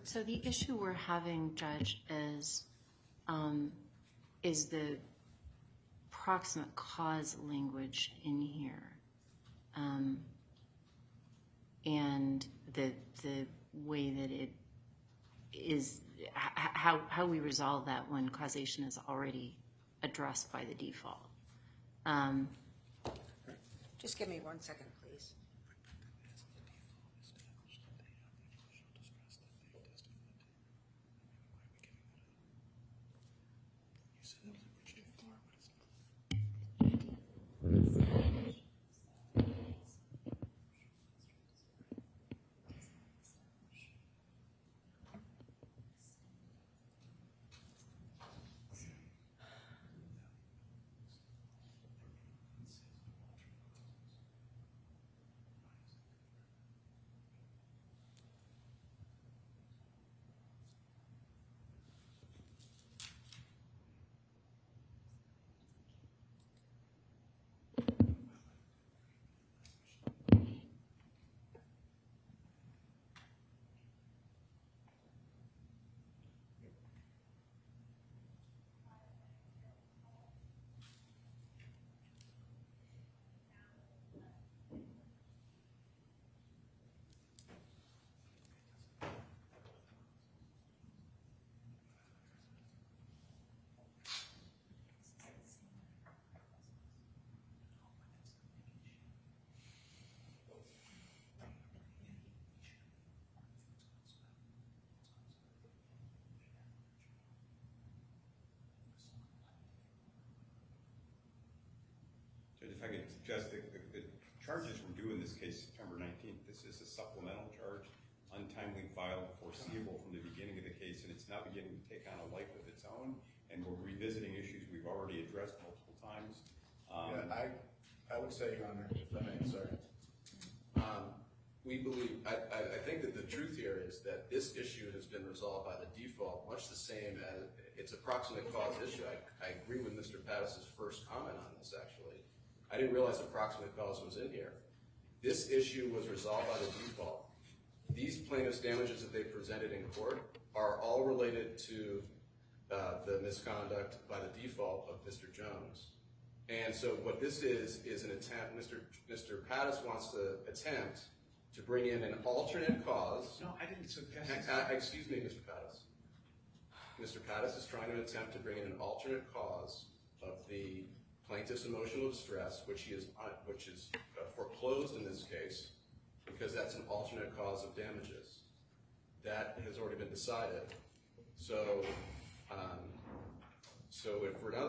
So the issue we're having, Judge, is the proximate cause language in here, and the way that it is, how we resolve that when causation is already addressed by the default. just give me 1 second, please. If I could suggest that the charges were due in this case September 19th. This is a supplemental charge, untimely filed, foreseeable from the beginning of the case, and it's now beginning to take on a life of its own, and we're revisiting issues we've already addressed multiple times. I would say, Your Honor, if I may, sorry. We believe, I think that the truth here is that this issue has been resolved by the default, much the same as it's a proximate cause issue. I agree with Mr. Pattis's first comment on this, actually. I didn't realize the proximate cause was in here. This issue was resolved by the default. These plaintiff's damages that they presented in court are all related to the misconduct by the default of Mr. Jones. And so what this is an attempt, Mr. Pattis wants to attempt to bring in an alternate cause. No, I didn't suggest excuse me, Mr. Pattis. Mr. Pattis is trying to attempt to bring in an alternate cause of the plaintiff's emotional distress, which is foreclosed in this case, because that's an alternate cause of damages. That has already been decided. So,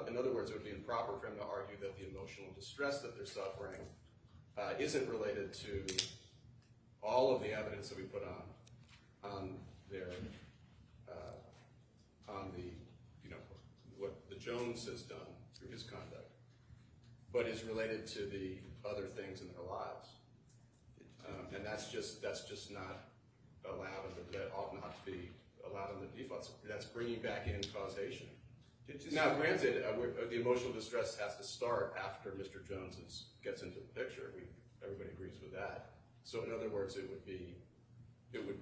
in other words, it would be improper for him to argue that the emotional distress that they're suffering isn't related to all of the evidence that we put on their what the Jones has done through his conduct, but is related to the other things in their lives, and that's just not allowed. That ought not to be allowed in the default. That's bringing back in causation. Now, granted, the emotional distress has to start after Mr. Jones gets into the picture. Everybody agrees with that. So in other words, it would be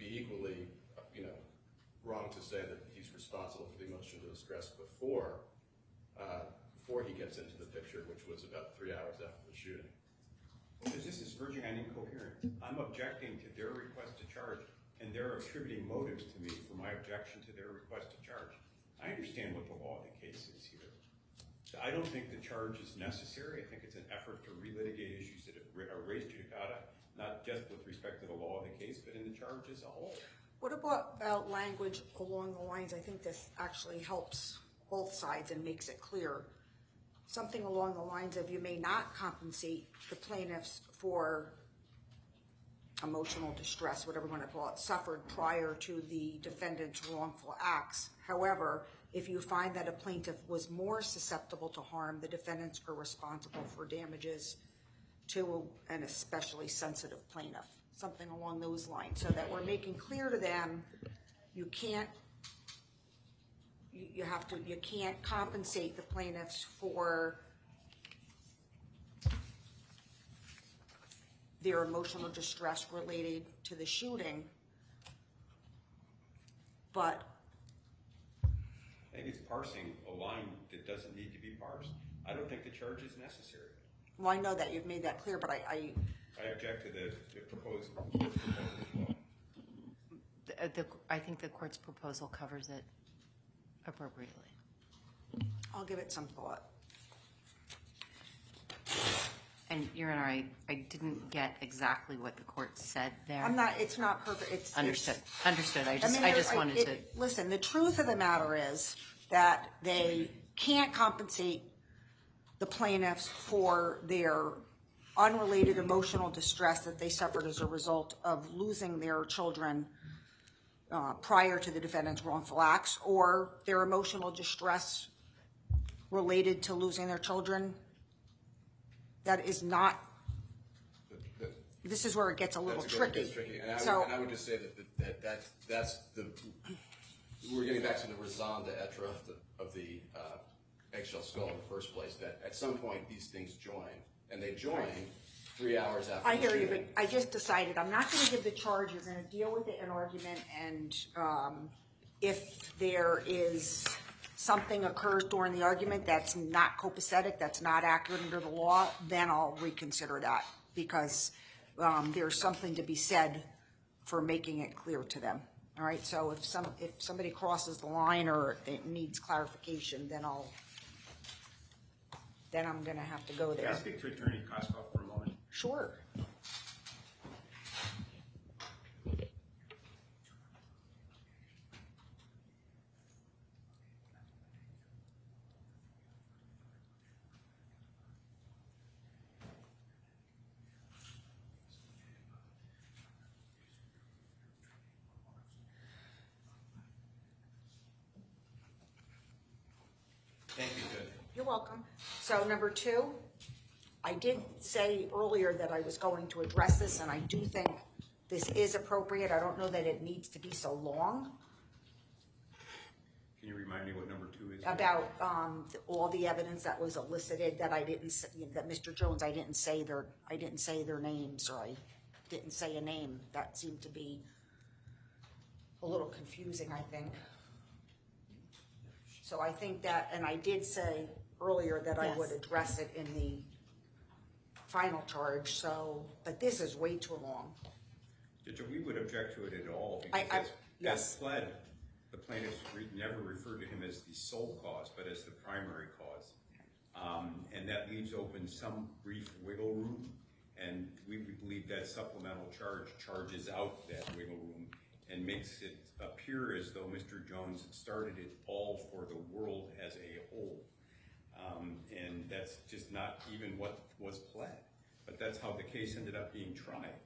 equally, wrong to say that he's responsible for the emotional distress before he gets into the picture, which was about 3 hours after the shooting. Because this is verging on incoherent. I'm objecting to their request to charge, and they're attributing motives to me for my objection to their request to charge. I understand what the law of the case is here. I don't think the charge is necessary. I think it's an effort to relitigate issues that are raised judicata, not just with respect to the law of the case, but in the charge as a whole. What about language along the lines, I think this actually helps both sides and makes it clear. Something along the lines of you may not compensate the plaintiffs for emotional distress, whatever you want to call it, suffered prior to the defendant's wrongful acts. However, if you find that a plaintiff was more susceptible to harm, the defendants are responsible for damages to an especially sensitive plaintiff. Something along those lines, so that we're making clear to them you can't compensate the plaintiffs for their emotional distress related to the shooting, but I think it's parsing a line that doesn't need to be parsed. I don't think the charge is necessary. well, I know that you've made that clear, but I object to the proposed. I think the court's proposal covers it appropriately. I'll give it some thought. And Your Honor, I didn't get exactly what the court said there. It's not perfect. It's understood. Understood. I mean, just wanted to listen. The truth of the matter is that they can't compensate the plaintiffs for their unrelated emotional distress that they suffered as a result of losing their children prior to the defendant's wrongful acts, or their emotional distress related to losing their children. That is not. This is where it gets a little tricky. And I would just say that's the. We're getting back to the raison d'etre of the eggshell skull in the first place. That at some point these things join, and they join 3 hours after. I hear you, but I just decided I'm not going to give the charge. You're going to deal with it in argument, and if there is something occurs during the argument that's not copacetic, that's not accurate under the law, then I'll reconsider that, because there's something to be said for making it clear to them. All right, so if somebody crosses the line or it needs clarification, then I'm going to have to go there. Can I speak to Attorney Koskoff for a moment? Sure. Thank you, Judge. You're welcome. So number 2, I did say earlier that I was going to address this, and I do think this is appropriate. I don't know that it needs to be so long. Can you remind me what number 2 is? About all the evidence that was elicited that that Mr. Jones, I didn't say their names, or I didn't say a name. That seemed to be a little confusing, I think. So I think that, and I did say earlier that I would address it in the final charge, but this is way too long. Judge, we would object to it at all, because as pled, the plaintiffs never referred to him as the sole cause, but as the primary cause. And that leaves open some brief wiggle room, and we believe that supplemental charge charges out that wiggle room and makes it appear as though Mr. Jones started it all for the world as a whole. And that's just not even what was pled. But that's how the case ended up being tried.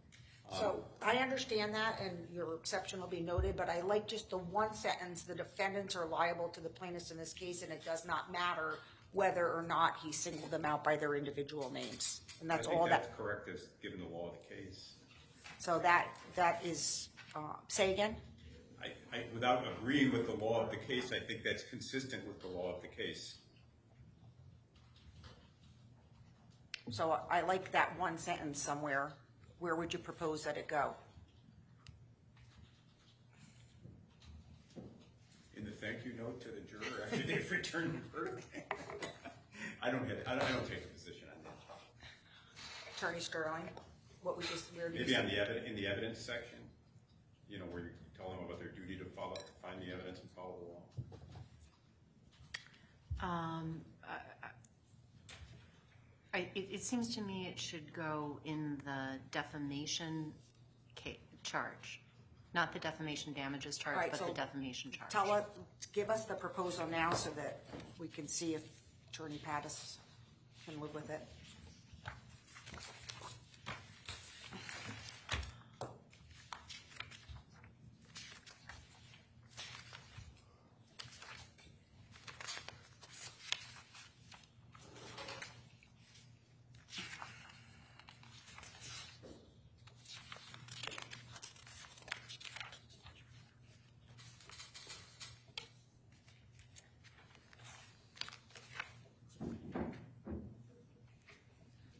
So I understand that, and your exception will be noted, but I like just the one sentence: the defendants are liable to the plaintiffs in this case, and it does not matter whether or not he singled them out by their individual names. And that's all that. I think that's correct, as given the law of the case. So that is, say again? Without agreeing with the law of the case, I think that's consistent with the law of the case. So I like that one sentence somewhere where would you propose that it go? In the thank you note to the juror after they've returned the verdict. I don't take a position on that. Attorney Sterling, where do you Maybe see- in the evidence section, where you tell them about their duty to find the evidence and follow the law. It seems to me it should go in the defamation charge, not the defamation damages charge, All right, but so the defamation charge. Give us the proposal now so that we can see if Attorney Pattis can live with it.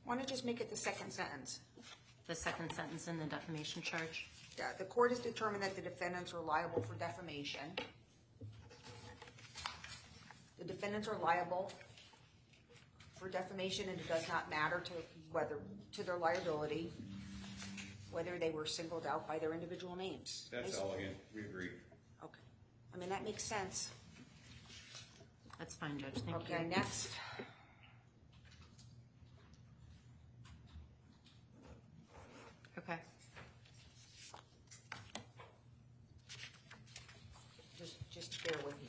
Why don't you just make it the second sentence? The second sentence in the defamation charge? Yeah, the court has determined that the defendants are liable for defamation. The defendants are liable for defamation, and it does not matter to their liability whether they were singled out by their individual names. That's elegant. We agree. Okay. I mean, that makes sense. That's fine, Judge. Thank you. Okay, next. Okay. Just bear with me.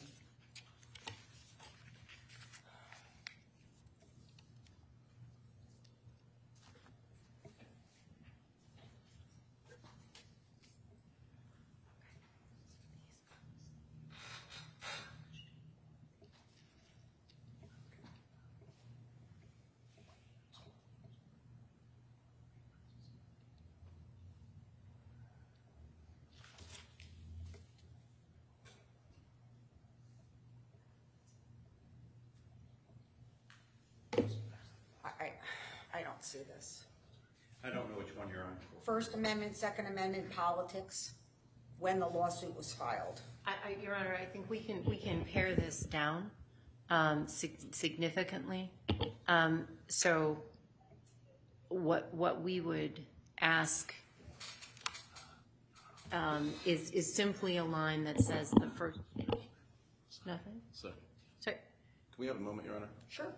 I don't see this. I don't know which one you're on. First Amendment, Second Amendment, politics, when the lawsuit was filed. Your Honor, I think we can pare this down significantly. So what we would ask is simply a line that says the first. Nothing. So, Sorry. can we have a moment, Your Honor? Sure.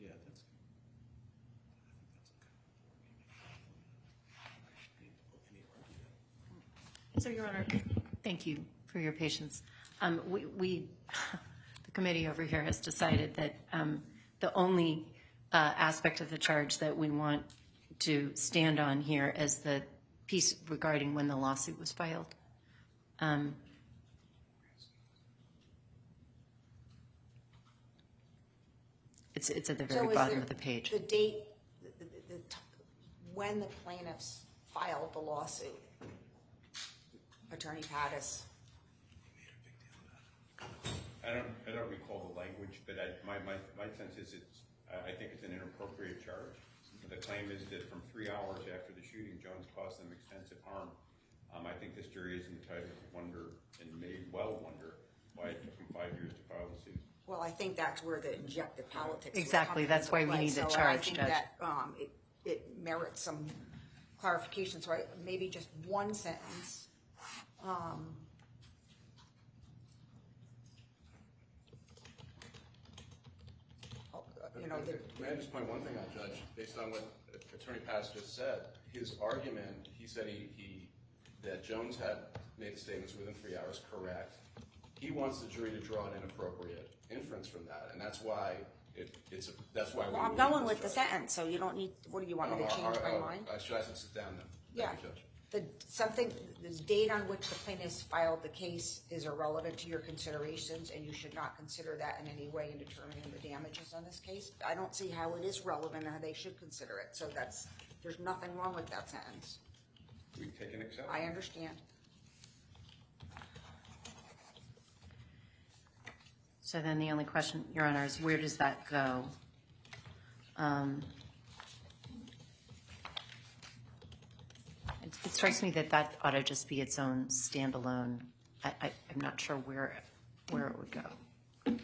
Yeah, that's So, Your Honor, thank you for your patience. The committee over here has decided that the only aspect of the charge that we want to stand on here is the piece regarding when the lawsuit was filed. It's at the very bottom of the page. The date, when the plaintiffs filed the lawsuit, Attorney Pattis. I don't recall the language, but my sense is I think it's an inappropriate charge. The claim is that from 3 hours after the shooting, Jones caused them extensive harm. I think this jury is entitled to wonder and may well wonder why it took them 5 years to file the suit. Well, I think that's where the injective politics. Exactly, that's why we need the charge, Judge. So I think that it merits some clarification. So maybe just one sentence. you know, May I just point one thing out, Judge? Based on what Attorney Pass just said, his argument, he said that Jones had made the statements within 3 hours, correct. He wants the jury to draw an inappropriate inference from that, and that's why that's why well, I'm going with the sentence, so you don't need, what do you want me to change my mind? Should I sit down then? Yeah. Thank you, Judge. The date on which the plaintiff filed the case is irrelevant to your considerations, and you should not consider that in any way in determining the damages on this case. I don't see how it is relevant and how they should consider it, so there's nothing wrong with that sentence. We take an exception. I understand. So then the only question, Your Honor, is where does that go? It strikes me that ought to just be its own standalone. I'm not sure where it would go.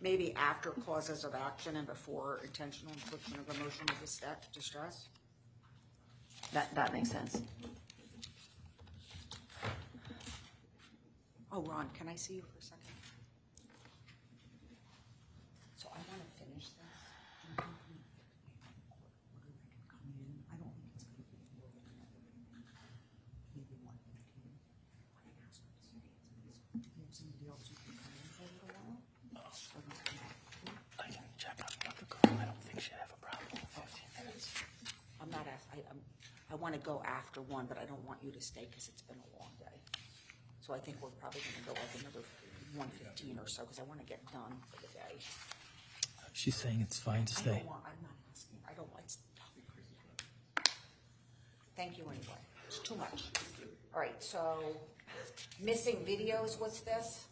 Maybe after causes of action and before intentional infliction of emotional distress? That makes sense. Oh, Ron, can I see you for a second? So I want to finish this. I don't think it's going to be more than maybe 1:15. I asked her to say it. Do you have somebody else who can come in for a little while? I can check on the girl. I don't think she'd have a problem with 15 minutes. I'm not asking. I want to go after 1, but I don't want you to stay because it's been a long day. So I think we're probably going to go like another 1:15 or so because I want to get done for the day. She's saying it's fine to stay. I'm not asking. I don't like stuff. Thank you anyway. It's too much. All right, so missing videos, what's this?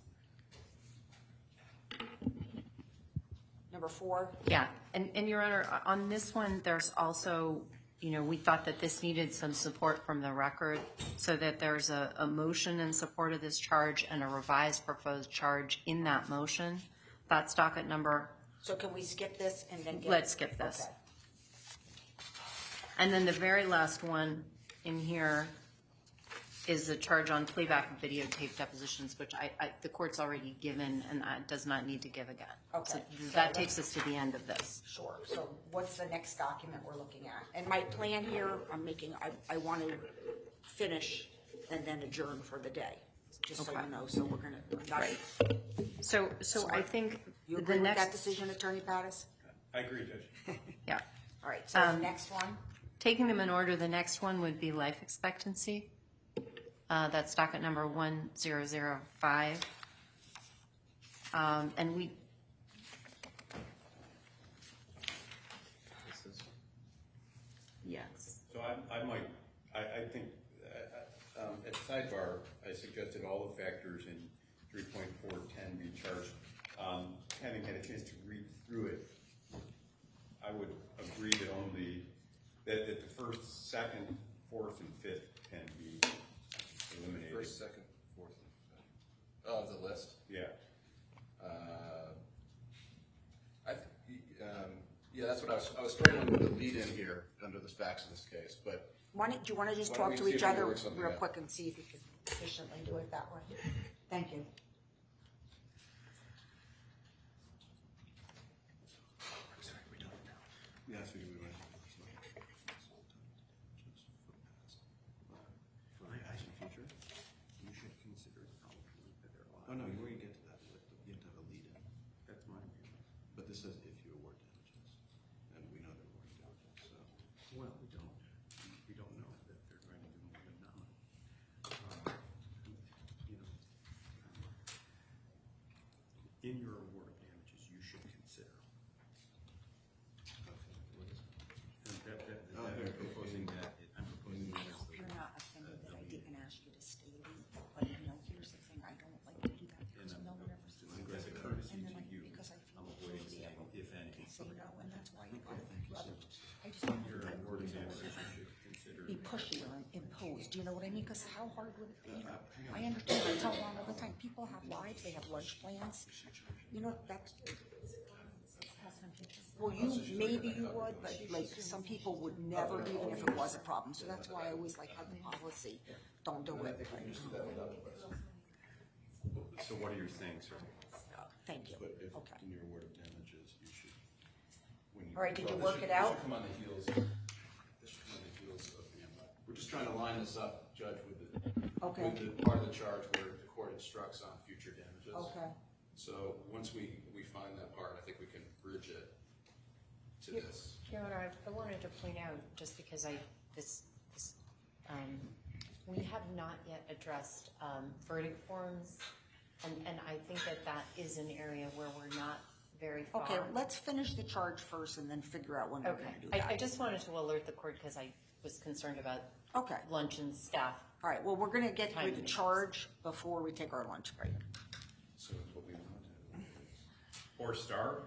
Number 4? Yeah, and Your Honor, on this one, there's also, we thought that this needed some support from the record so that there's a motion in support of this charge and a revised proposed charge in that motion. That's docket number. So can we skip this and then get? Let's skip this. Okay. And then the very last one in here is the charge on playback videotape depositions, which the court's already given and does not need to give again. Okay. So that takes us to the end of this. Sure. So what's the next document we're looking at? And my plan here, I want to finish and then adjourn for the day, just so you know. So we're going to. Right. So I think You the agree with next. that decision, Attorney Pattis? I agree, Judge. Yeah. All right. So the next one. Taking them in order, the next one would be life expectancy. That's docket number 1005. And we. Yes. So I think at sidebar, I suggested all the factors in 3.410 be charged. Having had a chance to read through it, I would agree that the first, second, fourth, and fifth can be eliminated. First, second, fourth, and fifth. Of the list? Yeah. Yeah, that's what I was struggling with the lead in here under the facts of this case, but. Do you want to just Why don't talk to we see each if we can other work something real out? quick and see if you can efficiently do it that way? Thank you. Yes, we do. You should consider the probability that they're alive. Oh, no, before you get to that, you have to have a lead in. That's my view. But this says if you award damages, and we know they're awarding damages, so. Well, we don't. We don't know that they're going to do more than nominal. In your award of damages, you should consider. Okay, what is it? I'm proposing that. I hope you're not offended that I didn't ask you to stay late, but here's the thing, I don't like to do that because no one ever says no. As a courtesy And then to you, because I feel I'm the avoiding duty saying, if any. say no, and that's why you got Thank you so others. much. I just don't Your want to award of damages, you should consider. be pushy or imposed, do you know what I mean? Because how hard would it be? I understand, I tell Ron all the time, people have lives, they have lunch plans. You know, that's, well, maybe you would, but like, some people would never, even if it was a problem. So that's why I always like have the policy, don't do it. So what are you saying, sir? Thank you. But if Okay. in your award of damages, you should, when you. All right, did you This work should- it out? This should come on the heels, this should come on the heels of the, we're just trying to line this up, Judge, with Okay. with the part of the charge where the court instructs on future damages. Okay. So once we find that part, I think we can bridge it to this. Your Honor, I wanted to point out, just because we have not yet addressed verdict forms, and I think that is an area where we're not very far. Okay, let's finish the charge first and then figure out when we're Okay, gonna do that. I just wanted to alert the court because I was concerned about Okay. lunch and staff. All right, well, we're gonna get through the Timing. charge before we take our lunch break. So what we want to do Or starve?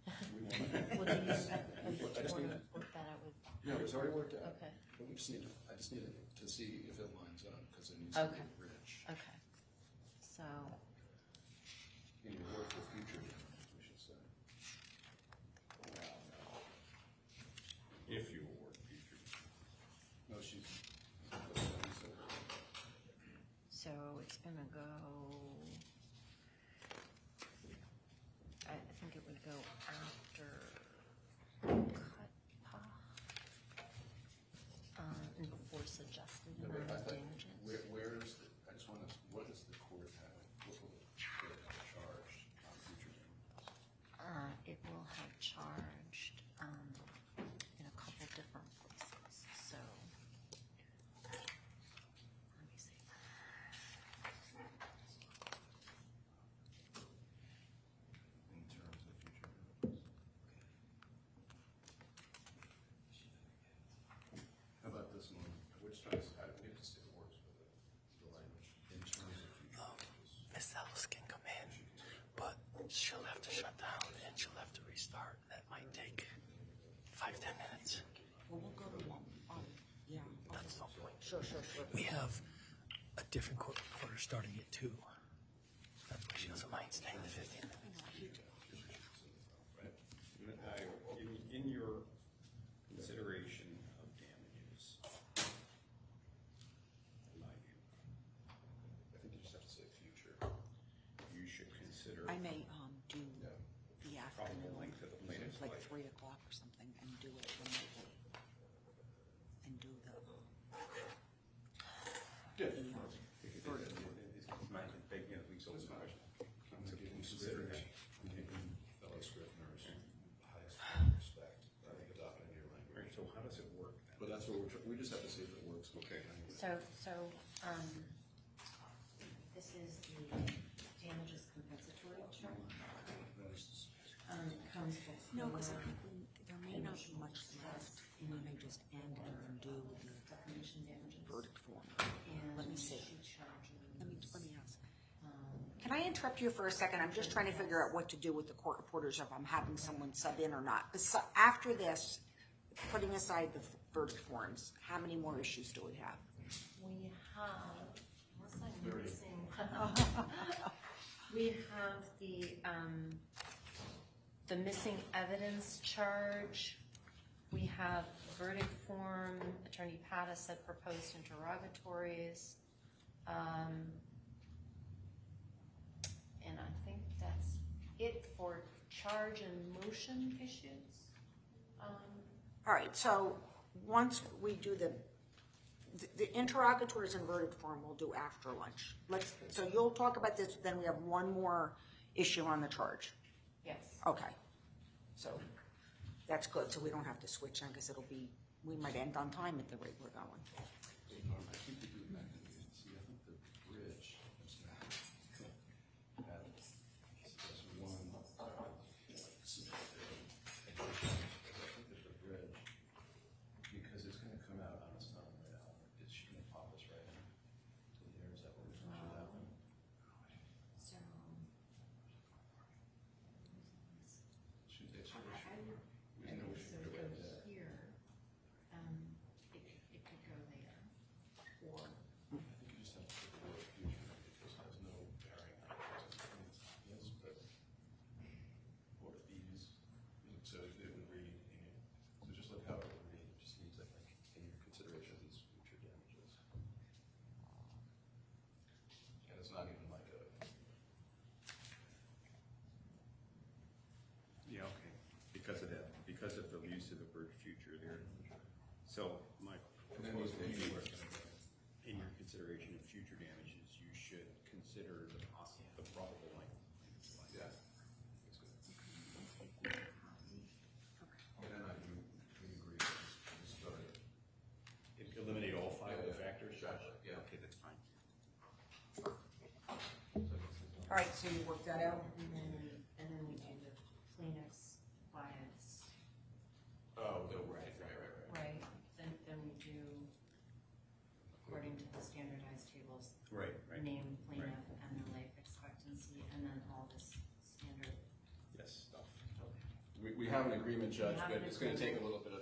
is, we want What do you, I just want to work that out with. No, it's already worked out. Okay. But we just need to, I just need to see if it lines up, because it needs to be Okay. rich. Okay. So, In your work for future damage, we should say. If you award future. No, she's. so it's gonna go, I think it would go after and before suggested No, amount but I of thought, damages. where is the, I just want to, what is the court having, what will the court have charged on future damages? It will have charged in a couple different places, so. Let me see. In terms of future damages? How about this one? Which tries, I don't get to see the words with the language. In terms of future damages. Miss Ellis can come in, but she'll have to shut down and she'll have to restart. That might take 5-10 minutes. Well, we'll go to one, yeah. That's no point. Sure. We have a different court reporter starting at 2. That's why she doesn't mind staying the 15 minutes. In your consideration of damages, in my view, I think you just have to say future. you should consider I may, do Yeah. the probable afternoon, length of the plaintiff's like life. 3 o'clock or something, and do it remotely. And do the, Yeah. Might take, at least So it's open not, question. I'm gonna give you consideration. I'm giving fellow Scriveners highest respect. I think adopting your language. Right, so how does it work then? But that's what we just have to see if it works. Okay. So, this is the damages compensatory charge. Comes before. no, because I think there may not be much left, and we may just end and then do the Defamation damages. verdict form. And Let me see. she charges. Let me ask. Can I interrupt you for a second? I'm just trying to figure out what to do with the court reporters, if I'm having someone sub in or not. After this, putting aside the verdict forms, how many more issues do we have? We have, unless I'm missing, we have the missing evidence charge. We have verdict form, Attorney Pattis had proposed interrogatories. And I think that's it for charge and motion issues. All right, so once we do the interrogatories and verdict form, we'll do after lunch. So you'll talk about this, then we have one more issue on the charge. Yes. Okay, so that's good, so we don't have to switch on, because we might end on time at the rate we're going. I think we do it back in the, see, I think the bridge is now at one. I think that the bridge, because it's gonna come out on its own right out, is she gonna pop us right in to the air? Is that what we're supposed to happen? So. Should they, I we know we think so should it go right goes there. here, it could go there. because of the use of the word future there. So my proposal would be, in your consideration of future damages, you should consider the probable length. Yeah. Eliminate all five of the factors? Yeah. Okay, that's fine. All right, so you work that out? And then we do the plaintiff's bias, Oh, no, right. right? Then we do, according to the standardized tables, Right. name plaintiff and the life expectancy, and then all this standard. Yes, stuff. We have an agreement, Judge, We have but an it's gonna take agreement. a little bit of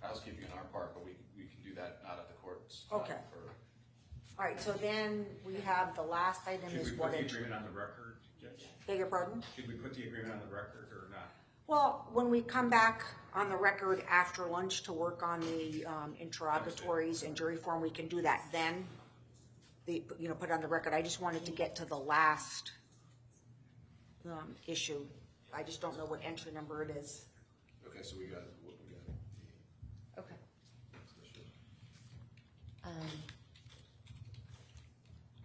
housekeeping on our part, but we can do that not at the courts. Okay. All right, so then we have the last item Should is we what put the it, agreement on the record, Judge? beg your pardon? Should we put the agreement on the record or not? Well, when we come back on the record after lunch to work on the interrogatories and jury form, we can do that then. Put it on the record. I just wanted to get to the last issue. I just don't know what entry number it is. Okay, so we got it. Okay.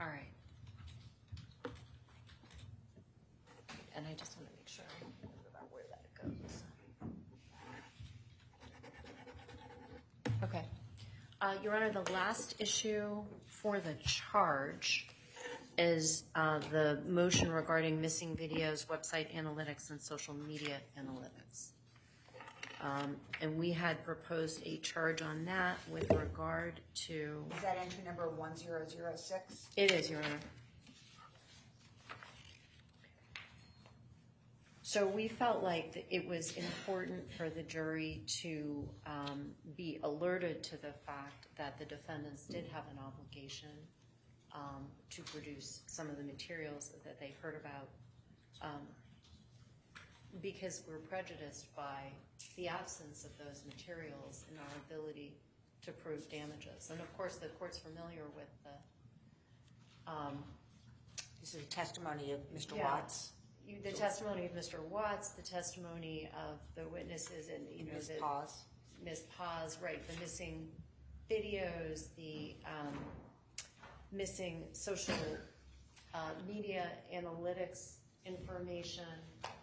All right. And I just want to make sure I know about where that goes. Okay. Your Honor, the last issue for the charge is the motion regarding missing videos, website analytics, and social media analytics. And we had proposed a charge on that with regard to... Is that entry number 1006? It is, Your Honor. So we felt like it was important for the jury to be alerted to the fact that the defendants did have an obligation to produce some of the materials that they heard about, because we're prejudiced by the absence of those materials and our ability to prove damages. And of course, the court's familiar with the... This is a testimony of Mr. Yeah. Watts. The testimony of Mr. Watts, the testimony of the witnesses, and Ms. Paz. Ms. Paz, right, the missing videos, the missing social media analytics information,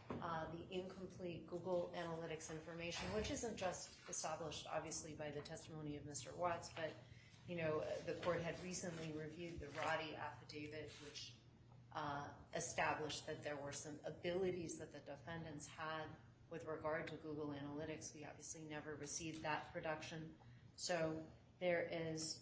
the incomplete Google Analytics information, which isn't just established, obviously, by the testimony of Mr. Watts, but, the court had recently reviewed the Roddy affidavit, which established that there were some abilities that the defendants had with regard to Google Analytics. We obviously never received that production. So there is...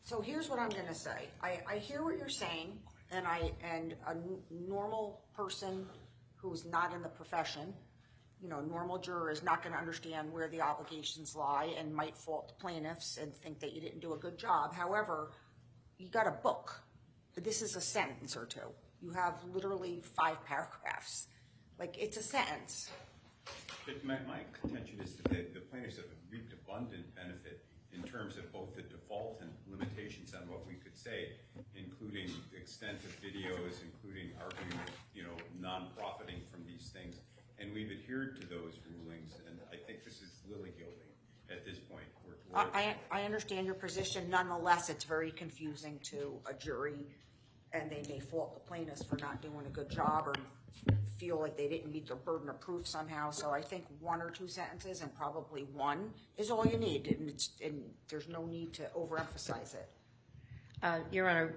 So here's what I'm going to say. I hear what you're saying, and a normal person who's not in the profession, a normal juror is not going to understand where the obligations lie and might fault the plaintiffs and think that you didn't do a good job. However, you got a book. This is a sentence or two. You have literally 5 paragraphs. Like, it's a sentence. But my contention is that the plaintiffs have reaped abundant benefit in terms of both the default and limitations on what we could say, including the extent of videos, including arguing, non-profiting from these things. And we've adhered to those rulings, and I think this is lily gilding at this point. I understand your position. Nonetheless, it's very confusing to a jury, and they may fault the plaintiffs for not doing a good job or feel like they didn't meet their burden of proof somehow. So I think 1 or 2 sentences, and probably 1, is all you need, and there's no need to overemphasize it. Your Honor,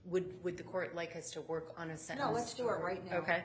would the court like us to work on a sentence? No, let's do it right now. Okay.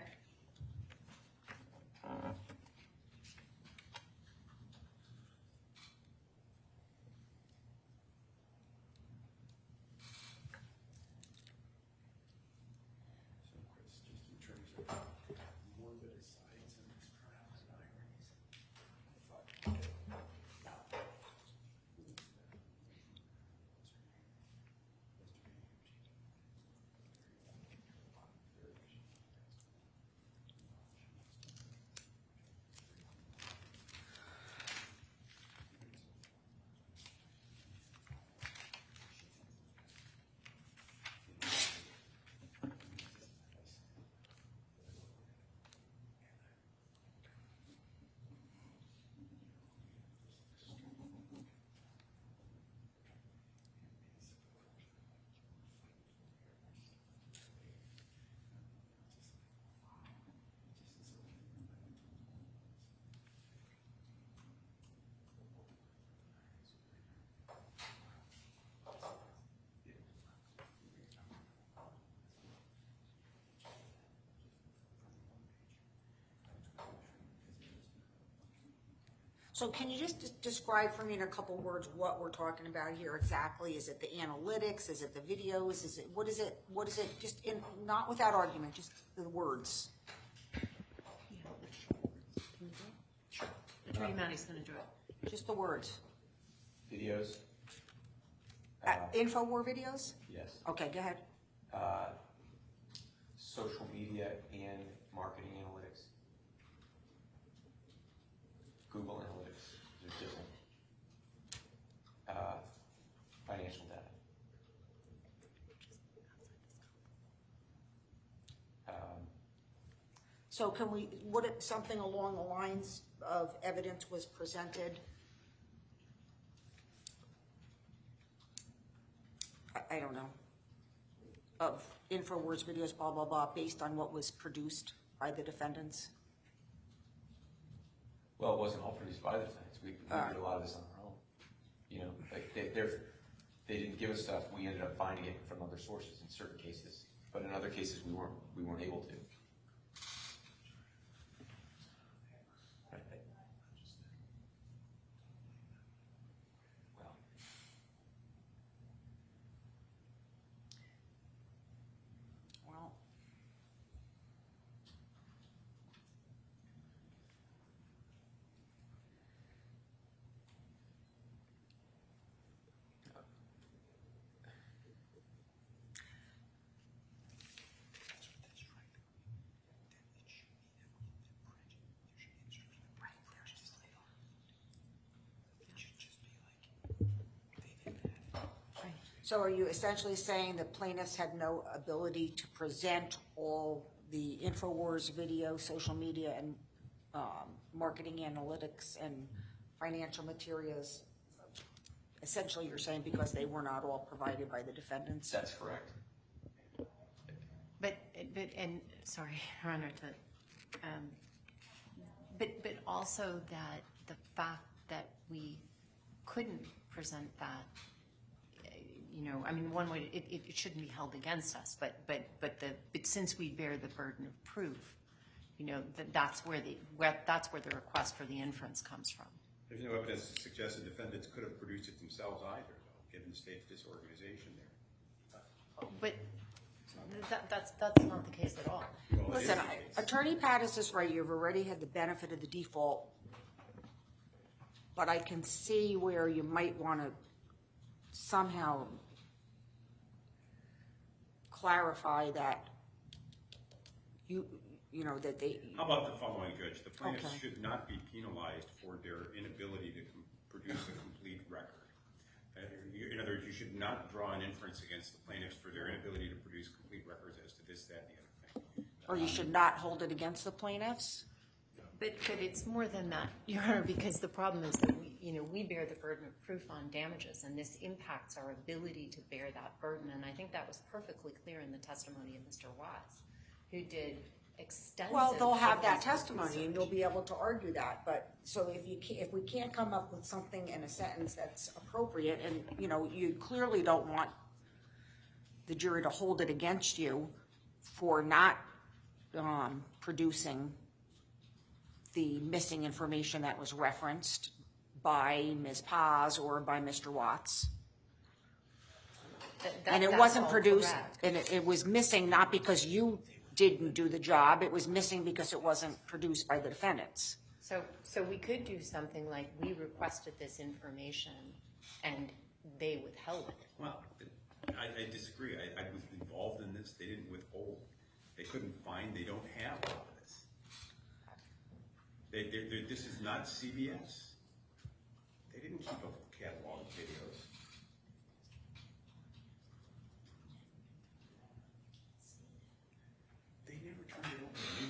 So can you just describe for me in a couple words what we're talking about here exactly? Is it the analytics? Is it the videos? Is it, what is it, just in, not without argument, just the words? Attorney Matty's gonna do it. Just the words. Videos? Infowar videos? Yes. Okay, go ahead. Social media and marketing analytics. Google Analytics, they're different. Financial data. So can we, something along the lines of evidence was presented? I don't know. Of InfoWars videos, blah, blah, blah, based on what was produced by the defendants? Well, it wasn't all produced by the defense. We did a lot of this on our own. You know, like they didn't give us stuff. We ended up finding it from other sources in certain cases, but in other cases we weren't able to. Well, so are you essentially saying the plaintiffs had no ability to present all the InfoWars video, social media, and marketing analytics and financial materials? Essentially, you're saying because they were not all provided by the defendants? That's correct. But sorry, Your Honor, but also that the fact that we couldn't present that, you know, I mean, one way it shouldn't be held against us, but since we bear the burden of proof, you know, that's where the request for the inference comes from. There's no evidence to suggest the defendants could have produced it themselves either, though, given the state of disorganization there. But that's not the case at all. Well, Listen, Attorney Pattis is right. You've already had the benefit of the default, but I can see where you might want to somehow clarify that you know that they. How about the following, Judge? The plaintiffs Okay. should not be penalized for their inability to produce a complete record. In other words, you should not draw an inference against the plaintiffs for their inability to produce complete records as to this, that, and the other thing. Or you should not hold it against the plaintiffs? But it's more than that, Your Honor, because the problem is that we bear the burden of proof on damages, and this impacts our ability to bear that burden. And I think that was perfectly clear in the testimony of Mr. Watts, who did extensive. Well, they'll have that testimony, and you'll be able to argue that. But so if we can't come up with something in a sentence that's appropriate, and you clearly don't want the jury to hold it against you for not producing the missing information that was referenced by Ms. Paz or by Mr. Watts. And it wasn't produced, and it was missing not because you didn't do the job, it was missing because it wasn't produced by the defendants. So we could do something like, we requested this information and they withheld it. Well, I disagree. I was involved in this. They didn't withhold. They couldn't find. They don't have all of this. This is not CBS. They didn't keep a catalog of videos. They never turned it over to me.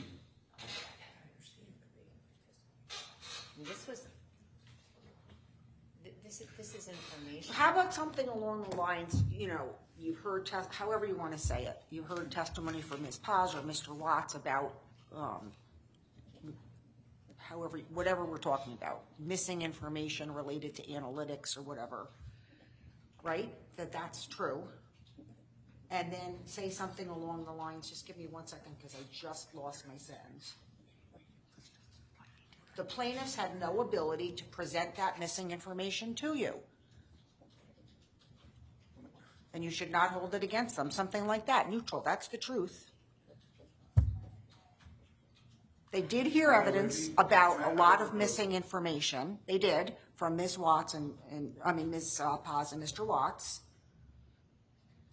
This is information. How about something along the lines, you've heard, however you want to say it, you heard testimony from Ms. Paz or Mr. Watts about, whatever we're talking about, missing information related to analytics or whatever, right? That's true. And then say something along the lines, just give me 1 second because I just lost my sentence. The plaintiffs had no ability to present that missing information to you. And you should not hold it against them, something like that, neutral, that's the truth. They did hear evidence about a lot of missing information, they did, from Ms. Watts Ms. Paz and Mr. Watts.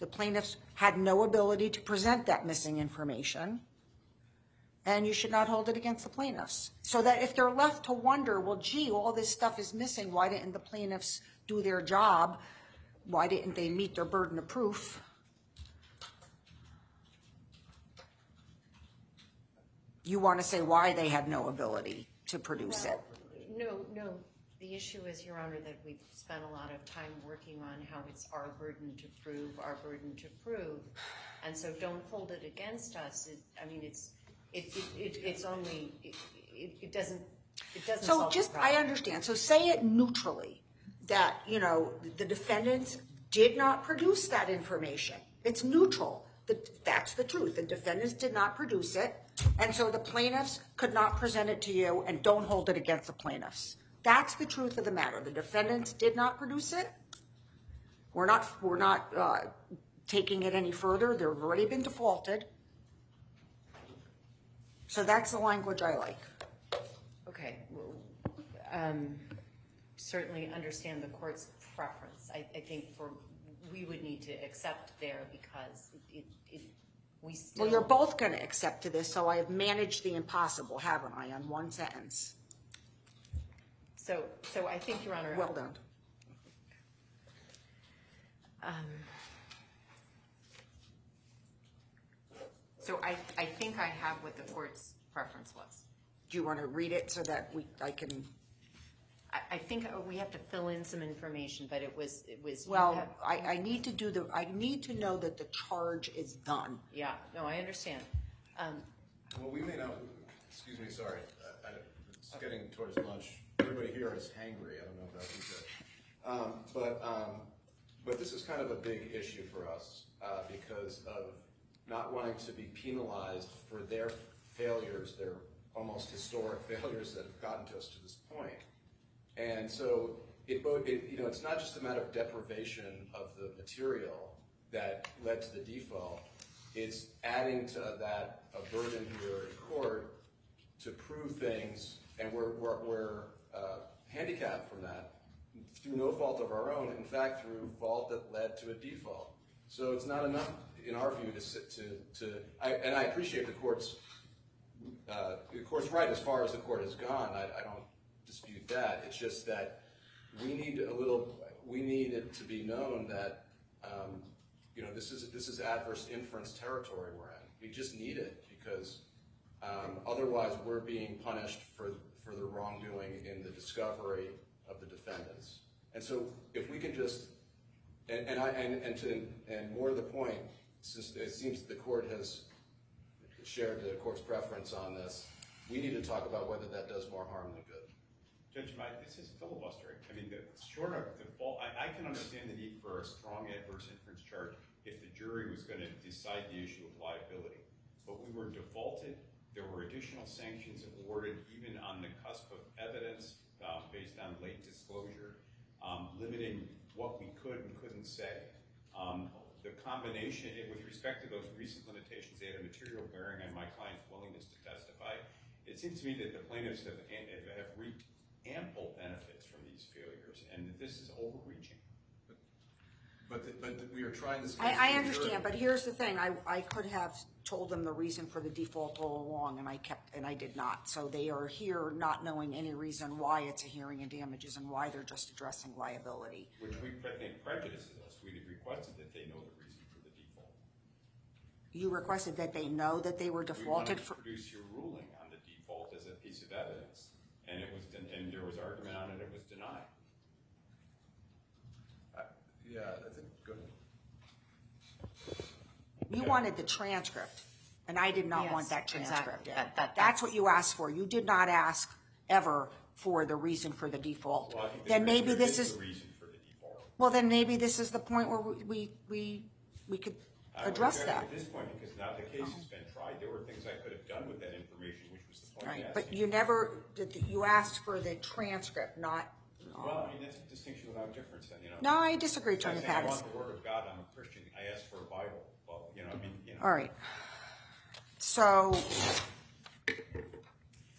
The plaintiffs had no ability to present that missing information, and you should not hold it against the plaintiffs. So that if they're left to wonder, well, gee, all this stuff is missing, why didn't the plaintiffs do their job? Why didn't they meet their burden of proof? You want to say why they had no ability to produce it? No. The issue is, Your Honor, that we've spent a lot of time working on how it's our burden to prove, and so don't hold it against us. It doesn't So solve the just, problem. I understand. So say it neutrally, that, the defendants did not produce that information. It's neutral. That's the truth. The defendants did not produce it, and so the plaintiffs could not present it to you, and don't hold it against the plaintiffs. That's the truth of the matter. The defendants did not produce it. We're not taking it any further. They've already been defaulted. So that's the language I like. Okay. Certainly understand the court's preference. I think we would need to accept there because we still. Well, you're both going to accept to this, so I have managed the impossible, haven't I, on one sentence? So I think, Your Honor. Well done. So I think I have what the court's preference was. Do you want to read it so that I can? I think we have to fill in some information, but it was. Well, I need to I need to know that the charge is done. Yeah. No, I understand. Well, we may not. Excuse me. Sorry. It's getting towards lunch. Everybody here is hangry. I don't know if that's good. But this is kind of a big issue for us because of not wanting to be penalized for their failures, their almost historic failures that have gotten to us to this point. And so it's not just a matter of deprivation of the material that led to the default. It's adding to that a burden here in court to prove things, and we're handicapped from that through no fault of our own. In fact, through fault that led to a default. So it's not enough, in our view, and I appreciate the court's right as far as the court has gone. I don't dispute that. It's just that we need it to be known that this is adverse inference territory we're in. We just need it because otherwise we're being punished for the wrongdoing in the discovery of the defendants. And so if we can just and more to the point, since it seems the court has shared the court's preference on this, we need to talk about whether that does more harm than good. Judge Mike, this is filibustering. I mean, short of default, I can understand the need for a strong adverse inference charge if the jury was going to decide the issue of liability. But we were defaulted. There were additional sanctions awarded even on the cusp of evidence based on late disclosure, limiting what we could and couldn't say. The combination, with respect to those recent limitations, they had a material bearing on my client's willingness to testify. It seems to me that the plaintiffs have reaped ample benefits from these failures, and that this is overreaching. But we are trying this. I understand, but here's the thing: I could have told them the reason for the default all along, and I did not. So they are here not knowing any reason why it's a hearing and damages and why they're just addressing liability. Which we think prejudices us. We requested that they know the reason for the default. You requested that they know that they were defaulted for. We wanted to produce your ruling on the default as a piece of evidence, and there was argument on it. It was denied. I think good. You wanted the transcript, and I did not want that transcript. Exactly. That's what you asked for. You did not ask ever for the reason for the default. Well, I think then maybe this is the reason for the default. Well, then maybe this is the point where we could address that. At this point, because now the case has been tried, there were things I could have done with that information, which was the Right, but you never, you asked for the transcript, not. Well, I mean, that's a distinction without difference, then, you know. No, I disagree, Attorney Saying I Pattis. want the word of God, I'm a Christian, I asked for a Bible, well, you know, I mean, you know. All right. So,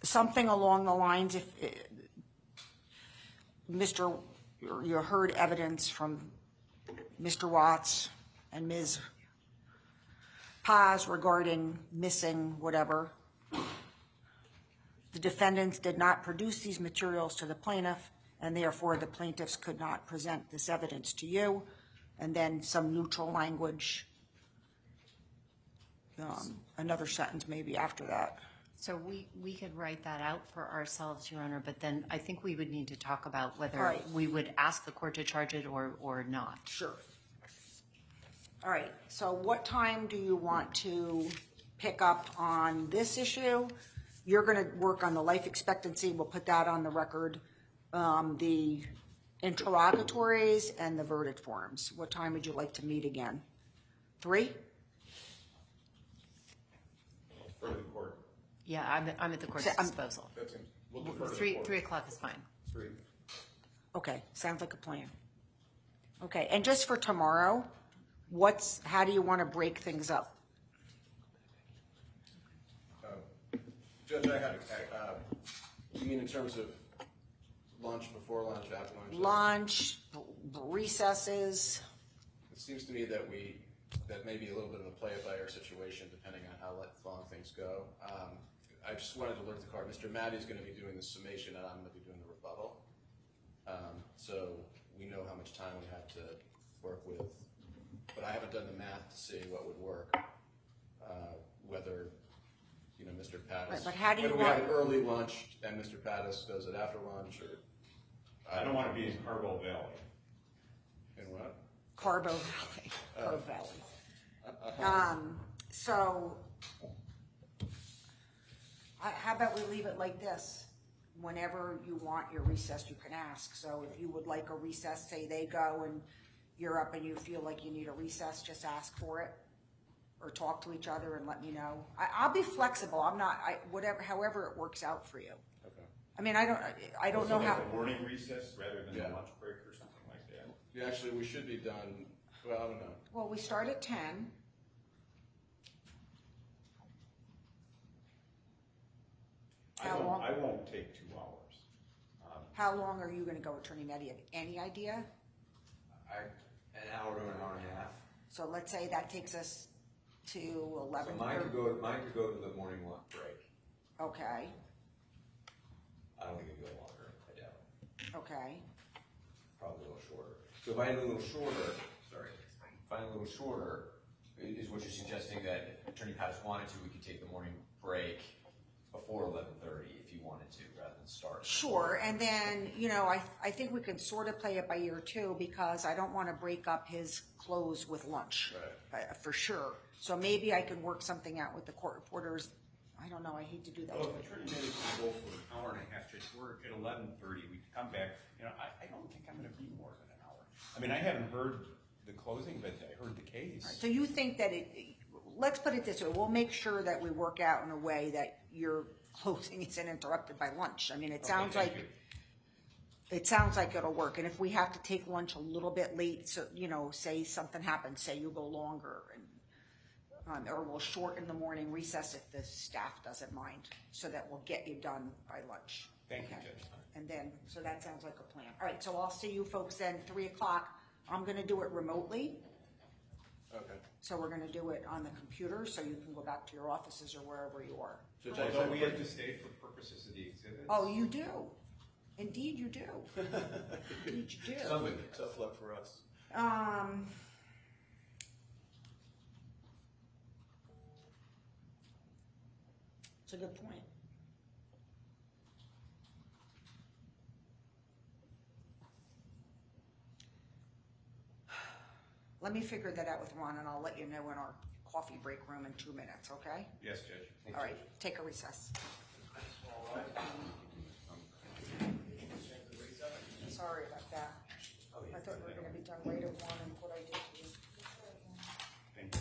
something along the lines, if, you heard evidence from Mr. Watts and Ms. Paz regarding missing whatever. The defendants did not produce these materials to the plaintiff, and therefore the plaintiffs could not present this evidence to you. And then some neutral language, another sentence maybe after that. So we could write that out for ourselves, Your Honor, but then I think we would need to talk about whether Right. we would ask the court to charge it or not. Sure. All right, so what time do you want to pick up on this issue? You're going to work on the life expectancy. We'll put that on the record. The interrogatories and the verdict forms. What time would you like to meet again? 3? For the court. Yeah, I'm at the court's disposal. We'll defer to the 3 court. o'clock is fine. 3. Okay, sounds like a plan. Okay, and just for tomorrow, how do you want to break things up? Judge, I had you mean in terms of lunch, before lunch, after lunch? Lunch, recesses. It seems to me that may be a little bit of a play-it-by-ear situation, depending on how long things go. I just wanted to alert the court. Mr. Matty is going to be doing the summation, and I'm going to be doing the rebuttal. So we know how much time we have to work with, but I haven't done the math to see what would work. Whether Mr. Pattis. Right, but how do you whether we have an early lunch and Mr. Pattis does it after lunch, or I don't want to be in Carbo Valley. In what? Carbo Valley. Carbo Valley. So, how about we leave it like this? Whenever you want your recess, you can ask. So if you would like a recess, say they go and you're up and you feel like you need a recess, just ask for it. Or talk to each other and let me know. I'll be flexible. I'm not, however it works out for you. Okay. I mean, I don't know how. Like a morning recess rather than a lunch break or something like that. Yeah, actually, we should be done. Well, I don't know. Well, we start at 10. I won't take 2 hours. How long are you going to go, Attorney Meddy? Any idea? An hour to an hour and a half. So let's say that takes us to 11. So mine could go to the morning lunch break. Okay. I don't think it'd go longer. I doubt it. Okay. Probably a little shorter. So if I had a little shorter, is what you're suggesting that if Attorney Pattis wanted to, we could take the morning break before 11:30 if you wanted to, rather than start. Sure, and then, I think we can sort of play it by ear too, because I don't want to break up his close with lunch. Right. For sure. So maybe I can work something out with the court reporters. I don't know, I hate to do that. Well, if Attorney Meddy can go for an hour and a half, Judge, we're at 11:30, we come back, I don't think I'm going to be more than an hour. I mean, I haven't heard the closing, but I heard the case. Right, so you think that let's put it this way, we'll make sure that we work out in a way that your closing isn't interrupted by lunch. I mean, it sounds like it'll work. And if we have to take lunch a little bit late, so, say something happens, say you go longer, and or we'll shorten the morning recess if the staff doesn't mind, so that we'll get you done by lunch. Thank you, Judge. And then, so that sounds like a plan. All right, so I'll see you folks then, 3 o'clock. I'm going to do it remotely. Okay. So we're going to do it on the computer, so you can go back to your offices or wherever you are. Don't we have to stay for purposes of the exhibits? Oh, you do. Indeed, you do. Indeed, you do. Tough luck for us. It's a good point. Let me figure that out with Ron, and I'll let you know in our coffee break room in 2 minutes, okay? Yes, Judge. All right, take a recess. Sorry about that. I thought we were going to be done right at 1, and what I did to you. Thank you.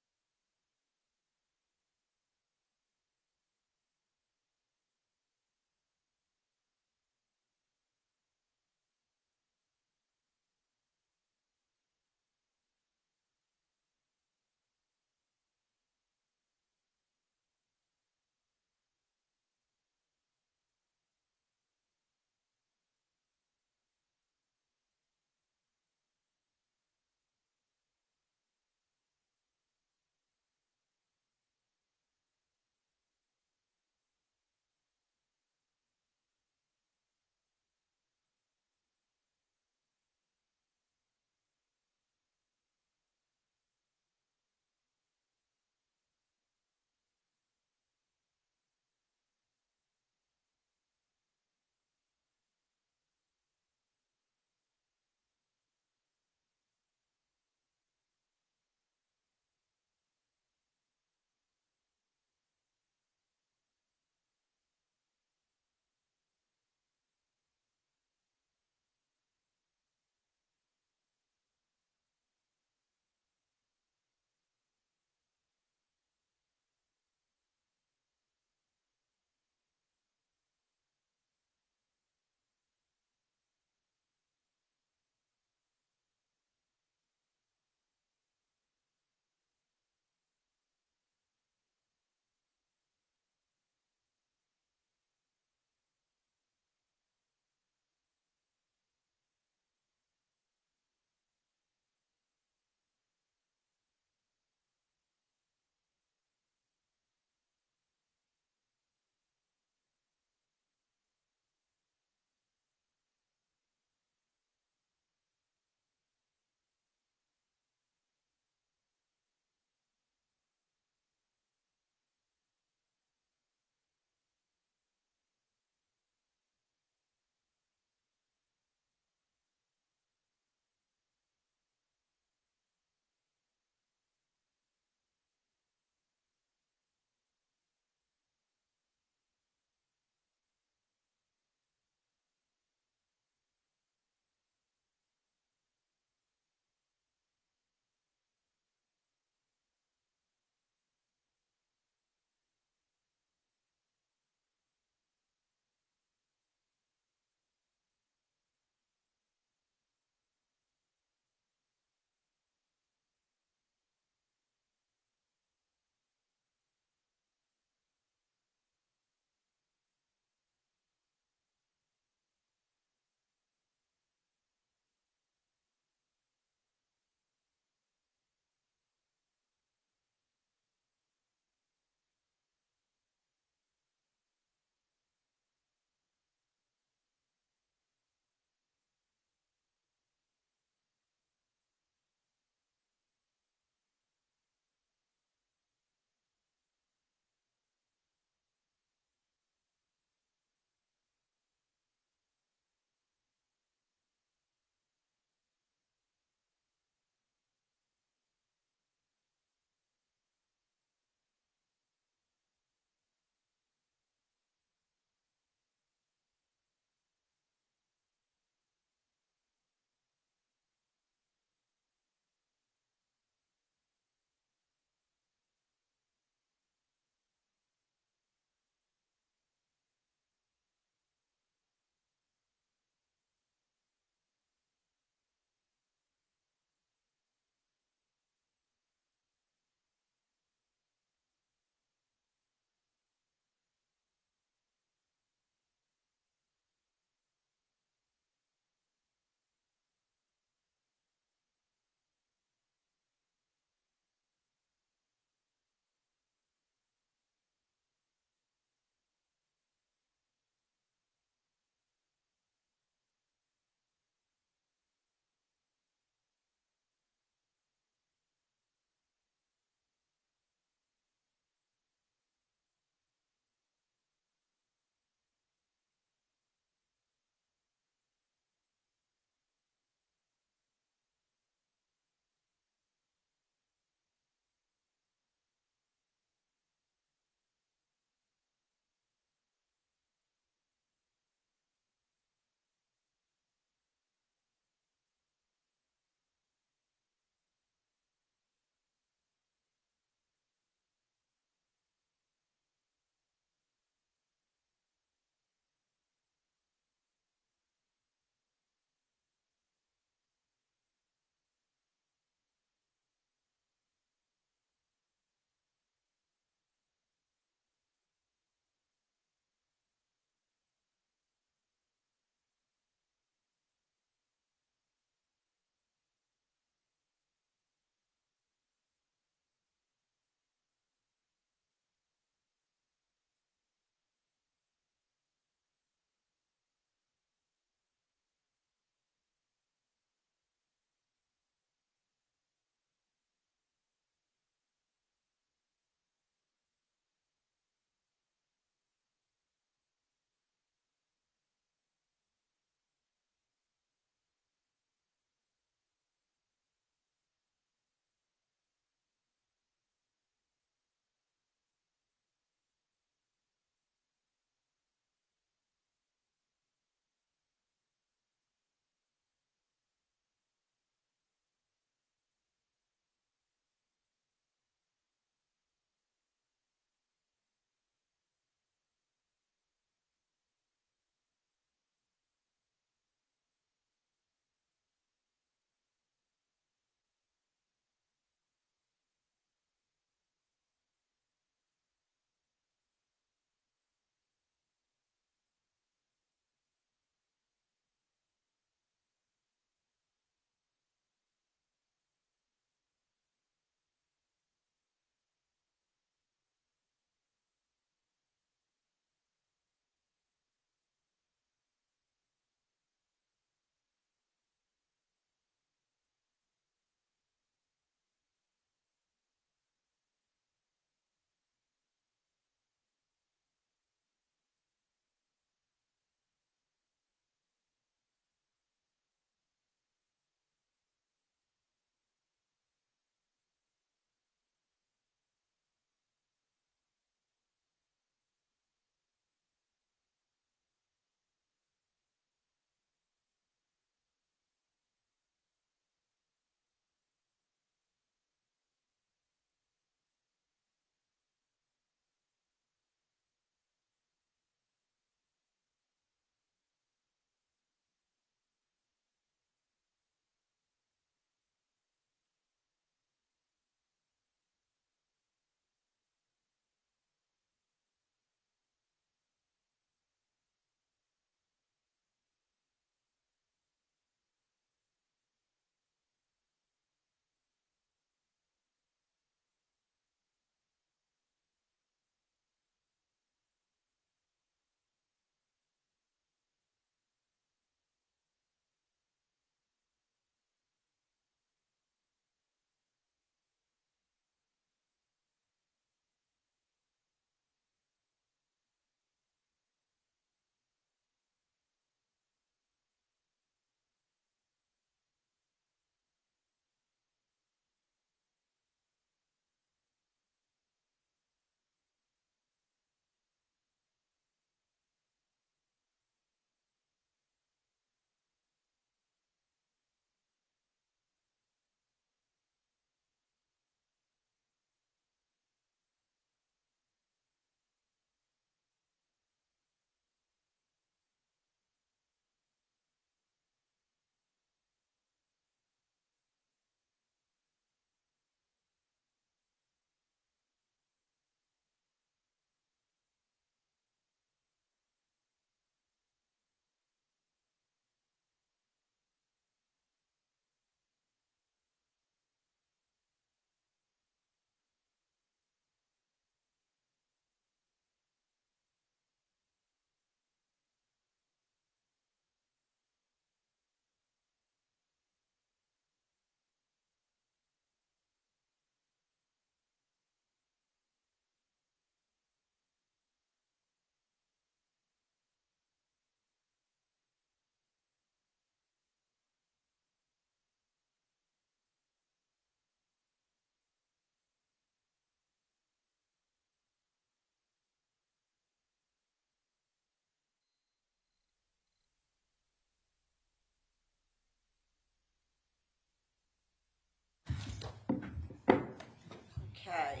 Okay.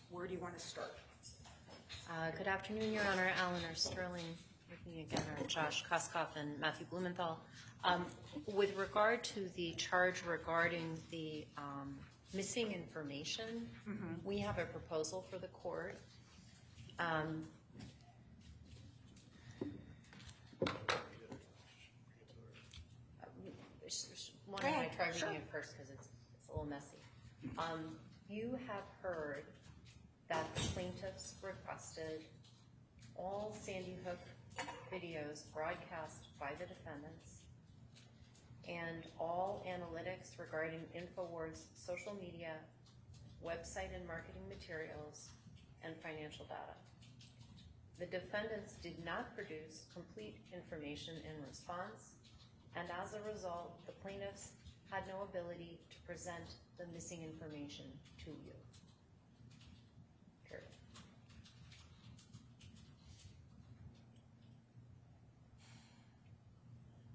Where do you want to start? Good afternoon, Your Honor. Eleanor Sterling with me again, are Josh Koskoff and Matthew Blumenthal. With regard to the charge regarding the missing information, we have a proposal for the court. Why don't I try reading it first because it's a little messy. You have heard that the plaintiffs requested all Sandy Hook videos broadcast by the defendants and all analytics regarding InfoWars social media, website and marketing materials, and financial data. The defendants did not produce complete information in response, and as a result, the plaintiffs had no ability to present the missing information to you. Period.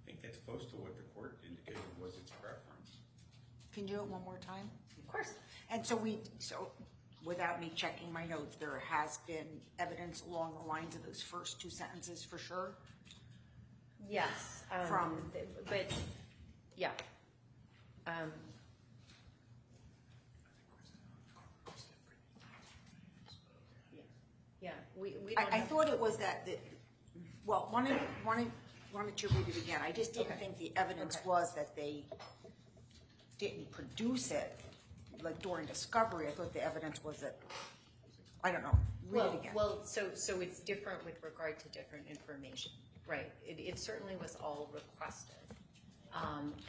I think that's close to what the court indicated was its preference. Can you do it one more time? Of course. And so without me checking my notes, there has been evidence along the lines of those first two sentences for sure? Yes. But, yeah. Yeah, we don't I thought it was that, well, wanted to read it again. I just didn't think the evidence was that they didn't produce it, like during discovery. I thought the evidence was that, I don't know, read it again. Well, so it's different with regard to different information, right? It certainly was all requested.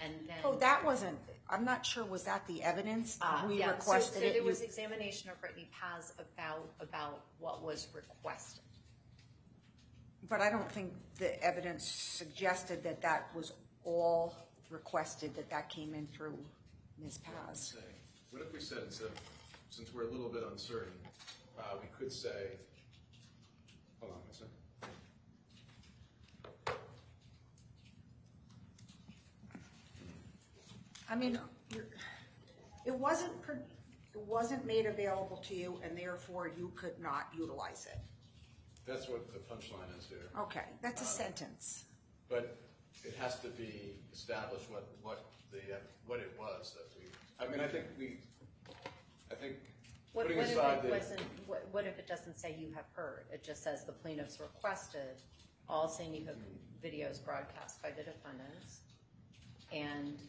And then. Oh, that wasn't, I'm not sure, was that the evidence? We requested it. So there was examination of Brittany Paz about what was requested. But I don't think the evidence suggested that that was all requested, that came in through Ms. Paz. What if we said, since we're a little bit uncertain, we could say, hold on a second. I mean, it wasn't made available to you, and therefore you could not utilize it. That's what the punchline is here. Okay, that's a sentence. But it has to be established what it was that we. I mean, I think What putting if aside what if it doesn't say you have heard? It just says the plaintiffs requested all Sandy Hook videos broadcast by the defendants and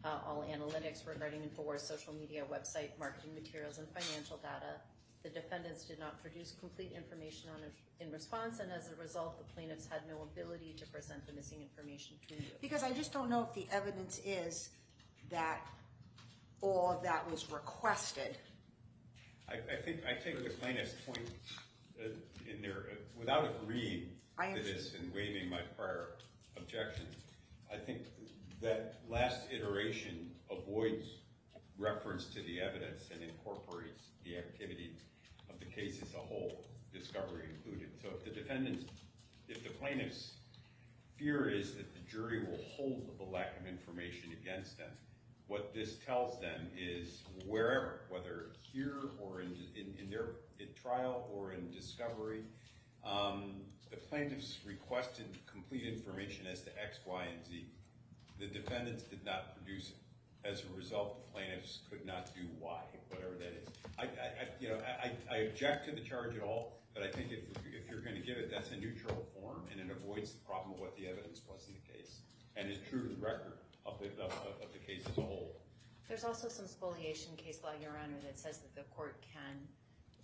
all analytics regarding InfoWars social media, website, marketing materials, and financial data. The defendants did not produce complete information on it in response, and as a result, the plaintiffs had no ability to present the missing information to you. Because I just don't know if the evidence is that all of that was requested. I take the plaintiff's point in there, without agreeing to this and waiving my prior objection. I think that last iteration avoids reference to the evidence and incorporates the activity of the case as a whole, discovery included. So if the plaintiff's fear is that the jury will hold the lack of information against them, what this tells them is wherever, whether here or in trial or in discovery, the plaintiffs requested complete information as to X, Y, and Z. The defendants did not produce it. As a result, the plaintiffs could not do Y, whatever that is. I object to the charge at all, but I think if you're going to give it, that's a neutral form, and it avoids the problem of what the evidence was in the case, and is true to the record of the case as a whole. There's also some spoliation case law, Your Honor, that says that the court can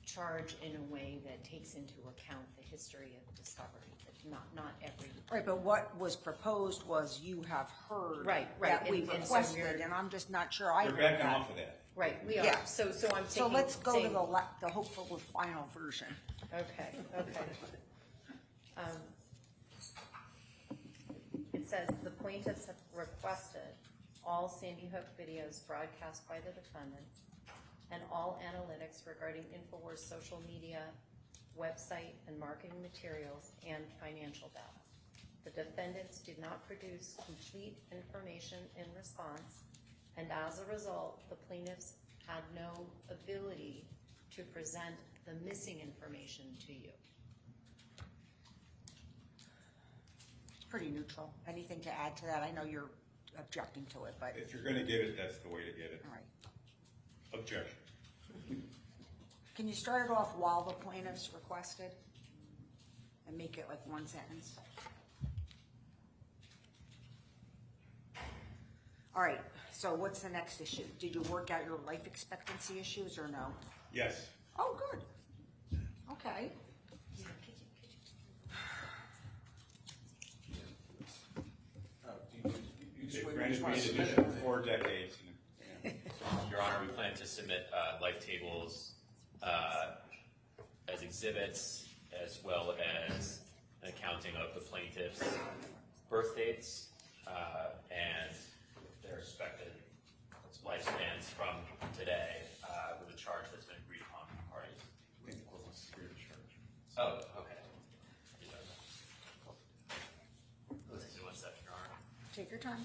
charge in a way that takes into account the history of discovery. Not every. Right, but what was proposed was you have heard that we requested, and I'm just not sure I heard that. You're backing off of that. Right, we are. Yeah. So I'm taking. So let's go to the hopeful final version. Okay. It says the plaintiffs have requested all Sandy Hook videos broadcast by the defendant and all analytics regarding InfoWars social media, website and marketing materials, and financial data. The defendants did not produce complete information in response, and as a result, the plaintiffs had no ability to present the missing information to you. It's pretty neutral. Anything to add to that? I know you're objecting to it, but. If you're gonna get it, that's the way to get it. All right. Objection. Can you start it off while the plaintiffs requested? And make it like one sentence? All right, so what's the next issue? Did you work out your life expectancy issues or no? Yes. Oh, good. Okay. They granted me an additional 4 decades. Your Honor, we plan to submit life tables as exhibits, as well as an accounting of the plaintiff's birth dates and their expected lifespans from today with a charge that's been agreed upon by the parties. Oh, okay. Let's do 1 second, Your Honor. Take your time.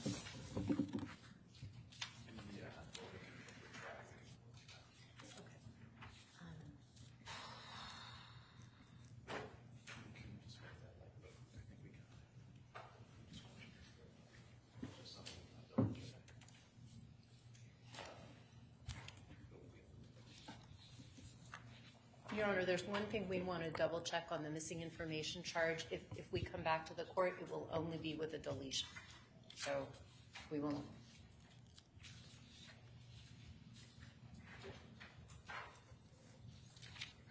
Your Honor, there's one thing we want to double check on the missing information charge. If we come back to the court, it will only be with a deletion. So we will.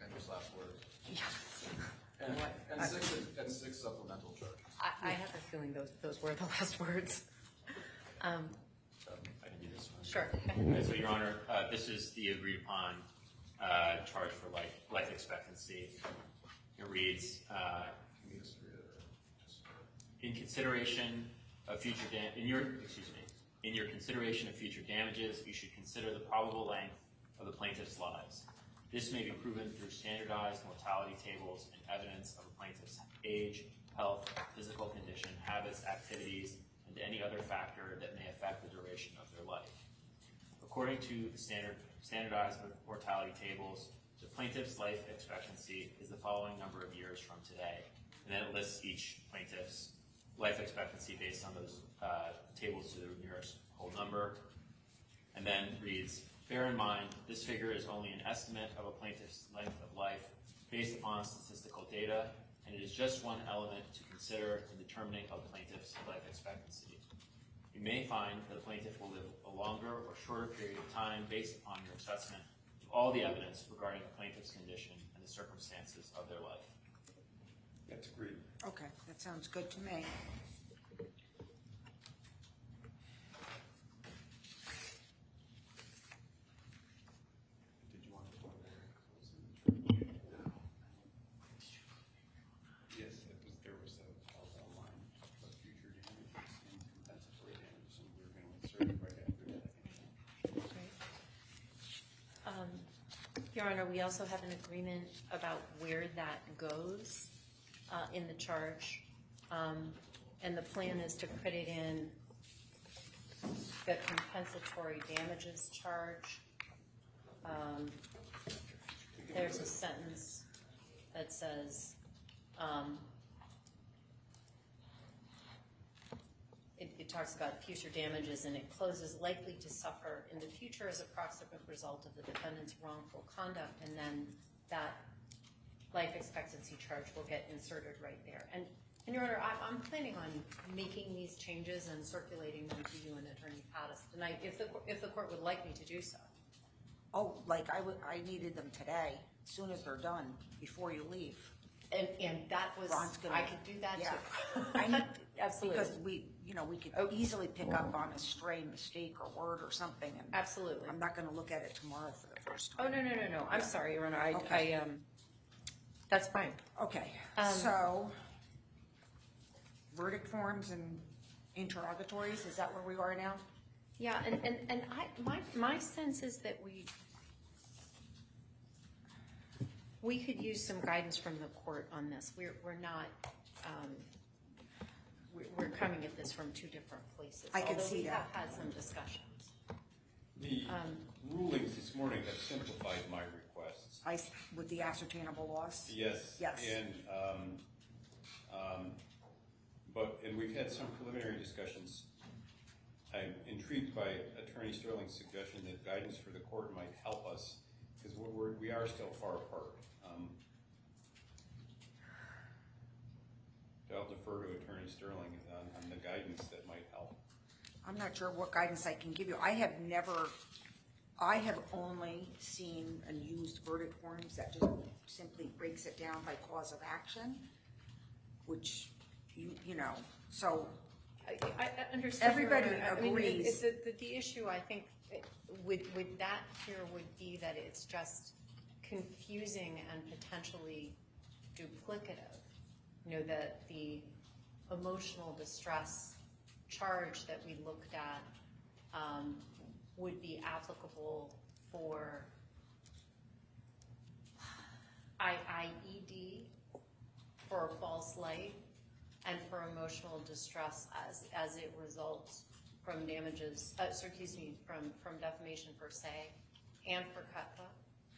And just last words. Yeah. And six supplemental charges. I have a feeling those were the last words. I can do this one. Sure. Okay, so, Your Honor, this is the agreed upon charge for life expectancy. It reads, in consideration of future in your consideration of future damages, you should consider the probable length of the plaintiff's lives. This may be proven through standardized mortality tables and evidence of a plaintiff's age, health, physical condition, habits, activities, and any other factor that may affect the duration of their life. According to the standardized mortality tables, the plaintiff's life expectancy is the following number of years from today. And then it lists each plaintiff's life expectancy based on those tables to the nearest whole number. And then reads, bear in mind, this figure is only an estimate of a plaintiff's length of life based upon statistical data, and it is just one element to consider in determining a plaintiff's life expectancy. You may find that a plaintiff will live a longer or shorter period of time based upon your assessment of all the evidence regarding the plaintiff's condition and the circumstances of their life. That's agreed. Okay, that sounds good to me. Did you want to talk about Yes, there was a line of future damages and compensatory damages, and we were going to insert it right after that, I think. Your Honor, we also have an agreement about where that goes in the charge. And the plan is to put it in the compensatory damages charge. There's a sentence that says, it talks about future damages, and it closes likely to suffer in the future as a proximate result of the defendant's wrongful conduct, and then that life expectancy charge will get inserted right there. And Your Honor, I'm planning on making these changes and circulating them to you and Attorney Pattis tonight, if the court would like me to do so. Oh, like I needed them today, as soon as they're done, before you leave. And that was, I could do that too. I need, Absolutely. Because we could easily pick up on a stray mistake or word or something. And Absolutely. I'm not going to look at it tomorrow for the first Oh, time. no. I'm sorry, Your Honor. Okay. That's fine. Okay, so verdict forms and interrogatories, is that where we are now? Yeah, and my sense is that we could use some guidance from the court on this. We're not we're coming at this from two different places. I can although see we that. have had some discussions. The rulings this morning have simplified my requests. With the ascertainable loss? Yes. Yes. And we've had some preliminary discussions. I'm intrigued by Attorney Sterling's suggestion that guidance for the court might help us, because we are still far apart. I'll defer to Attorney Sterling on the guidance that might help. I'm not sure what guidance I can give you. I have only seen and used verdict forms that just simply breaks it down by cause of action, which, you know, so. I understand. Everybody agrees. The issue, I think, with that here would be that it's just confusing and potentially duplicative. You know, that the emotional distress charge that we looked at would be applicable for IED, for a false light, and for emotional distress as it results from damages, from defamation per se, and for CUTPA.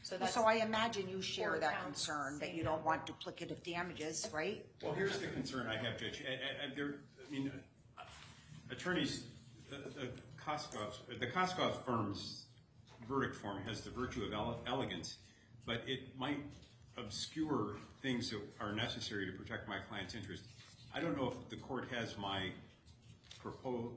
So I imagine you share that counts, concern, that same you don't number. want duplicative damages, right? Well, here's the concern I have, Judge. Attorneys, the Koskov firm's verdict form has the virtue of elegance, but it might obscure things that are necessary to protect my client's interest. I don't know if the court has my proposal.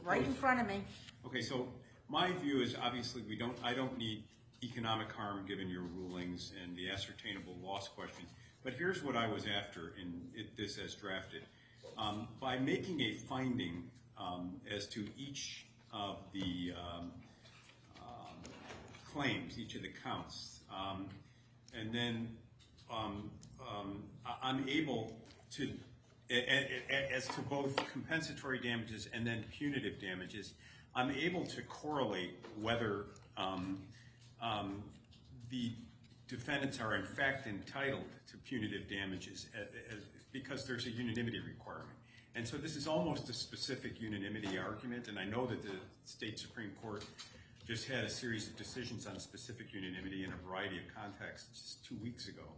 Right in front of me. Okay, so my view is obviously I don't need economic harm given your rulings and the ascertainable loss question. But here's what I was after in this as drafted. By making a finding as to each of the claims, each of the counts, and then I'm able to, as to both compensatory damages and then punitive damages, I'm able to correlate whether the defendants are in fact entitled to punitive damages because there's a unanimity requirement. And so this is almost a specific unanimity argument, and I know that the state Supreme Court just had a series of decisions on specific unanimity in a variety of contexts just 2 weeks ago.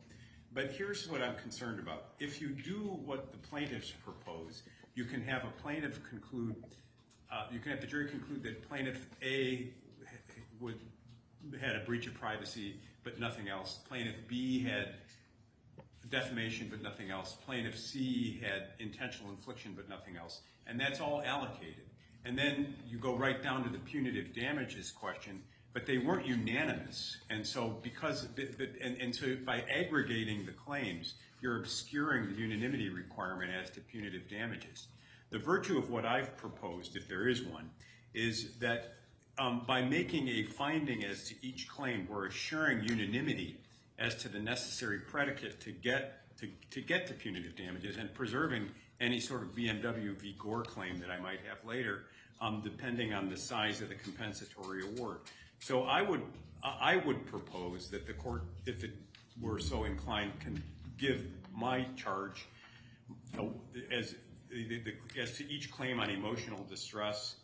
But here's what I'm concerned about. If you do what the plaintiffs propose, you can have a plaintiff conclude, you can have the jury conclude that plaintiff A had a breach of privacy but nothing else. Plaintiff B had defamation but nothing else. Plaintiff C had intentional infliction but nothing else. And that's all allocated. And then you go right down to the punitive damages question, but they weren't unanimous. And so so by aggregating the claims, you're obscuring the unanimity requirement as to punitive damages. The virtue of what I've proposed, if there is one, is that by making a finding as to each claim, we're assuring unanimity as to the necessary predicate to get to punitive damages and preserving any sort of BMW v. Gore claim that I might have later, depending on the size of the compensatory award. So I would propose that the court, if it were so inclined, can give my charge as to each claim on emotional distress.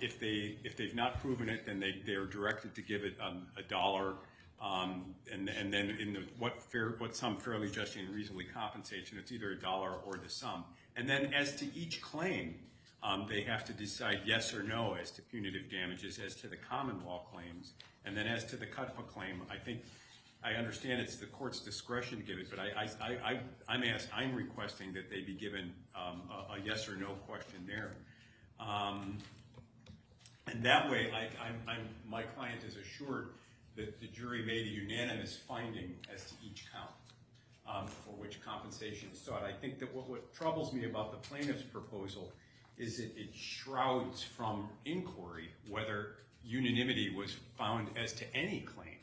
If they've not proven it, then they're directed to give it $1, and then in what sum fairly justly and reasonably compensates, and it's either $1 or the sum. And then as to each claim, they have to decide yes or no as to punitive damages, as to the common law claims, and then as to the CUTPA claim. I understand it's the court's discretion to give it, but I'm requesting that they be given a yes or no question there. And that way, my client is assured that the jury made a unanimous finding as to each count for which compensation is sought. I think that what troubles me about the plaintiff's proposal is that it shrouds from inquiry whether unanimity was found as to any claim,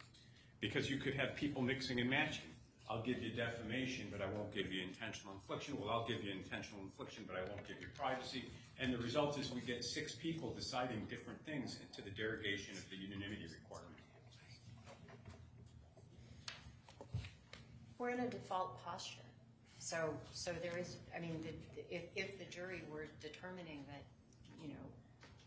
because you could have people mixing and matching. I'll give you defamation, but I won't give you intentional infliction. Well, I'll give you intentional infliction, but I won't give you privacy. And the result is we get 6 people deciding different things to the derogation of the unanimity requirement. We're in a default posture. So there is, I mean, if the jury were determining that,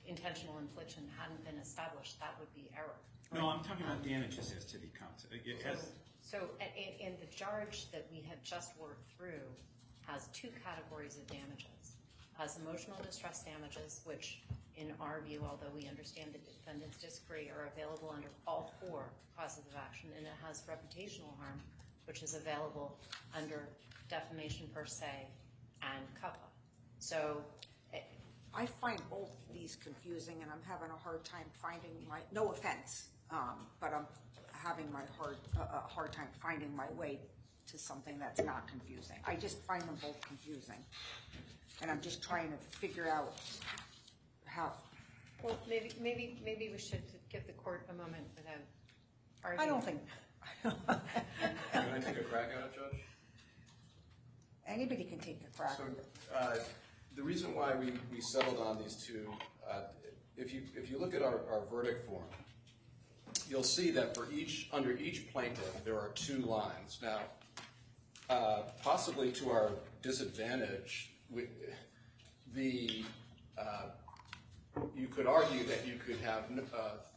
intentional infliction hadn't been established, that would be error. No, I'm talking about damages as to the accounts. And the charge that we had just worked through has two categories of damages. Has emotional distress damages, which in our view, although we understand the defendants disagree, are available under all four causes of action, and it has reputational harm, which is available under defamation per se and CUPA. So I find both these confusing, and I'm having a hard time finding no offense, but I'm having a hard time finding my way to something that's not confusing. I just find them both confusing, and I'm just trying to figure out how. Well, maybe we should give the court a moment without arguing. I don't think. Can I take a crack at it, Judge? Anybody can take a crack. So, the reason why we settled on these two, if you look at our verdict form, you'll see that under each plaintiff there are two lines. Now, possibly to our disadvantage, you could argue that you could have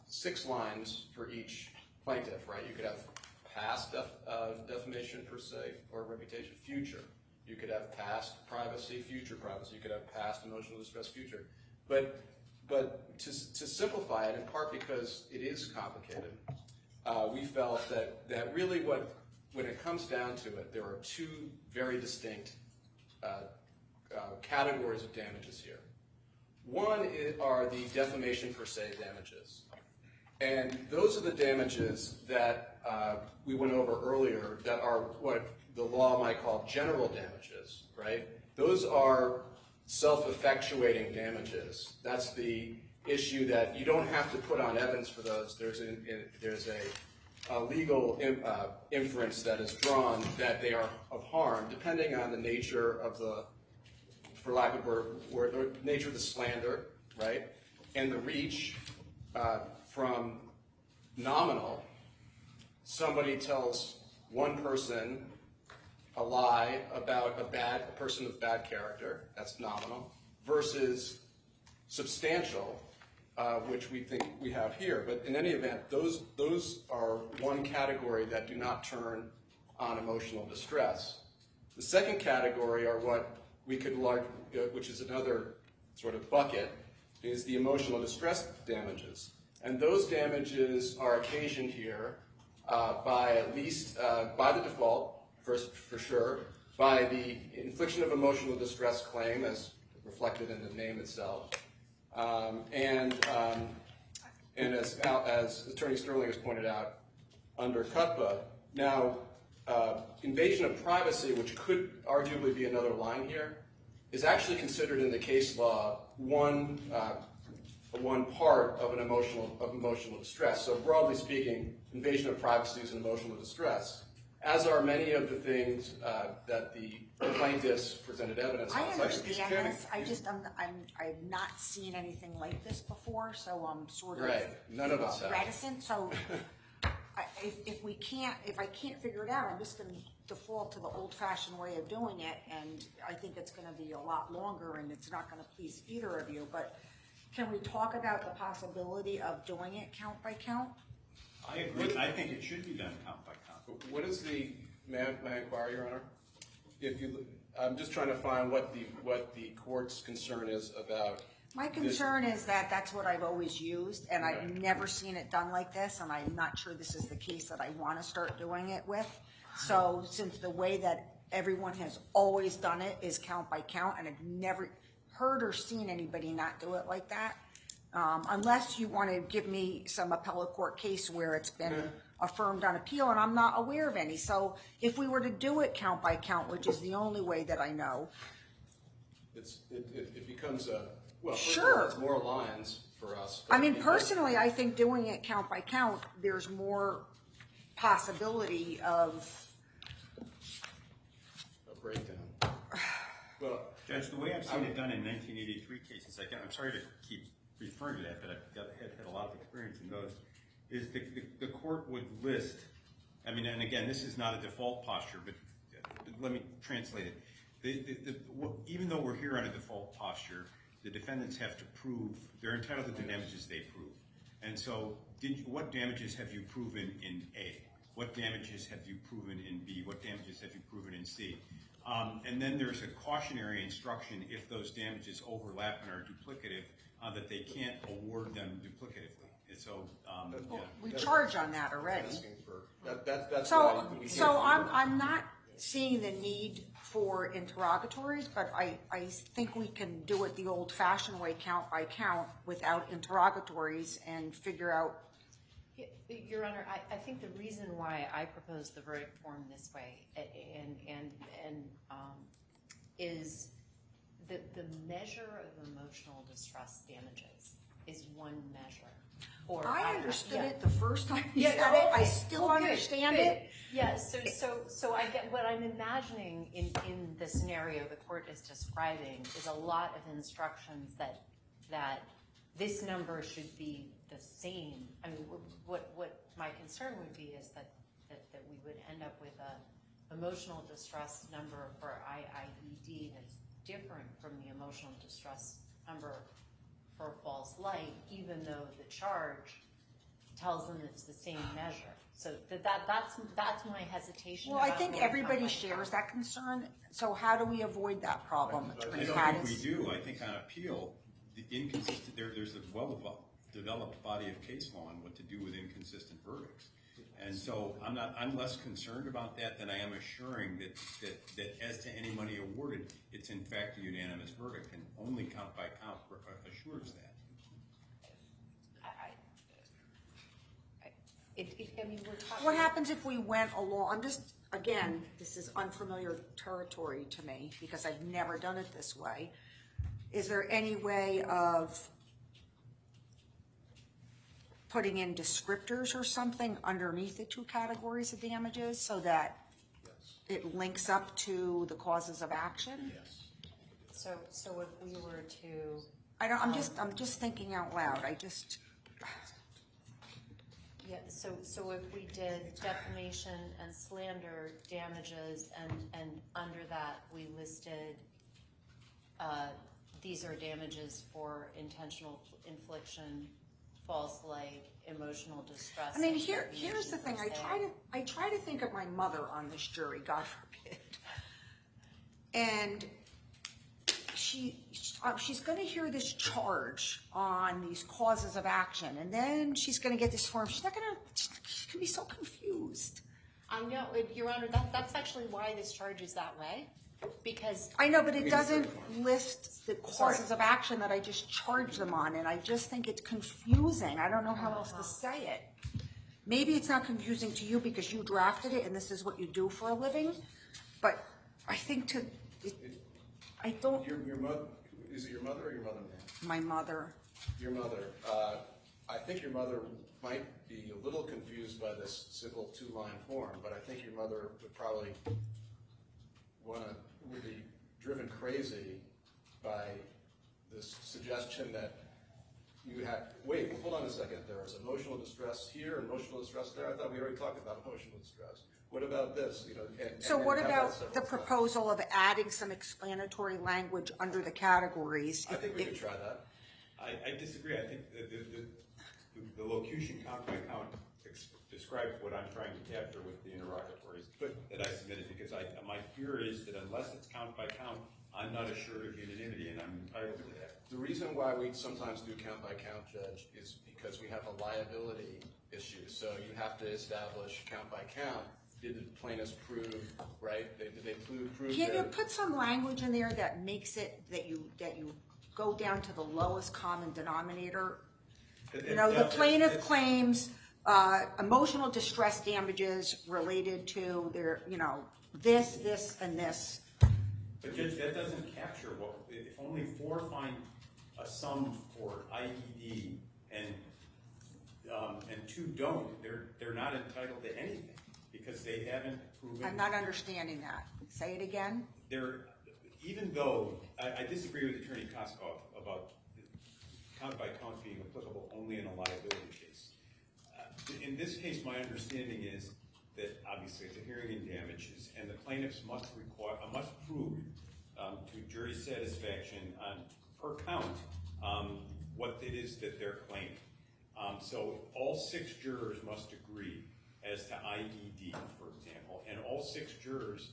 6 lines for each plaintiff, right? You could have past defamation per se or reputation, future. You could have past privacy, future privacy. You could have past emotional distress, future. But to simplify it, in part because it is complicated, we felt that really when it comes down to it, there are two very distinct categories of damages here. One are the defamation per se damages. And those are the damages that we went over earlier that are what the law might call general damages, right? Those are self-effectuating damages. That's the issue that you don't have to put on evidence for those. There's a legal inference that is drawn that they are of harm, depending on the nature of the, for lack of a word, the nature of the slander, right? And the reach from nominal. Somebody tells one person a lie about a person of bad character, that's nominal, versus substantial, which we think we have here. But in any event, those are one category that do not turn on emotional distress. The second category are what we could which is another sort of bucket, is the emotional distress damages. And those damages are occasioned here by at least, by the default, for sure, by the infliction of emotional distress claim as reflected in the name itself. And as Attorney Sterling has pointed out, under CUPA. Now, invasion of privacy, which could arguably be another line here, is actually considered in the case law one part of emotional distress. So broadly speaking, invasion of privacy is an emotional distress, as are many of the things that the plaintiffs presented evidence on. I understand this. I've not seen anything like this before, so I'm sort of None of us have. reticent. So if I can't figure it out, I'm just going to default to the old-fashioned way of doing it, and I think it's going to be a lot longer, and it's not going to please either of you. But can we talk about the possibility of doing it count by count? I agree. I think it should be done count by count. What is the, may I inquire, Your Honor? I'm just trying to find what the court's concern is about. My concern is that that's what I've always used, and I've never seen it done like this, and I'm not sure this is the case that I want to start doing it with. So since the way that everyone has always done it is count by count, and I've never heard or seen anybody not do it like that, unless you want to give me some appellate court case where it's been affirmed on appeal, and I'm not aware of any. So if we were to do it count by count, which is the only way that I know, it becomes a, well, sure, it's more lines for us. I mean, personally, I think doing it count by count, there's more possibility of a breakdown. Well, Judge, the way I've seen it done in 1983 cases, I'm sorry to keep referring to that, but I've had a lot of experience in those, is the court would list, I mean, and again, this is not a default posture, but let me translate it. Even though we're here on a default posture, the defendants have to prove, they're entitled to the damages they prove. And so, what damages have you proven in A? What damages have you proven in B? What damages have you proven in C? And then there's a cautionary instruction if those damages overlap and are duplicative, that they can't award them duplicatively. And so, We charge on that already. That's So, why we so can't- I'm not seeing the need for interrogatories, but I think we can do it the old-fashioned way, count by count, without interrogatories and figure out. Your Honor, I think the reason why I proposed the verdict form this way is that the measure of emotional distress damages is one measure. I understood it the first time you said it. I still understand it. Yeah, so I get what I'm imagining in the scenario the court is describing is a lot of instructions that this number should be the same. I mean, what my concern would be is that we would end up with a emotional distress number for IIED that's different from the emotional distress number for false light, even though the charge tells them it's the same measure. So that's my hesitation. Well, I think everybody shares that concern. So how do we avoid that problem? I don't think we do. I think on appeal, the inconsistent, there's a well-developed body of case law on what to do with inconsistent verdicts. And so I'm less concerned about that than I am assuring that as to any money awarded, it's in fact a unanimous verdict, and only count by count assures that. What happens if we went along, again, this is unfamiliar territory to me because I've never done it this way. Is there any way of putting in descriptors or something underneath the two categories of damages so that it links up to the causes of action? Yes. So if we were to, I'm just thinking out loud. Yeah, so if we did defamation and slander damages, and under that we listed these are damages for intentional infliction, false light, emotional distress. I mean, here's the thing. I try to think of my mother on this jury, God forbid, and she's going to hear this charge on these causes of action, and then she's going to get this form. She's going to be so confused. I know, Your Honor, that's actually why this charge is that way, because I know, but it doesn't list the causes of action that I just charged them on, and I just think it's confusing. I don't know how else to say it. Maybe it's not confusing to you because you drafted it and this is what you do for a living, but I think I don't. Your mother, is it your mother or your mother-in-law? My mother. Your mother. I think your mother might be a little confused by this simple two-line form, but I think your mother would probably would be driven crazy by this suggestion that you have. Wait, hold on a second. There is emotional distress here, emotional distress there. I thought we already talked about emotional distress. What about this? So what about the proposal of adding some explanatory language under the categories? I think we could try that. I disagree. I think the locution count by count describes what I'm trying to capture with the interrogatories that I submitted, because my fear is that unless it's count by count, I'm not assured of unanimity, and I'm entitled to that. The reason why we sometimes do count by count, Judge, is because we have a liability issue. So you have to establish count by count. Did the plaintiffs prove, right? Did they prove Can you put some language in there that makes it that you go down to the lowest common denominator? The plaintiff claims emotional distress damages related to their, this, and this. But Judge, that doesn't capture if only 4 find a sum for IED and 2 don't, they're not entitled to anything because they haven't proven. I'm not understanding that. Say it again. Even though I disagree with Attorney Koskov about count by count being applicable only in a liability case. In this case, my understanding is that obviously it's a hearing in damages, and the plaintiffs must prove to jury satisfaction on per count what it is that they're claiming. So all 6 jurors must agree as to IED, for example, and all 6 jurors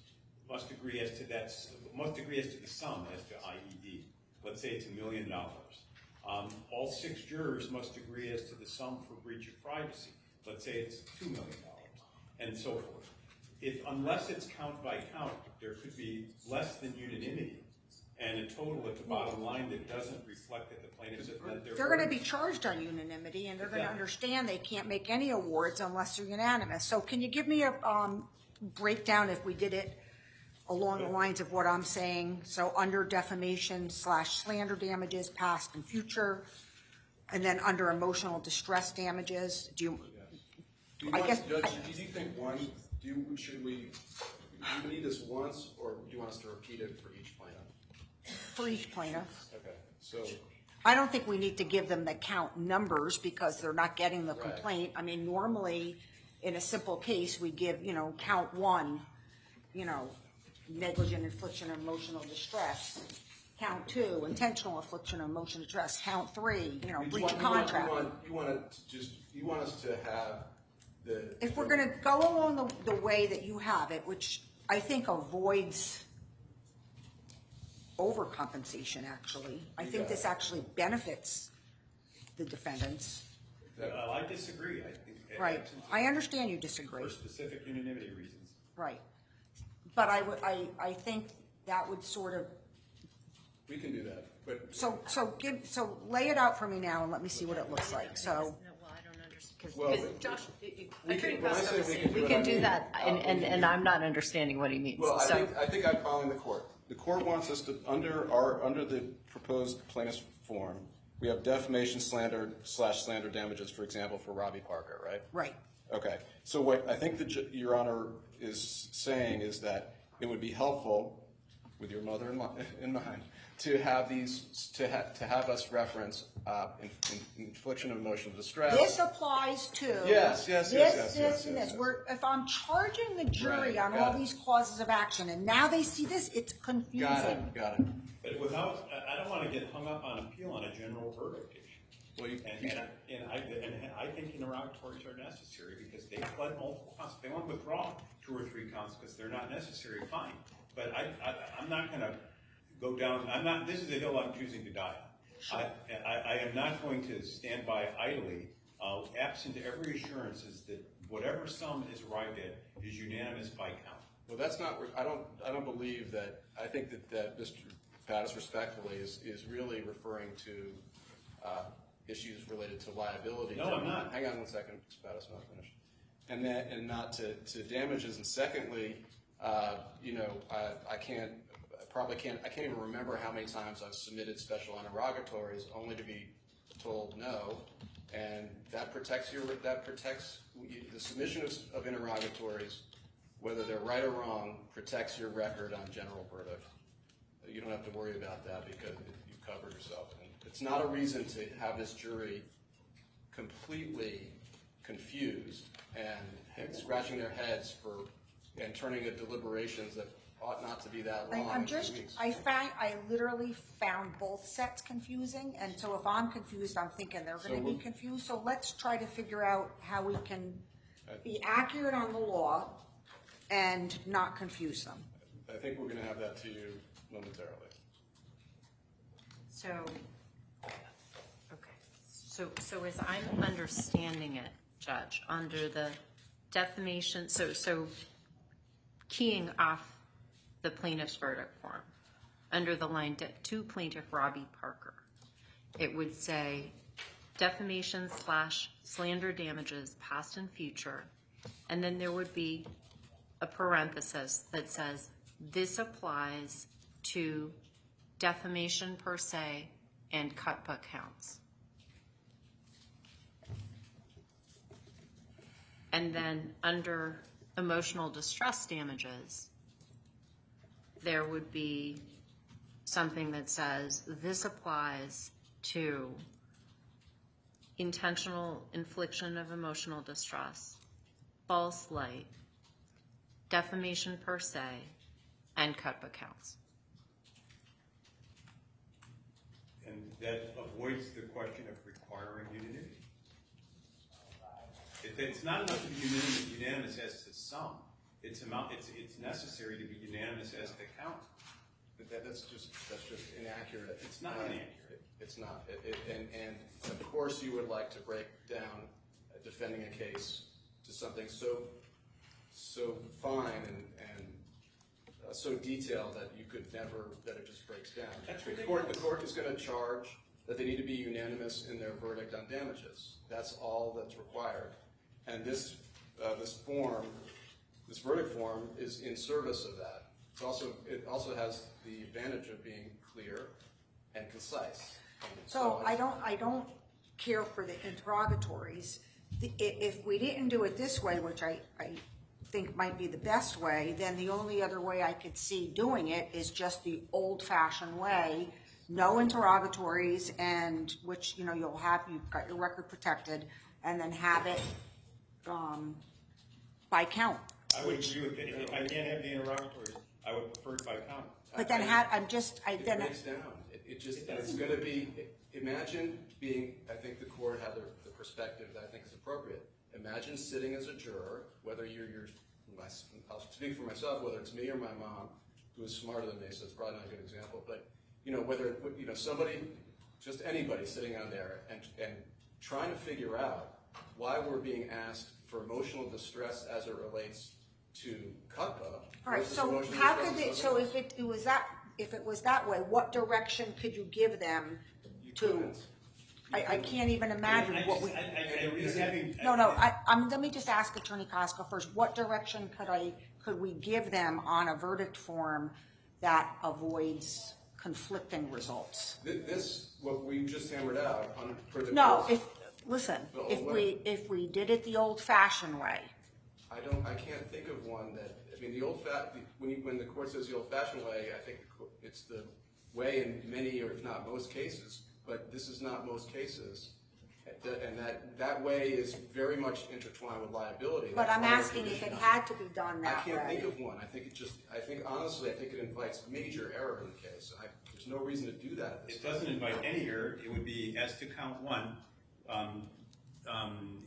must agree as to the sum as to IED. Let's say it's $1 million. All 6 jurors must agree as to the sum for breach of privacy. Let's say it's $2 million, and so forth. Unless it's count by count, there could be less than unanimity, and a total at the bottom line that doesn't reflect that the plaintiffs have met their They're going to burden. be charged on unanimity, and they're going to Yeah. understand they can't make any awards unless they're unanimous. So can you give me a breakdown if we did it along the lines of what I'm saying? So under defamation/slander damages, past and future, and then under emotional distress damages, Do you think should we need this once, or do you want us to repeat it for each plaintiff? for each plaintiff. Okay, so. I don't think we need to give them the count numbers because they're not getting the Right. complaint. I mean, normally, in a simple case, we give, count 1, negligent infliction of emotional distress. Count 2, intentional infliction of emotional distress. Count 3, breach of contract. You want us to have the. If we're gonna go along the way that you have it, which I think avoids overcompensation, actually. I think this actually benefits the defendants. Well, I disagree. I think Right. I understand you disagree. for specific unanimity reasons. Right. But I think that would sort of, We can do that, but. so lay it out for me now and let me see what it looks like. So, No, well, I don't understand, Well, because Josh, Attorney when I say Pascal was we saying, can do we it, can I do mean, that, and I'm not understanding what he means, Well, so. I think I'm following the court. The court wants us to, under the proposed plaintiff's form, we have defamation, slander damages, for example, for Robbie Parker, right? right. Okay, so what I think Your Honor is saying is that it would be helpful, with your mother in mind, to have have us reference infliction of emotional distress. This applies to. Yes. This, and this. If I'm charging the jury Right, on got all it. these causes of action, and now they see this, it's confusing. Got it. But I don't want to get hung up on appeal on a general verdict issue. Well, I think interrogatories are necessary because they pled multiple counts. If they want to withdraw 2 or 3 counts because they're not necessary, fine. But I'm not going to go down. This is a hill I'm choosing to die on. I am not going to stand by idly, absent every assurance is that whatever sum is arrived at is unanimous by count. Well, that's not. I don't believe that. I think that Mr. Pattis respectfully is really referring to issues related to liability. No, I'm not. Hang on one second, Mr. Pattis, I'm not finished. And not to damages. And secondly, I can't even remember how many times I've submitted special interrogatories only to be told no, and that protects the submission of interrogatories, whether they're right or wrong, protects your record on general verdict. You don't have to worry about that because you covered yourself. And it's not a reason to have this jury completely confused and scratching their heads and turning to deliberations that ought not to be that long. I literally found both sets confusing, and so if I'm confused, I'm thinking they're going to be confused. So let's try to figure out how we can be accurate on the law and not confuse them. I think we're going to have that to you momentarily. So, okay, so as I'm understanding it, Judge, under the defamation, so keying off the plaintiff's verdict form, under the line to plaintiff Robbie Parker, it would say defamation / slander damages past and future, and then there would be a parenthesis that says this applies to defamation per se and cut but counts. And then under emotional distress damages, there would be something that says this applies to intentional infliction of emotional distress, false light, defamation per se, and cutbook counts. And that avoids the question of requiring unanimity. It's not enough to be unanimous as to sum. It's necessary to be unanimous as to count. That's just inaccurate. It's not inaccurate. It's not. And of course you would like to break down defending a case to something so fine and so detailed that you could never, that it just breaks down. The court is going to charge that they need to be unanimous in their verdict on damages. That's all that's required. And this verdict form is in service of that. It also has the advantage of being clear and concise. So I don't care for the interrogatories. If we didn't do it this way, which I think might be the best way, then the only other way I could see doing it is just the old-fashioned way, no interrogatories, and which you've got your record protected, and then have it by count. I would agree with it. If I can't have the interrogatories, I would prefer it by count. But then it breaks down. It's going to be. Imagine being. I think the court had the perspective that I think is appropriate. Imagine sitting as a juror, whether I'll speak for myself, whether it's me or my mom, who is smarter than me, so it's probably not a good example. But whether somebody, just anybody sitting on there and trying to figure out why we're being asked for emotional distress as it relates to CUTPA. All right. So how could it? So if it was that way, what direction could you give them to? I can't even imagine what we. Let me just ask Attorney Costco first. What direction could we give them on a verdict form that avoids conflicting results? What we just hammered out on for the. No, if we did it the old-fashioned way. I can't think of one that. I mean, when the court says the old-fashioned way, I think it's the way in many, or if not most cases. But this is not most cases, and that way is very much intertwined with liability. But I'm asking if it had to be done that way. I can't think of one. Honestly, I think it invites major error in the case. There's no reason to do that. It doesn't invite any error. It would be as to count one,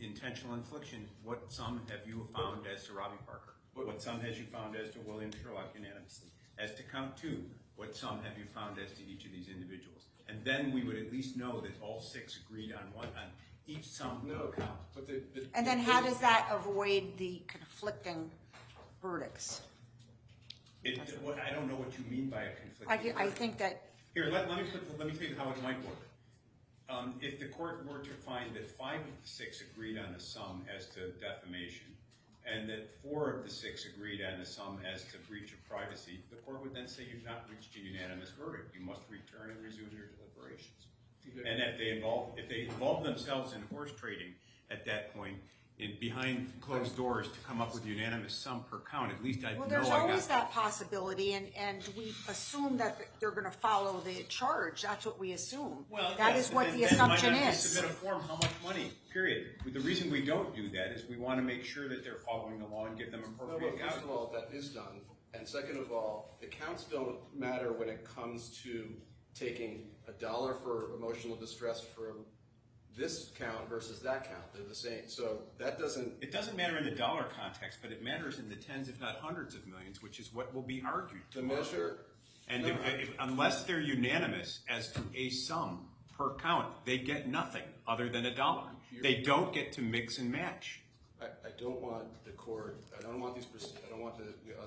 intentional infliction. What sum have you found as to Robbie Parker? What sum has you found as to William Sherlock unanimously? As to count two, what sum have you found as to each of these individuals? And then we would at least know that all six agreed on each sum count. And then how does that avoid the conflicting verdicts? I don't know what you mean by a conflicting verdict. I think that. Here, let me tell you how it might work. If the court were to find that 5 of the 6 agreed on a sum as to defamation, and that 4 of the 6 agreed on a sum as to breach of privacy, the court would then say you've not reached a unanimous verdict. You must return and resume your deliberations. And if they involve themselves in horse trading at that point, behind closed doors to come up with a unanimous sum per count, at least I know I got. Well, there's always that possibility, and we assume that they're going to follow the charge. That's what we assume. Well, that is what the assumption is. Submit a form, how much money, period. The reason we don't do that is we want to make sure that they're following the law and give them appropriate counts. First of all, that is done. And second of all, the counts don't matter when it comes to taking $1 for emotional distress from this count versus that count. They're the same. So that doesn't. It doesn't matter in the dollar context, but it matters in the tens, if not hundreds of millions, which is what will be argued. The measure. And unless they're unanimous as to a sum per count, they get nothing other than $1. They don't get to mix and match. I don't want the court. I don't want us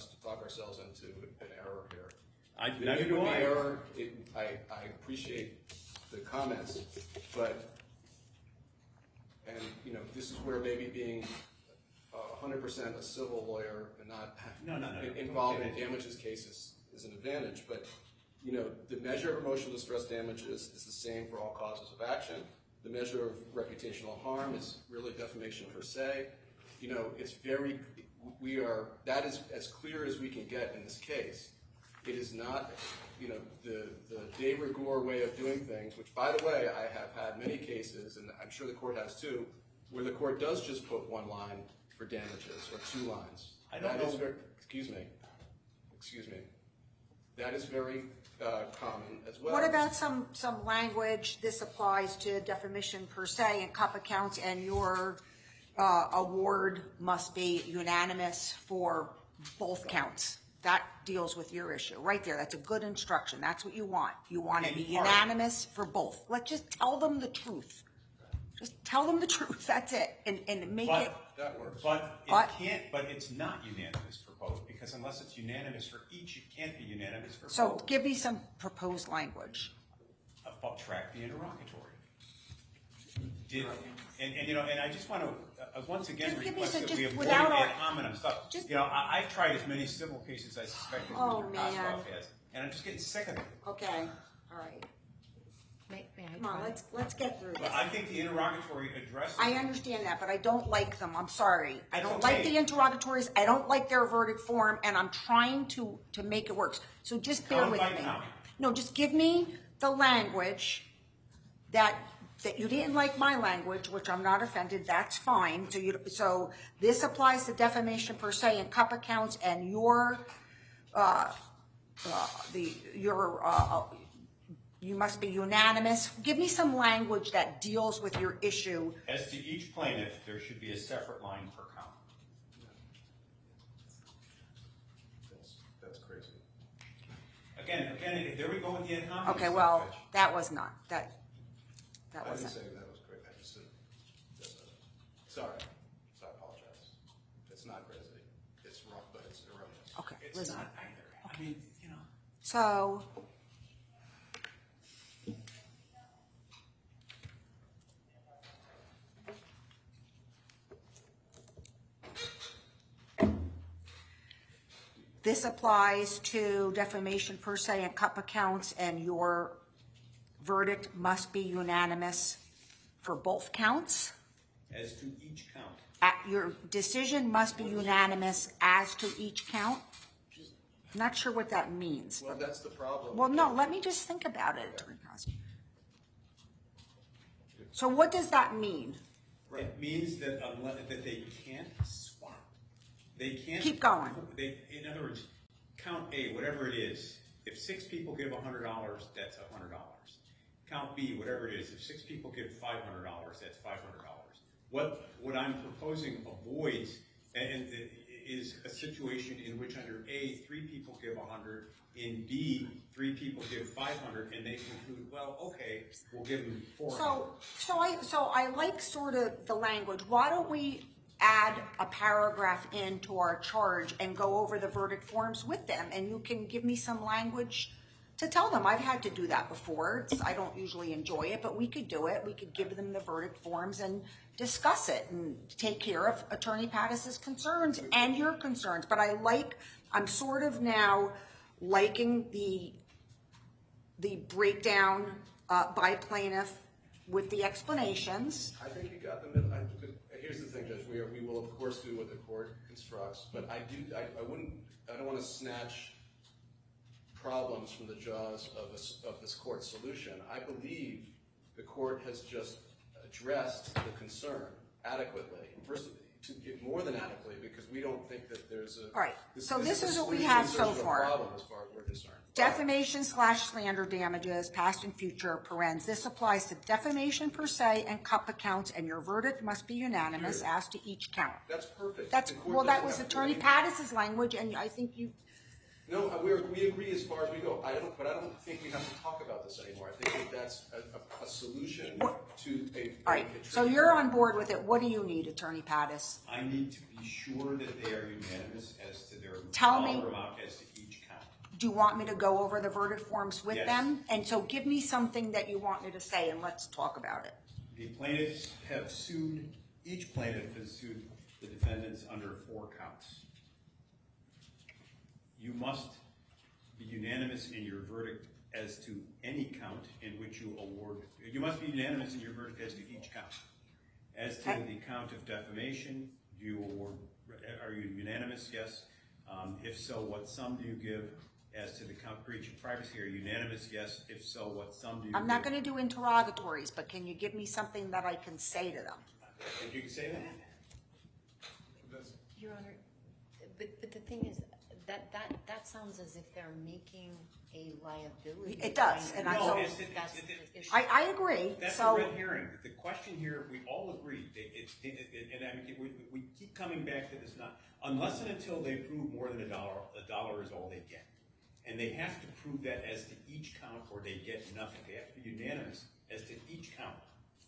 to talk ourselves into an error here. Neither do I. Error. I appreciate the comments, but. And, this is where maybe being 100% a civil lawyer and not involved in damages cases is an advantage. But, the measure of emotional distress damages is the same for all causes of action. The measure of reputational harm is really defamation per se. That is as clear as we can get in this case. It is not, the de rigueur way of doing things, which, by the way, I have had many cases, and I'm sure the court has too, where the court does just put one line for damages or 2 lines. I don't That is know. very, excuse me. That is very common as well. What about some language, this applies to defamation per se and cup accounts, and your award must be unanimous for both counts? That deals with your issue, right there. That's a good instruction. That's what you want. You want to be unanimous for both. Let's just tell them the truth. Just tell them the truth. That's it. And make it. That works. But it can't. But it's not unanimous for both, because unless it's unanimous for each, it can't be unanimous for So both. give me some proposed language. Track the interrogatory. And I just want to once again Just give me request some- that just we avoid without ad our- hominem stuff. just- I've tried as many civil cases I suspect as Oh, Mr. man. Kosloff has, and I'm just getting sick of it. Okay, all right. May I Come on, try? let's get through But this. I think the interrogatory addresses. I understand that, but I don't like them. I'm sorry. I That's don't okay. like the interrogatories. I don't like their verdict form, and I'm trying to make it work. So just bear Count with by me. count. No, just give me the language that you didn't like my language, which I'm not offended. That's fine. So this applies to defamation per se and cup accounts, and you must be unanimous. Give me some language that deals with your issue. As to each plaintiff, there should be a separate line per count. That's crazy. Again, there we go with the ad hominem. Okay, stuff, well, Rich. that was not, that I didn't wasn't. say that was crazy. I just said, sorry. So I apologize. It's not crazy. It's wrong, but it's erroneous. Okay, It's listen. not either. I mean, So, this applies to defamation per se and cup accounts, and your verdict must be unanimous for both counts. as to each count. Your decision must be unanimous as to each count. Not sure what that means. Well, that's the problem. Well, no, let me just think about it, Attorney Cosby. So what does that mean? It means that that they can't swap. They can't. Keep going. In other words, count A, whatever it is, if 6 people give $100, that's $100. Count B, whatever it is, if 6 people give $500, that's $500. What I'm proposing avoids and is a situation in which under A, 3 people give 100, in B, 3 people give 500, and they conclude, well, okay, we'll give them 400. So I like sort of the language. Why don't we add a paragraph into our charge and go over the verdict forms with them, and you can give me some language to tell them. I've had to do that before. I don't usually enjoy it, but we could do it. We could give them the verdict forms and discuss it and take care of Attorney Pattis's concerns and your concerns. But I'm sort of now liking the breakdown by plaintiff with the explanations. I think you got the middle. Here's the thing, Judge. We will of course do what the court instructs, but I don't want to snatch problems from the jaws of this court's solution. I believe the court has just addressed the concern adequately. First, more than adequately, because we don't think that there's a. All right. So this is what we solution have in so search of a far. problem as far as we're concerned. Defamation/slander damages, past and future, parens. This applies to defamation per se and cup accounts, and your verdict must be unanimous as to each count. That's perfect. That's, The court well, that doesn't was have to Attorney do Pattis's language, and I think you, No, we agree as far as we go. But I don't think we have to talk about this anymore. I think that that's a solution to a. all right, so you're on board with it. What do you need, Attorney Pattis? I need to be sure that they are unanimous as to their Tell me- dollar amount as to each count. Do you want me to go over the verdict forms with Yes. them? And so give me something that you want me to say, and let's talk about it. The plaintiffs have sued, each plaintiff has sued the defendants under 4 counts. You must be unanimous in your verdict as to any count in which you award. You must be unanimous in your verdict as to each count. As to the count of defamation, do you award? Are you unanimous? Yes. If so, what sum do you give? As to the count breach of privacy, are you unanimous? Yes. If so, what sum do you? I'm not going to do interrogatories, but can you give me something that I can say to them? I think you can say that. Your Honor, But the thing is, that sounds as if they're making a liability. It does, and No, so that's the issue. I agree. That's So a red herring. The question here, we all agree, and I mean, we keep coming back to this, unless and until they prove more than a dollar is all they get. And they have to prove that as to each count, or they get nothing. They have to be unanimous as to each count,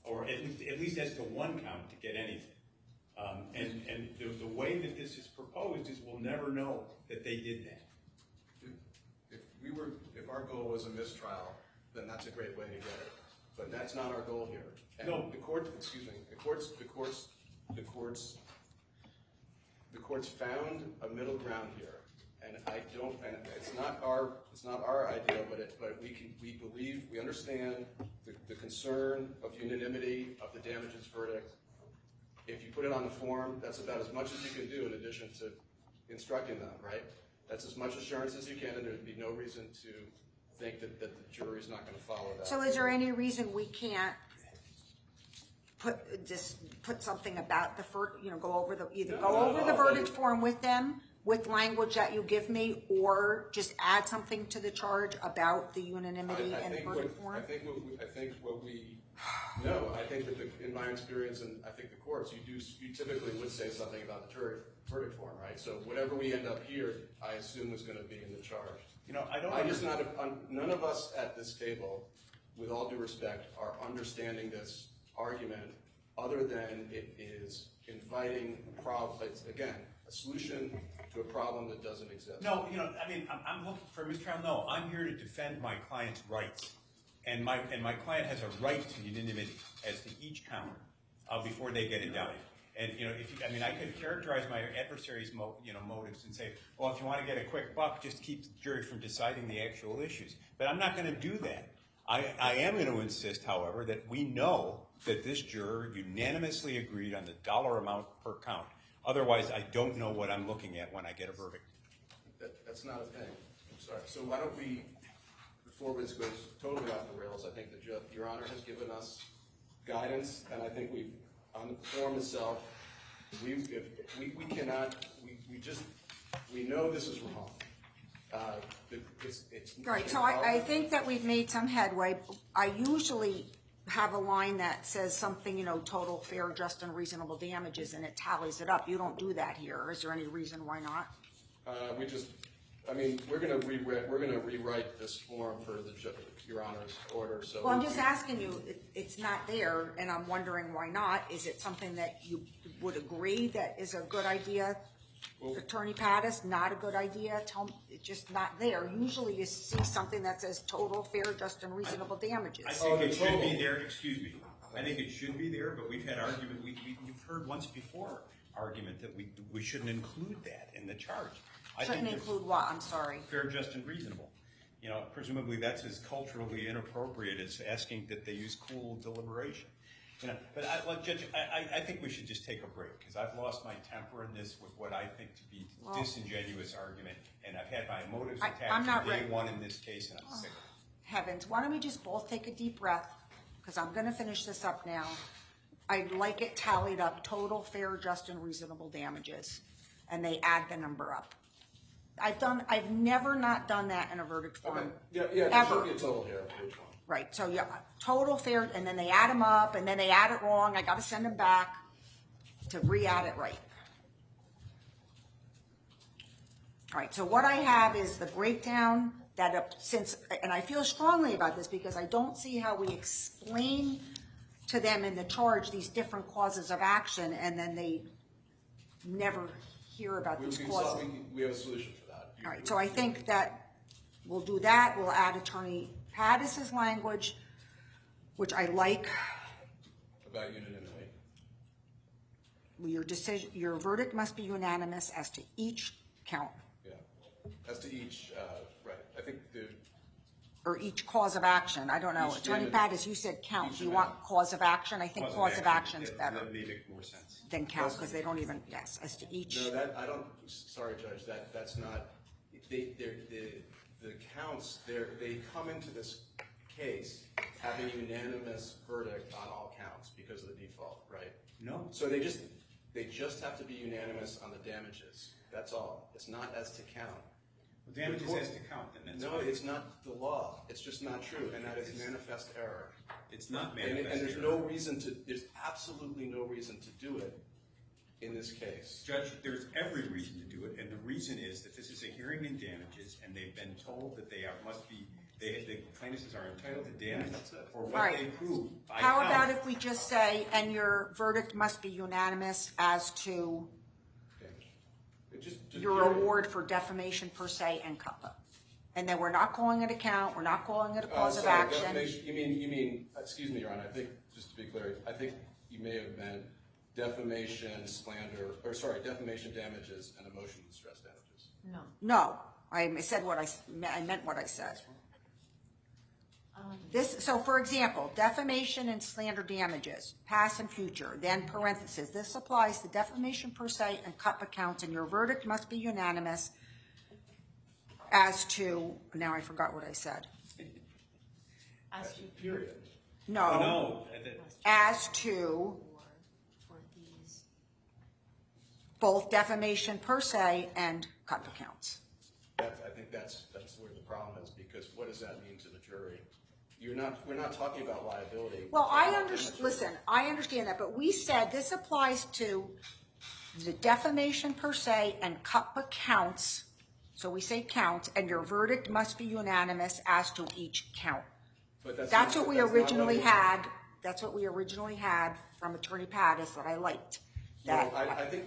or at least as to one count to get anything. And the way that this is proposed is we'll never know that they did that. If our goal was a mistrial, then that's a great way to get it. But that's not our goal here. And No. the courts found a middle ground here. And it's not our idea, but we understand the concern of unanimity of the damages verdict. If you put it on the form, that's about as much as you can do in addition to instructing them, right? That's as much assurance as you can, and there'd be no reason to think that the jury's not going to follow that. So is there any reason we can't put something about the go over the verdict form with them, with language that you give me, or just add something to the charge about the unanimity and the verdict form? I think that in my experience, and I think the courts, you typically would say something about the jury verdict form, right? So whatever we end up here, I assume is going to be in the charge. None of us at this table, with all due respect, are understanding this argument other than it is inviting it's again a solution to a problem that doesn't exist. No, I'm looking for a mistrial. No, I'm here to defend my client's rights, and my client has a right to unanimity as to each count before they get indicted. And I could characterize my adversary's motives and say, well, if you want to get a quick buck, just keep the jury from deciding the actual issues. But I'm not going to do that. I am going to insist, however, that we know that this juror unanimously agreed on the dollar amount per count. Otherwise, I don't know what I'm looking at when I get a verdict. That's not a thing. I'm sorry. So why don't we, before this goes totally off the rails, I think that Your Honor has given us guidance, and I think we've, on the form itself, we know this is wrong. Right, so I think that we've made some headway. I usually have a line that says something, total, fair, just, and reasonable damages, and it tallies it up. You don't do that here. Is there any reason why not? We're going to rewrite this form for Your Honor's order. So well, I'm just asking you, it's not there, and I'm wondering why not. Is it something that you would agree that is a good idea? Attorney Pattis, not a good idea? Tell me, it's just not there. Usually you see something that says total, fair, just, and reasonable damages. I think it should be there, excuse me. I think it should be there, but we've had argument, we've heard once before argument that we shouldn't include that in the charge. Shouldn't include what? I'm sorry. Fair, just, and reasonable. Presumably that's as culturally inappropriate as asking that they use cool deliberation. But Judge, I think we should just take a break, because I've lost my temper in this with what I think to be disingenuous argument, and I've had my motives attacked from day one in this case, and I'm sick of it. Heavens, why don't we just both take a deep breath, because I'm going to finish this up now. I'd like it tallied up, total, fair, just, and reasonable damages, and they add the number up. I've never not done that in a verdict form. There ever. should be a total here for each one. Right, so total, fair, and then they add them up, and then they add it wrong. I got to send them back to re-add it right. All right, so what I have is the breakdown and I feel strongly about this because I don't see how we explain to them in the charge these different causes of action, and then they never hear about these causes. We have a solution for that. All right, so I think that we'll do that. We'll add Attorney Pattis's language, which I like. About unanimity. Your verdict must be unanimous as to each count. Yeah, as to each, right. I think or each cause of action. I don't know. Attorney Pattis, you said count. Do you want cause of action? I think cause of action is better. That may make more sense. Than count, because they don't even, as to each. No, sorry, Judge, that's not, the counts, they come into this case having a unanimous verdict on all counts because of the default, right? No. So they They just have to be unanimous on the damages. That's all. It's not as to count. Well, damages as to count, then that's No, fine. it's not the law. It's just not true, and that is manifest error. It's not manifest And there's error. no reason to, there's absolutely no reason to do it in this case. Judge, there's every reason to do it, and the reason is that this is a hearing in damages, and they've been told that the plaintiffs are entitled to damage for what Right. they prove. by How count. about if we just say, and your verdict must be unanimous as to your award for defamation per se and CUPPA? And then we're not calling it a count, we're not calling it a cause of Sorry, action. defamation, you mean, excuse me, Your Honor, I think, just to be clear, I think you may have meant defamation, defamation damages and emotional distress damages. No. No, I said what I meant what I said. So for example, defamation and slander damages, past and future, then parentheses, this applies to defamation per se and CUPPA counts, and your verdict must be unanimous as to, now I forgot what I said. As to Period. No, Oh, no. as to for these. both defamation per se and CUPPA counts. I think that's where the problem is, because what does that mean to the jury? We're not talking about liability. Well, I understand that, but we said this applies to the defamation per se and CUPPA counts. So we say counts, and your verdict must be unanimous as to each count. But That's what we originally had. That's what we originally had from Attorney Pattis that I liked. That Well, I think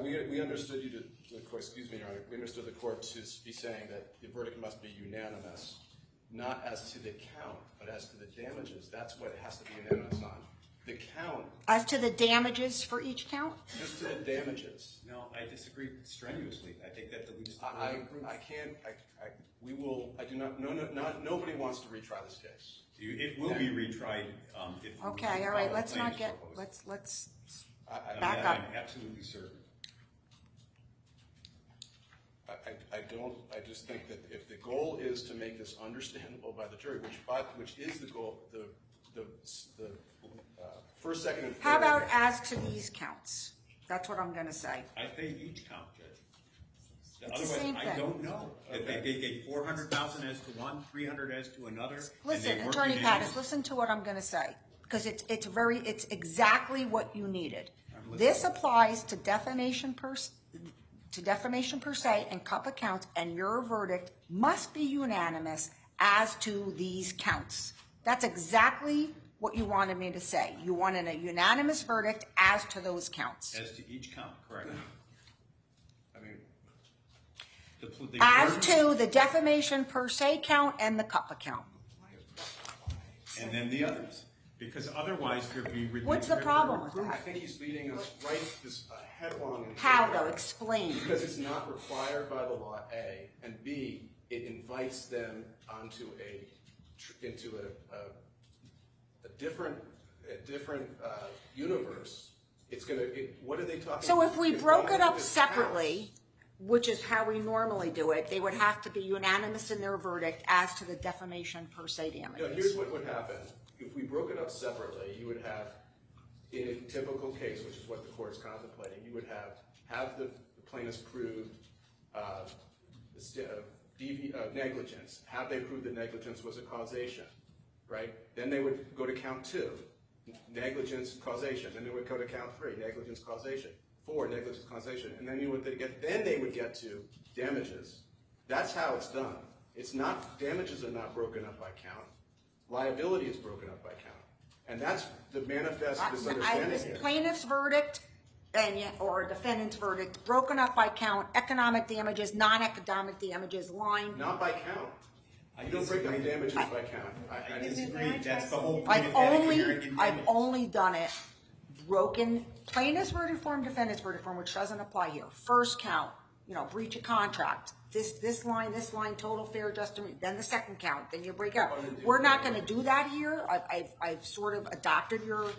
we understood you to, excuse me, Your Honor, we understood the court to be saying that the verdict must be unanimous, not as to the count, but as to the damages. That's what it has to be unanimous on. The count, as to the damages for each count. just to the damages. No, I disagree strenuously. I think that the least. Nobody wants to retry this case. It will be retried. If Okay, all right. Let's not get. Let's back up. I'm absolutely certain. I just think that if the goal is to make this understandable by the jury, which is the goal, the first, second, and third. How about as to these counts? That's what I'm going to say. I say each count, Judge. It's Otherwise, the same I thing. don't know. If they gave 400,000 as to one, 300 as to another. Listen, and they weren't Attorney unanimous. Pattis, listen to what I'm going to say, because it's exactly what you needed. This applies to defamation per se and CUPPA counts, and your verdict must be unanimous as to these counts. That's exactly what you wanted me to say. You wanted a unanimous verdict as to those counts. As to each count, correct. I mean, As to the defamation per se count and the CUPPA count. And then the others. Because otherwise there'd be. What's the problem with I that? think he's leading us right headlong. into How it. though? Explain. Because it's not required by the law, A, and B, it invites them onto into a different universe. It's gonna. What are they talking? So if we it's broke going it up to this separately, which is how we normally do it, they would have to be unanimous in their verdict as to the defamation per se No, damages. here's what would happen. If we broke it up separately, you would have, in a typical case, which is what the court is contemplating, you would have the plaintiffs prove negligence. Have they proved that negligence was a causation, right? Then they would go to count 2, negligence, causation. Then they would go to count 3, negligence, causation. 4, negligence, causation. And then they would get to damages. That's how it's done. It's not, damages are not broken up by count. Liability is broken up by count. And that's the manifest misunderstanding here. Plaintiff's verdict or defendant's verdict broken up by count, economic damages, non-economic damages, line. Not by count. You don't break down damages by count. I disagree. That's the whole point of I've having a hearing in damages. only done it broken, plaintiff's verdict form, defendant's verdict form, which doesn't apply here. First count, breach of contract. This line, total fair adjustment, then the second count, then you break up. We're not going to do that here. I've sort of adopted your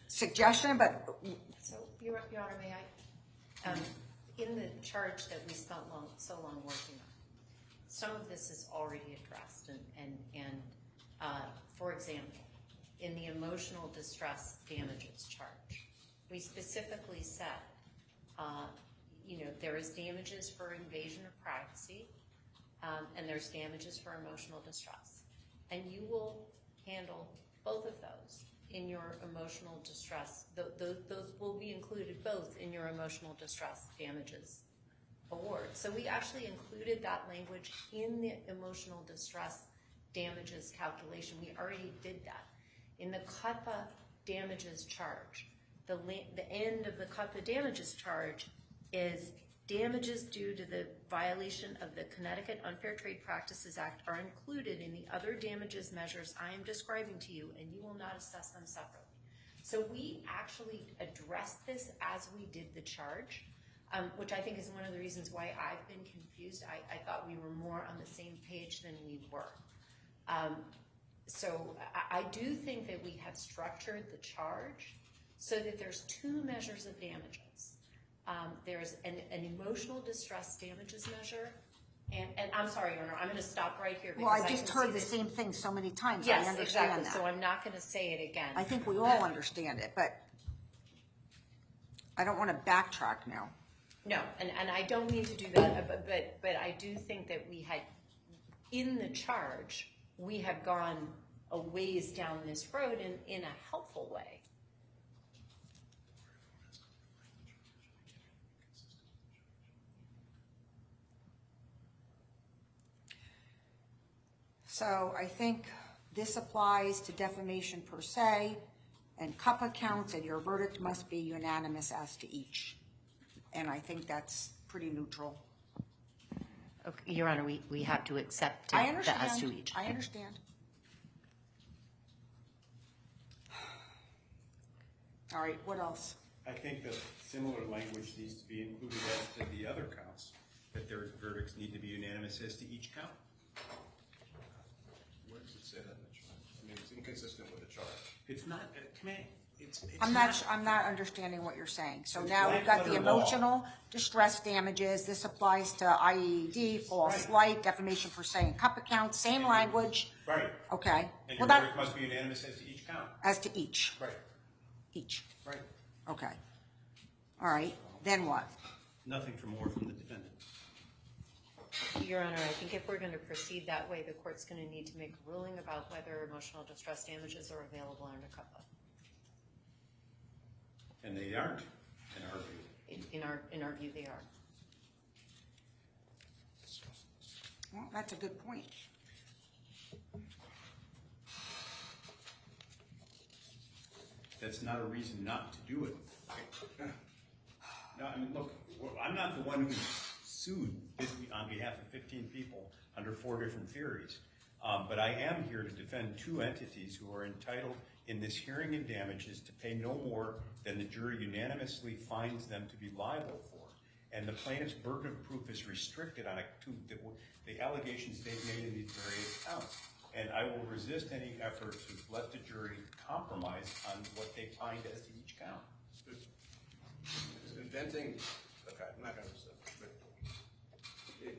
suggestion, but. So, Your Honor, may I? In the charge that we spent so long working on, some of this is already addressed, and for example, in the emotional distress damages charge, we specifically said there is damages for invasion of privacy, and there's damages for emotional distress. And you will handle both of those in your emotional distress. Those will be included both in your emotional distress damages award. So we actually included that language in the emotional distress damages calculation. We already did that. In the CUTPA damages charge, the end of the CUTPA damages charge is damages due to the violation of the Connecticut Unfair Trade Practices Act are included in the other damages measures I am describing to you, and you will not assess them separately. So we actually addressed this as we did the charge, which I think is one of the reasons why I've been confused. I thought we were more on the same page than we were. So I do think that we have structured the charge so that there's two measures of damages. There's an emotional distress damages measure, and I'm sorry, Your Honor, I'm going to stop right here. Well, I just heard the same thing so many times. Yes, I understand exactly. that. So I'm not going to say it again. I think we all understand it, but I don't want to backtrack now. No, and I don't mean to do that, but I do think that we had, in the charge, we have gone a ways down this road in a helpful way. So I think this applies to defamation per se, and CUPPA counts, and your verdict must be unanimous as to each. And I think that's pretty neutral. Okay, Your Honor, we have to accept I the understand. as to each. I understand. All right, what else? I think that similar language needs to be included as to the other counts, that their verdicts need to be unanimous as to each count. Where does it say that in the charge? I mean, it's inconsistent with the charge. It's not, I'm not understanding what you're saying. So It's now we've got the black-letter law. emotional distress damages. This applies to IED, false light, defamation per se, and CUPPA counts. Same language. Right. Okay. And Well, your that verdict must be unanimous as to each count. as to each. Right. Each. Right. Okay. All right. Then what? Nothing for more from the defendant. Your Honor, I think if we're going to proceed that way, the court's going to need to make a ruling about whether emotional distress damages are available under CUPPA. And they aren't, in our view. In our view, they are. Well, that's a good point. That's not a reason not to do it. No, I mean, look, I'm not the one who sued on behalf of 15 people under 4 different theories. But I am here to defend 2 entities who are entitled in this hearing in damages to pay no more than the jury unanimously finds them to be liable for. And the plaintiff's burden of proof is restricted to the allegations they've made in these various counts. And I will resist any effort to let the jury compromise on what they find as to each count. Inventing, okay, I'm not going to say, but if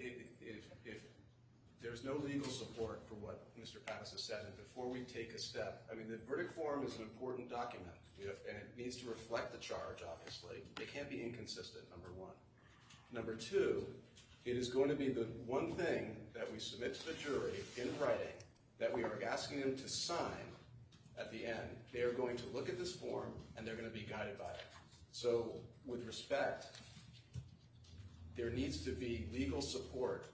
there's no legal support for what Mr. Pattis has said, and before we take a step, I mean, the verdict form is an important document, and it needs to reflect the charge, obviously. It can't be inconsistent, number one. Number two, it is going to be the one thing that we submit to the jury in writing that we are asking them to sign at the end. They are going to look at this form, and they're going to be guided by it. So, with respect, there needs to be legal support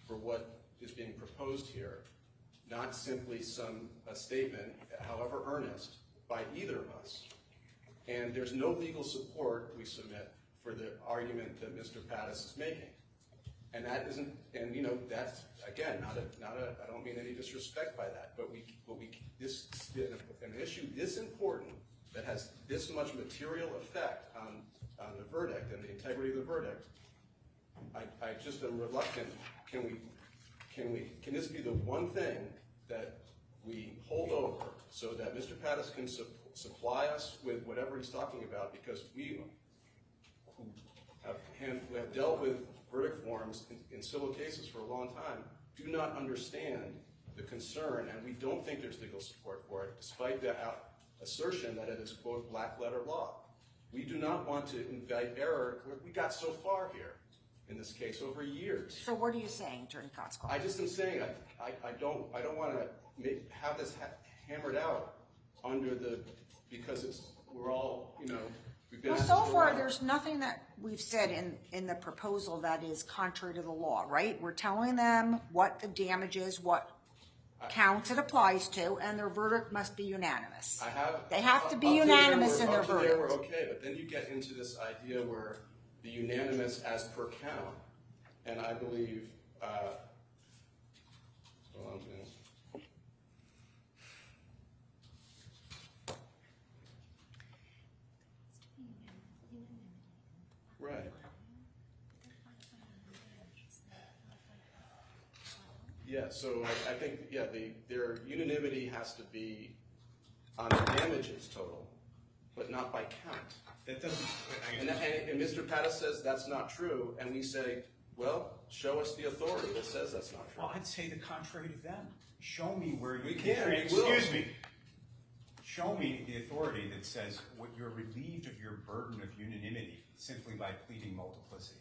for what is being proposed here, not simply a statement, however earnest, by either of us. And there's no legal support we submit for the argument that Mr. Pattis is making. And that isn't, and you know, that's, again, I don't mean any disrespect by that, but an issue this important that has this much material effect on the verdict and the integrity of the verdict, I just am reluctant. Can this be the one thing that we hold over so that Mr. Pattis can supply us with whatever he's talking about, because we who have dealt with verdict forms in civil cases for a long time do not understand the concern, and we don't think there's legal support for it, despite the assertion that it is, quote, black letter law. We do not want to invite error. We got so far here in this case over years. So what are you saying, Attorney Kotzko? I just am saying I don't want to have this hammered out because we're all, you know, we've been. Well, so far there's nothing that we've said in the proposal that is contrary to the law, right? We're telling them what the damage is, what counts it applies to, and their verdict must be unanimous. They have to be unanimous in their verdict. We're okay, but then you get into this idea where the unanimous as per count, and I believe. Right. Yeah, so I think, yeah, their unanimity has to be on the damages total, but not by count. That doesn't. And Mr. Pattis says that's not true, and we say, well, show us the authority that says that's not true. Well, I'd say the contrary to them. Show me where you We can. We will. Excuse me. Show me the authority that says what you're relieved of your burden of unanimity simply by pleading multiplicity.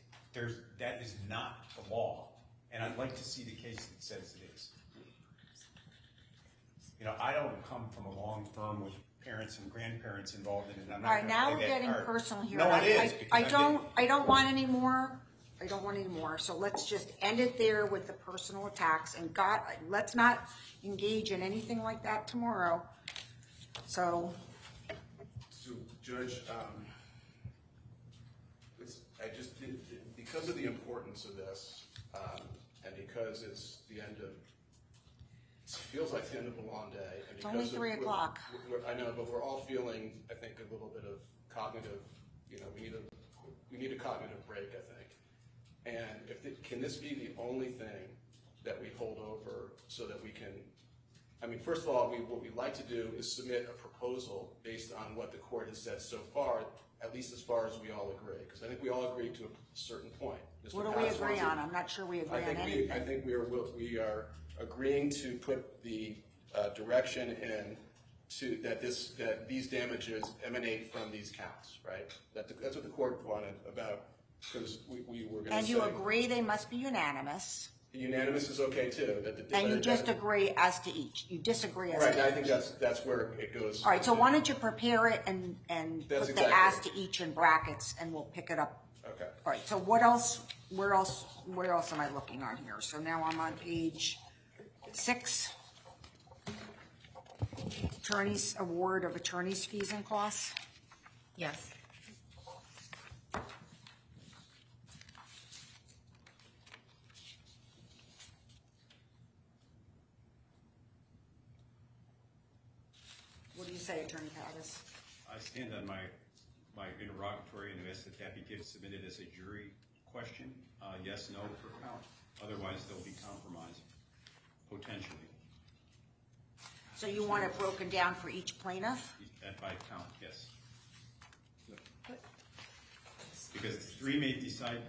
That is not the law, and I'd like to see the case that says it is. You know, I don't come from a long firm with parents and grandparents involved in it. I'm not All right, now we're play that getting card. personal here. No, it is. I don't want any more. I don't want any more. So let's just end it there with the personal attacks, and God, let's not engage in anything like that tomorrow. So Judge, I just did, because of the importance of this, and because it's the end of, it feels like the end of a long day. And it's only 3 o'clock. I know, but we're all feeling, I think, a little bit of cognitive, you know, we need a cognitive break, I think. And can this be the only thing that we hold over so that we can, I mean, first of all, what we'd like to do is submit a proposal based on what the court has said so far, at least as far as we all agree. Because I think we all agree to a certain point. What do we agree on? I'm not sure we agree on anything. I think we are agreeing to put the direction in that these damages emanate from these counts, right? That's what the court wanted about, because we were going to say. And you agree they must be unanimous. Unanimous is okay too. And you just agree as to each. You disagree as to each. Right, I think that's where it goes. All right, so why don't you prepare it and That's put the as to each in brackets, and we'll pick it up. Okay. All right, so what else, where else am I looking on here? So now I'm on page 6. Attorney's award of attorney's fees and costs. Yes. What do you say, Attorney Pattis? I stand on my interrogatory and ask that be submitted as a jury question, yes, no, per count. Otherwise, there'll be compromise, potentially. So you want it broken down for each plaintiff? By count, yes. Because 3 may decide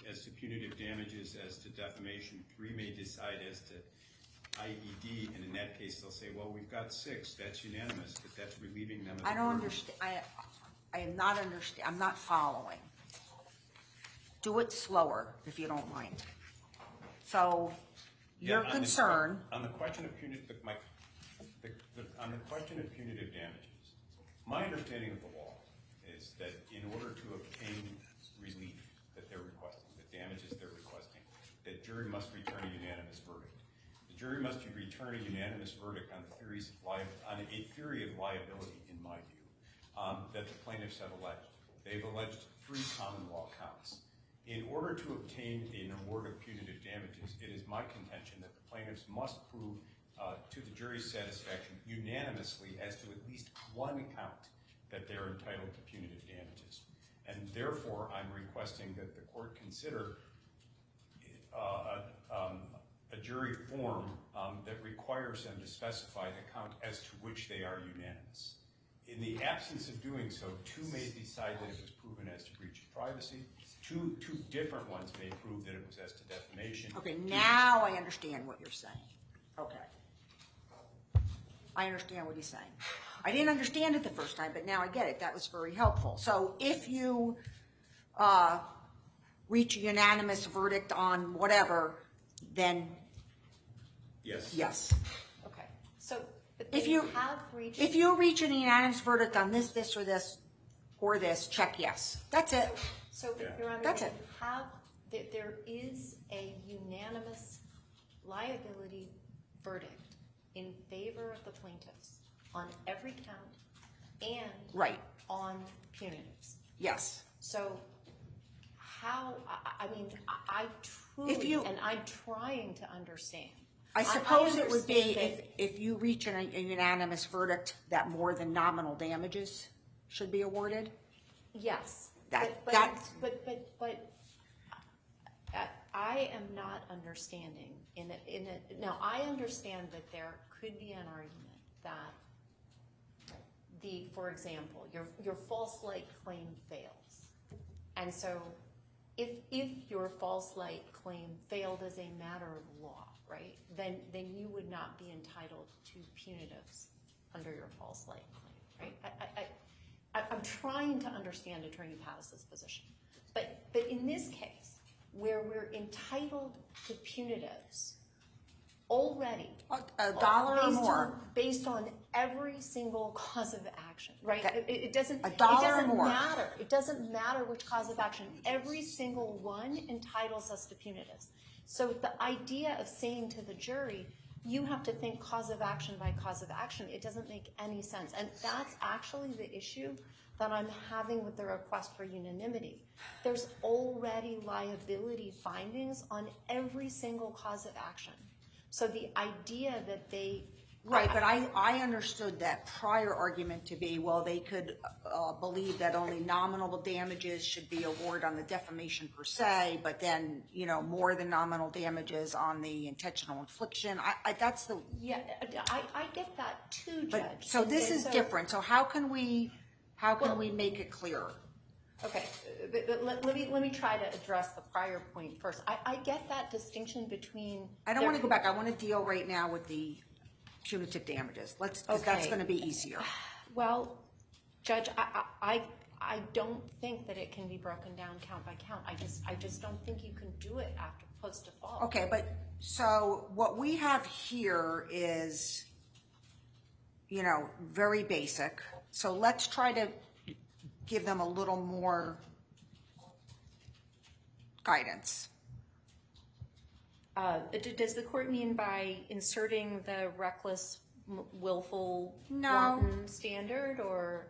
as to punitive damages, as to defamation. 3 may decide as to IED, and in that case, they'll say, well, we've got 6, that's unanimous, but that's relieving them of the I don't burden. understand. I am not understand. I'm not following. Do it slower, if you don't mind. So, your concern. On the question of punitive, on the question of punitive damages, my understanding of the law is that in order to obtain relief that they're requesting, the damages they're requesting, that jury must return a unanimous verdict. The jury must return a unanimous verdict on a theory of liability, in my view, that the plaintiffs have alleged. They've alleged 3 common law counts. In order to obtain an award of punitive damages, it is my contention that the plaintiffs must prove to the jury's satisfaction unanimously as to at least 1 count that they're entitled to punitive damages. And therefore, I'm requesting that the court consider a jury form that requires them to specify the count as to which they are unanimous. In the absence of doing so, 2 may decide that it was proven as to breach of privacy. Two different ones may prove that it was as to defamation. Okay, now I understand what you're saying. Okay. I understand what he's saying. I didn't understand it the first time, but now I get it. That was very helpful. So if you reach a unanimous verdict on whatever, then Yes. yes. Okay, so but If they you have reached. if you reach a unanimous verdict on this, or this, check yes. That's it. So, Your Honor, That's it. there is a unanimous liability verdict in favor of the plaintiffs on every count and Right. on punitives. Yes. So how, I mean, I truly, and I'm trying to understand. I suppose it would understand be that- if you reach a unanimous verdict that more than nominal damages should be awarded. Yes. That- But I am not understanding now I understand that there could be an argument that for example, your false light claim fails. And so if your false light claim failed as a matter of law, right, then you would not be entitled to punitives under your false light claim, right? I'm trying to understand Attorney Pattis's position. But in this case, where we're entitled to punitives already, a dollar or more, based on every single cause of action, right? It doesn't more. matter. It doesn't matter which cause of action. Every single one entitles us to punitives. So the idea of saying to the jury, you have to think cause of action by cause of action, it doesn't make any sense. And that's actually the issue that I'm having with the request for unanimity. There's already liability findings on every single cause of action. So the idea that they... Right, but I understood that prior argument to be, well, they could believe that only nominal damages should be awarded on the defamation per se, but then, more than nominal damages on the intentional infliction. That's the... Yeah, I get that too, Judge. So this is different. So how can we make it clearer? Okay, but let me try to address the prior point first. I get that distinction between... I don't want to go back. I want to deal right now with the punitive damages. Because that's going to be easier. Well, Judge, I don't think that it can be broken down count by count. I just don't think you can do it after post-default. Okay, but so what we have here is, very basic. So let's try to give them a little more guidance. Does the court mean by inserting the reckless, willful, No. wanton standard, or?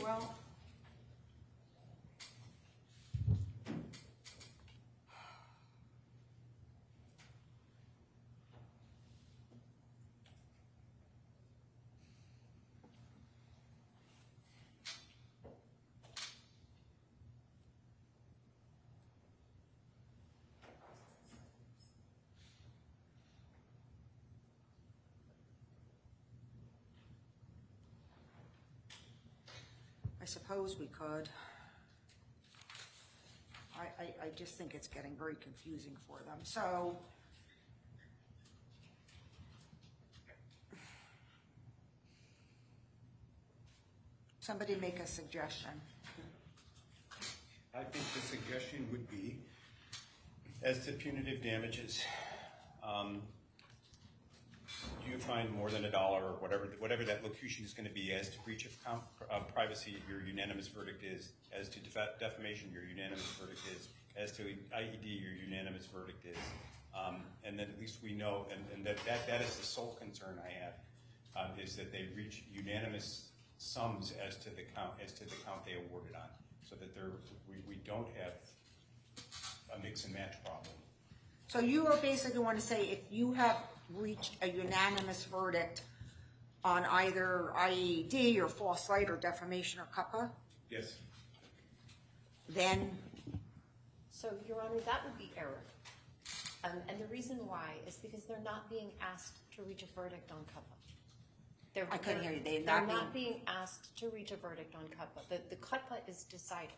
Well, I suppose we could. I just think it's getting very confusing for them. So somebody make a suggestion. I think the suggestion would be, as to punitive damages, do you find more than $1 or whatever that locution is going to be as to breach of privacy, your unanimous verdict is. As to defamation, your unanimous verdict is. As to IED, your unanimous verdict is. And then at least we know, and that is the sole concern I have, is that they reach unanimous sums as to the count they awarded on, so that we don't have a mix and match problem. So you are basically want to say if you have reached a unanimous verdict on either IED or false light or defamation or CUPPA? Yes. Then? So, Your Honor, that would be error. And the reason why is because they're not being asked to reach a verdict on CUPPA. I couldn't hear you. They're not being asked to reach a verdict on CUPPA. The CUPPA is decided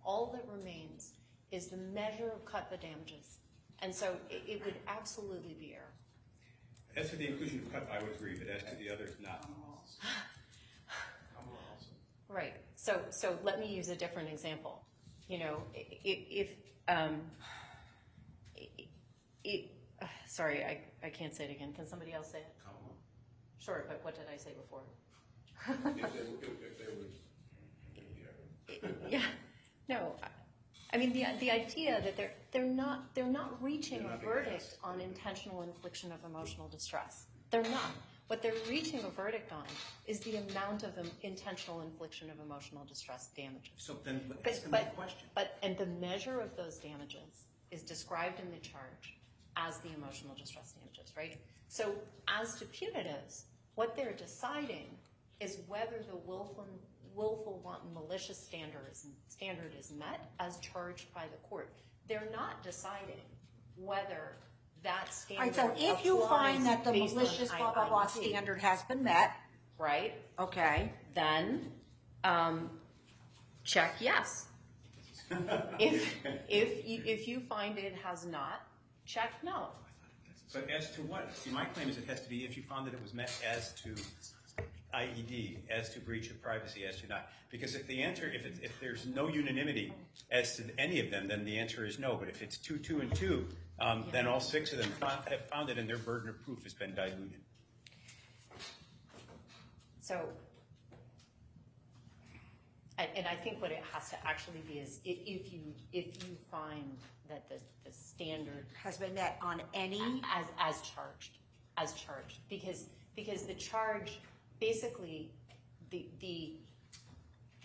all that remains is the measure of CUTPA damages. And so it would absolutely be error. As to the inclusion of cut, I would agree, but as to the others, not. Right. So let me use a different example. You know, sorry, I can't say it again. Can somebody else say it? Sure, but what did I say before? Yeah. No. I mean, the idea that they're not reaching a verdict on intentional infliction of emotional distress. They're not. What they're reaching a verdict on is the amount of intentional infliction of emotional distress damages. So then, ask them that question. And the measure of those damages is described in the charge as the emotional distress damages, right? So as to punitives, what they're deciding is whether the willful, wanton, malicious standard is met as charged by the court. They're not deciding whether that standard All right, so if you find that the based on malicious blah, blah, blah IIT, standard has been met, right? okay, Then check yes. If you find it has not, check no. But as to what? See, my claim is it has to be if you found that it was met as to IED, as to breach of privacy, as to not. Because if the answer, if there's no unanimity as to any of them, then the answer is no. But if it's 2, 2, and 2, then all 6 of them have found it and their burden of proof has been diluted. So, and I think what it has to actually be is if you find that the standard has been met on any as charged, because the charge basically the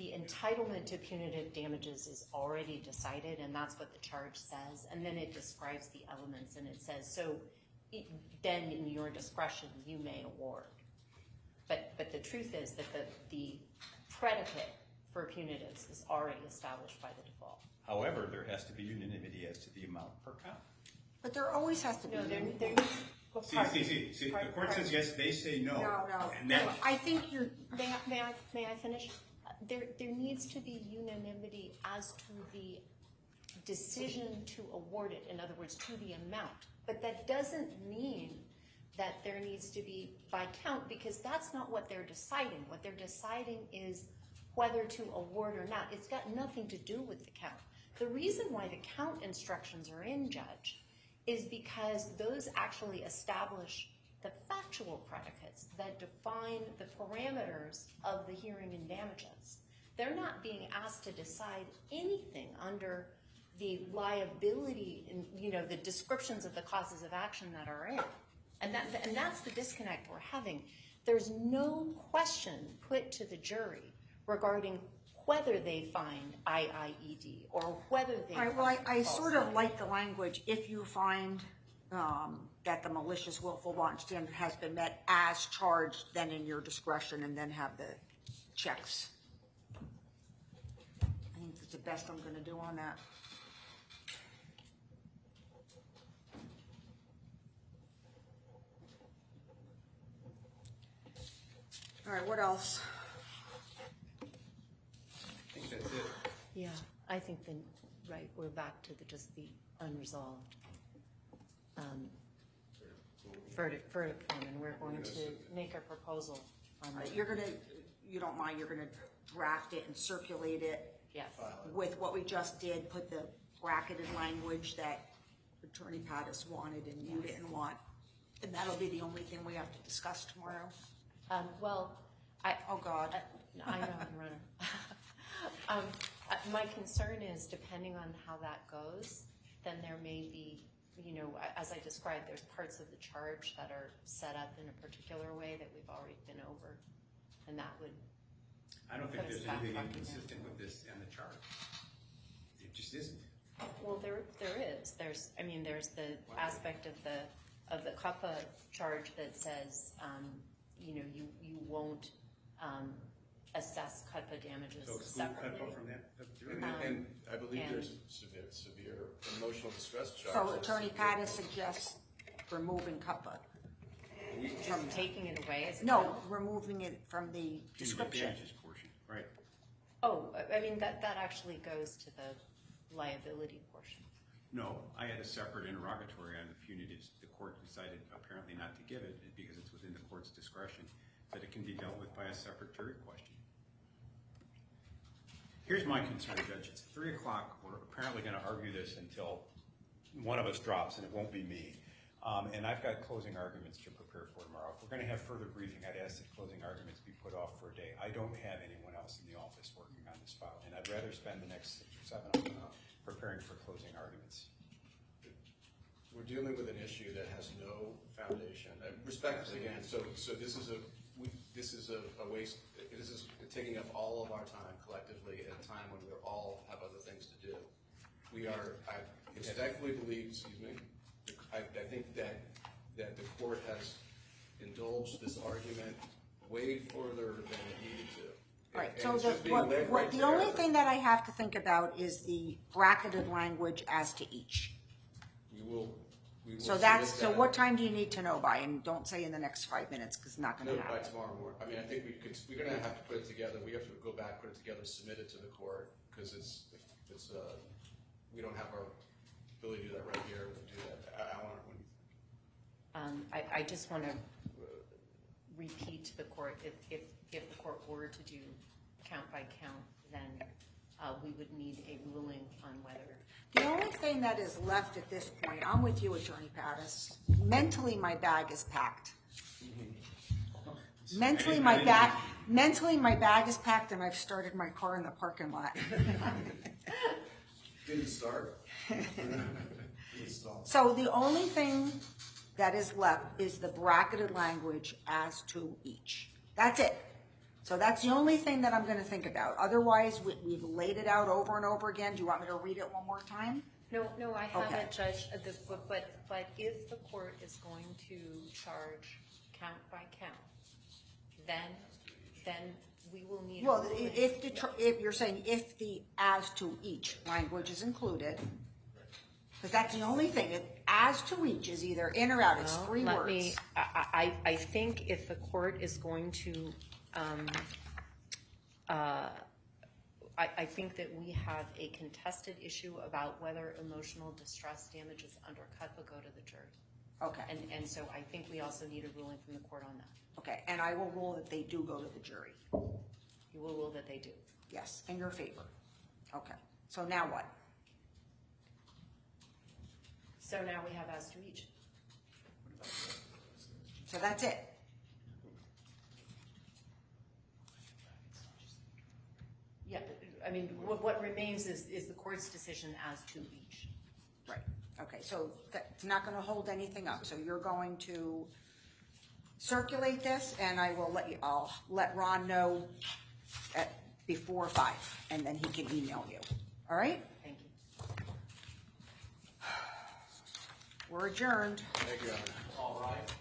entitlement to punitive damages is already decided, and that's what the charge says, and then it describes the elements and it says so then in your discretion you may award. But the truth is that the predicate for punitives is already established by the default. However, there has to be unanimity as to the amount per count. but there always has to be. No, there See, the court says yes, they say no. No. And then, I think you're. May I finish? There needs to be unanimity as to the decision to award it, in other words, to the amount. But that doesn't mean that there needs to be by count, because that's not what they're deciding. What they're deciding is whether to award or not. It's got nothing to do with the count. The reason why the count instructions are in, Judge, is because those actually establish the factual predicates that define the parameters of the hearing and damages. They're not being asked to decide anything under the liability and, the descriptions of the causes of action that are in. And that's the disconnect we're having. There's no question put to the jury regarding whether they find IIED or whether they All right, well, I sort of like the language, if you find that the malicious, willful, wanton standard has been met as charged, then in your discretion, and then have the checks. I think that's the best I'm going to do on that. All right, what else? I think that's it. Yeah, I think then, right, we're back to just the unresolved verdict form, and we're going to make a proposal on that. You're going to, you don't mind, you're going to draft it and circulate it? Yes. With what we just did, put the bracketed language that Attorney Pattis wanted and you didn't want, and that'll be the only thing we have to discuss tomorrow? Oh, God. I know, I'm running. My concern is, depending on how that goes, then there may be, as I described, there's parts of the charge that are set up in a particular way that we've already been over, and that would. I don't think there's anything inconsistent with this and the charge. It just isn't. Well, there is. There's the aspect of the CUPPA charge that says, you won't assess CUPPA damages separately. CUPPA from that. And I believe there's severe emotional distress charge. So Attorney Pattis suggests removing CUPPA. Just taking it away? No, removing it from the description. Portion. Right. Oh, I mean, that actually goes to the liability portion. No, I had a separate interrogatory on the punitives. The court decided apparently not to give it because it's within the court's discretion, that it can be dealt with by a separate jury question. Here's my concern, Judge. It's 3 o'clock. We're apparently going to argue this until one of us drops, and it won't be me. And I've got closing arguments to prepare for tomorrow. If we're going to have further briefing, I'd ask that closing arguments be put off for a day. I don't have anyone else in the office working on this file, and I'd rather spend the next 6 or 7 hours preparing for closing arguments. We're dealing with an issue that has no foundation. Respectfully, again, so this is a waste. This is taking up all of our time collectively at a time when we all have other things to do. I respectfully believe, I think that the court has indulged this argument way further than it needed to. All right, And so it's just being led right the there. only thing that I have to think about is the bracketed language as to each. We will So submit that. what time do you need to know by? And don't say in the next 5 minutes, because it's not gonna No, by happen. tomorrow morning. I mean, I think we're gonna have to put it together. We have to go back, put it together, submit it to the court, because we don't have our ability to do that right here. We'll do that. I just want to repeat to the court, if the court were to do count by count, then we would need a ruling on whether. The only thing that is left at this point, I'm with you, Attorney Pattis. Mentally, my bag is packed. Mentally, my bag is packed, and I've started my car in the parking lot. Didn't start. So the only thing that is left is the bracketed language as to each. That's it. So that's the only thing that I'm going to think about. Otherwise, we've laid it out over and over again. Do you want me to read it one more time? No, I haven't, Okay. Judge. But if the court is going to charge count by count, then we will need. Well, if you're saying if the as to each language is included, because that's the only thing. As to each is either in or out. It's 3 words. I think if the court is going to, I think that we have a contested issue about whether emotional distress damages undercut the go to the jury. Okay. And so I think we also need a ruling from the court on that. Okay, and I will rule that they do go to the jury. You will rule that they do. Yes, in your favor. Okay, so now what? So now we have as to each. So that's it. Yeah, I mean, what remains is the court's decision as to each. Right. Okay, so that's not going to hold anything up. So you're going to circulate this, and I'll let Ron know before 5, and then he can email you. All right? Thank you. We're adjourned. Thank you, Your Honor. All right.